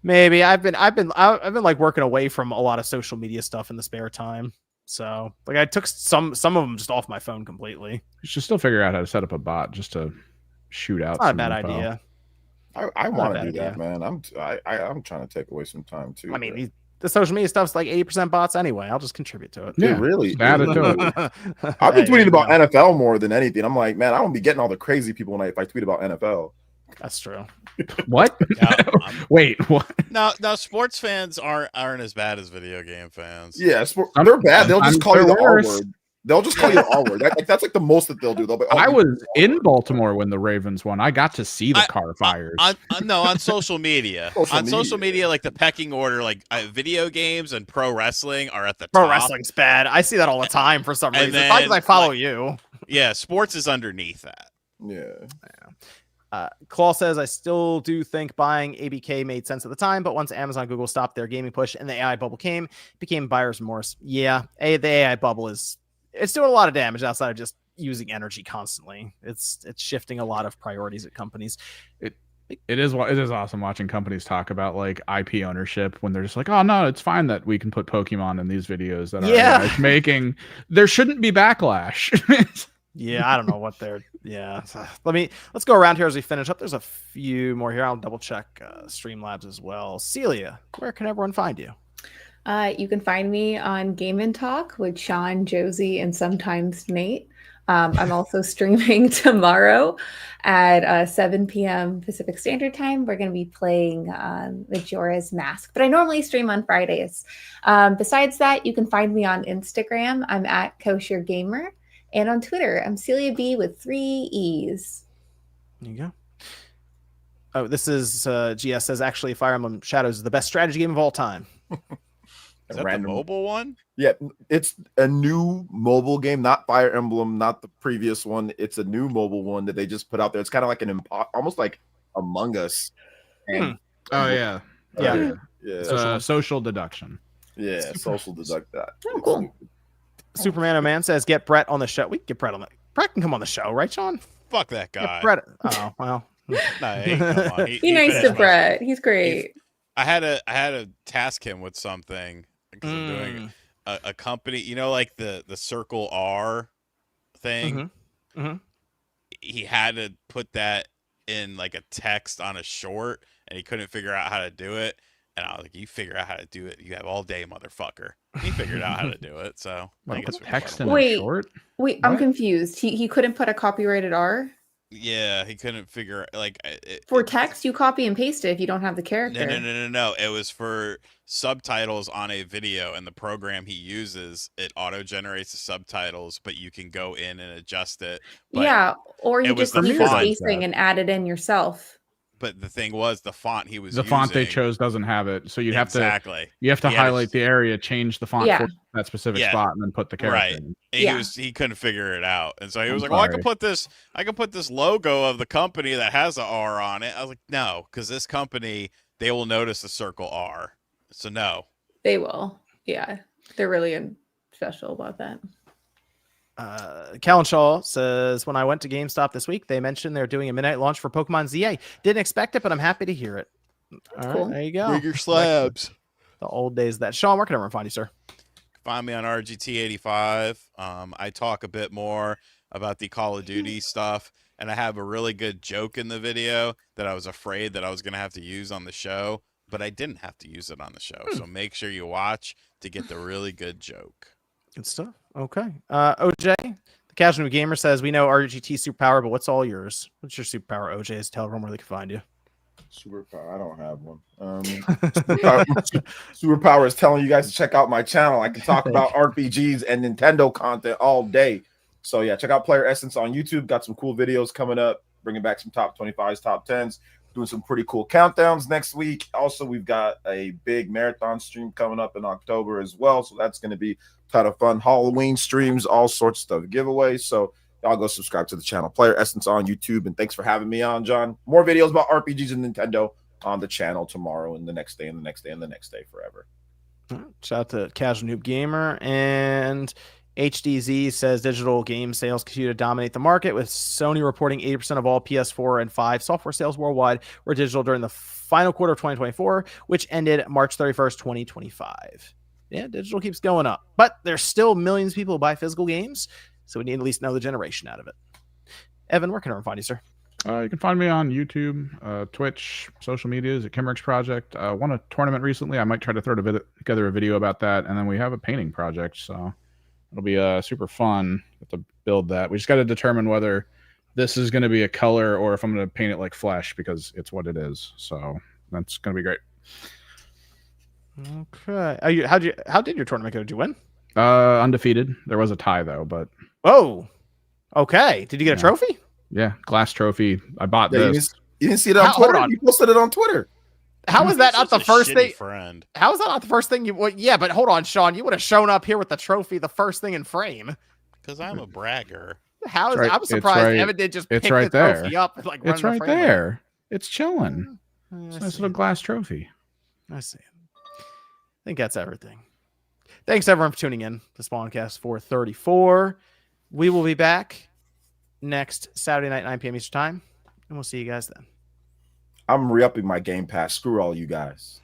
Maybe. I've been like working away from a lot of social media stuff in the spare time. So like I took some of them just off my phone completely. You should still figure out how to set up a bot just to shoot out. It's not a bad idea. I want to do that, man. I'm trying to take away some time too. I mean, the social media stuff's like 80% bots anyway. I'll just contribute to it. Yeah, really. Add it to it. I've been tweeting about NFL more than anything. I'm like, man, I don't be getting all the crazy people if I tweet about NFL. That's true. What? Wait, what? Now, sports fans aren't as bad as video game fans. Yeah, they're bad. They'll just call you the R word. They'll just call you the R word. That's like the most that they'll do. They'll be, I was in Baltimore when the Ravens won. I got to see the car fires. On social media. Social media, like the pecking order, like video games and pro wrestling are at the top. Pro wrestling's bad. I see that all the time for some reason. It's not because I follow you. Yeah, sports is underneath that. Yeah. Claw says, I still do think buying ABK made sense at the time, but once Amazon, Google stopped their gaming push and the AI bubble came, it became buyer's remorse. Yeah, the AI bubble it's doing a lot of damage outside of just using energy constantly. It's shifting a lot of priorities at companies. It is awesome watching companies talk about like IP ownership when they're just like, oh no, it's fine that we can put Pokemon in these videos that are making. There shouldn't be backlash. Yeah, I don't know what they're. Yeah, let's go around here as we finish up. There's a few more here. I'll double check Streamlabs as well. Celia, where can everyone find you? You can find me on Game and Talk with Sean, Josie, and sometimes Nate. I'm also streaming tomorrow at 7 p.m. Pacific Standard Time. We're going to be playing Majora's Mask, but I normally stream on Fridays. Besides that, you can find me on Instagram. I'm at Kosher Gamer. And on Twitter, I'm Celia B with 3 E's. There you go. Oh, this is GS says, actually, Fire Emblem Shadows is the best strategy game of all time. Is that the mobile one? Yeah, it's a new mobile game, not Fire Emblem, not the previous one. It's a new mobile one that they just put out there. It's kind of like almost like Among Us. And, yeah. Social deduction. Yeah, social deduct that. Oh, cool. Superman O'Man says, get Brett on the show. We can get Brett on that. Brett can come on the show, right, Sean? Fuck that guy. Get Brett. Oh, well. No, he can come on. Be nice to Brett. He's great. I had to task him with something because I'm doing a company, like the Circle R thing. He had to put that in like a text on a short, and he couldn't figure out how to do it. And I was like, you figure out how to do it. You have all day, motherfucker. He figured out how to do it. So I think it's text in a short? Wait, I'm confused. He couldn't put a copyrighted R? Yeah, he couldn't figure for text, you copy and paste it if you don't have the character. No. It was for subtitles on a video, and the program he uses, it auto generates the subtitles, but you can go in and adjust it. Yeah, or you just leave the spacing and add it in yourself. But the thing was, the font he was the using, font they chose doesn't have it, so you have to he highlight the area, change the font for that specific spot, and then put the character in. And he couldn't figure it out, and so he was like, "Well, I can put this logo of the company that has an R on it." I was like, "No, because this company, they will notice the circle R, so no." They will, yeah. They're really special about that. Callan Shaw says, when I went to GameStop this week, they mentioned they're doing a midnight launch for Pokemon ZA. Didn't expect it, but I'm happy to hear it. All right, there you go. Bring your slabs. The old days of that. Sean, where can everyone find you, sir? Find me on RGT85. I talk a bit more about the Call of Duty stuff, and I have a really good joke in the video that I was afraid that I was going to have to use on the show, but I didn't have to use it on the show. So make sure you watch to get the really good joke. Good stuff. Okay. OJ, the Casual Gamer says, we know RGT superpower, but what's all yours? What's your superpower, OJ? Is tell everyone where they can find you. Superpower? I don't have one. Superpower is telling you guys to check out my channel. I can talk about RPGs and Nintendo content all day. So yeah, check out Player Essence on YouTube. Got some cool videos coming up, bringing back some top 25s, top 10s, doing some pretty cool countdowns next week. Also, we've got a big marathon stream coming up in October as well. So that's going to be kind of fun. Halloween streams, all sorts of stuff, giveaways. So y'all go subscribe to the channel, Player Essence on YouTube. And thanks for having me on, John. More videos about RPGs and Nintendo on the channel tomorrow and the next day and the next day and the next day forever. Shout out to Casual Noob Gamer. And HDZ says digital game sales continue to dominate the market, with Sony reporting 80% of all PS4 and 5 software sales worldwide were digital during the final quarter of 2024, which ended March 31st, 2025. Yeah, digital keeps going up, but there's still millions of people who buy physical games, so we need at least another generation out of it. Evan, where can everyone find you, sir? You can find me on YouTube, Twitch, social medias at Kimmerix Project. Won a tournament recently. I might try to throw together a video about that, and then we have a painting project, so it'll be super fun to build that. We just got to determine whether this is going to be a color or if I'm going to paint it like flesh, because it's what it is. So that's going to be great. Okay. How did your tournament go? Did you win? Undefeated. There was a tie though, but Oh, okay. Did you get a trophy? Yeah, glass trophy. I bought this. You didn't see it on Twitter? You posted it on Twitter. How is that not the first thing? Friend. How is that not the first thing you? Well, yeah, but hold on, Sean. You would have shown up here with the trophy, the first thing in frame. Because I'm a bragger. How is I'm surprised Evan did just pick the trophy up and like run it's right there. It's chilling. It's a nice little glass trophy. I see. I think that's everything. Thanks everyone for tuning in to Spawncast 434. We will be back next Saturday night, 9 p.m. Eastern time, and we'll see you guys then. I'm re-upping my Game Pass. Screw all you guys.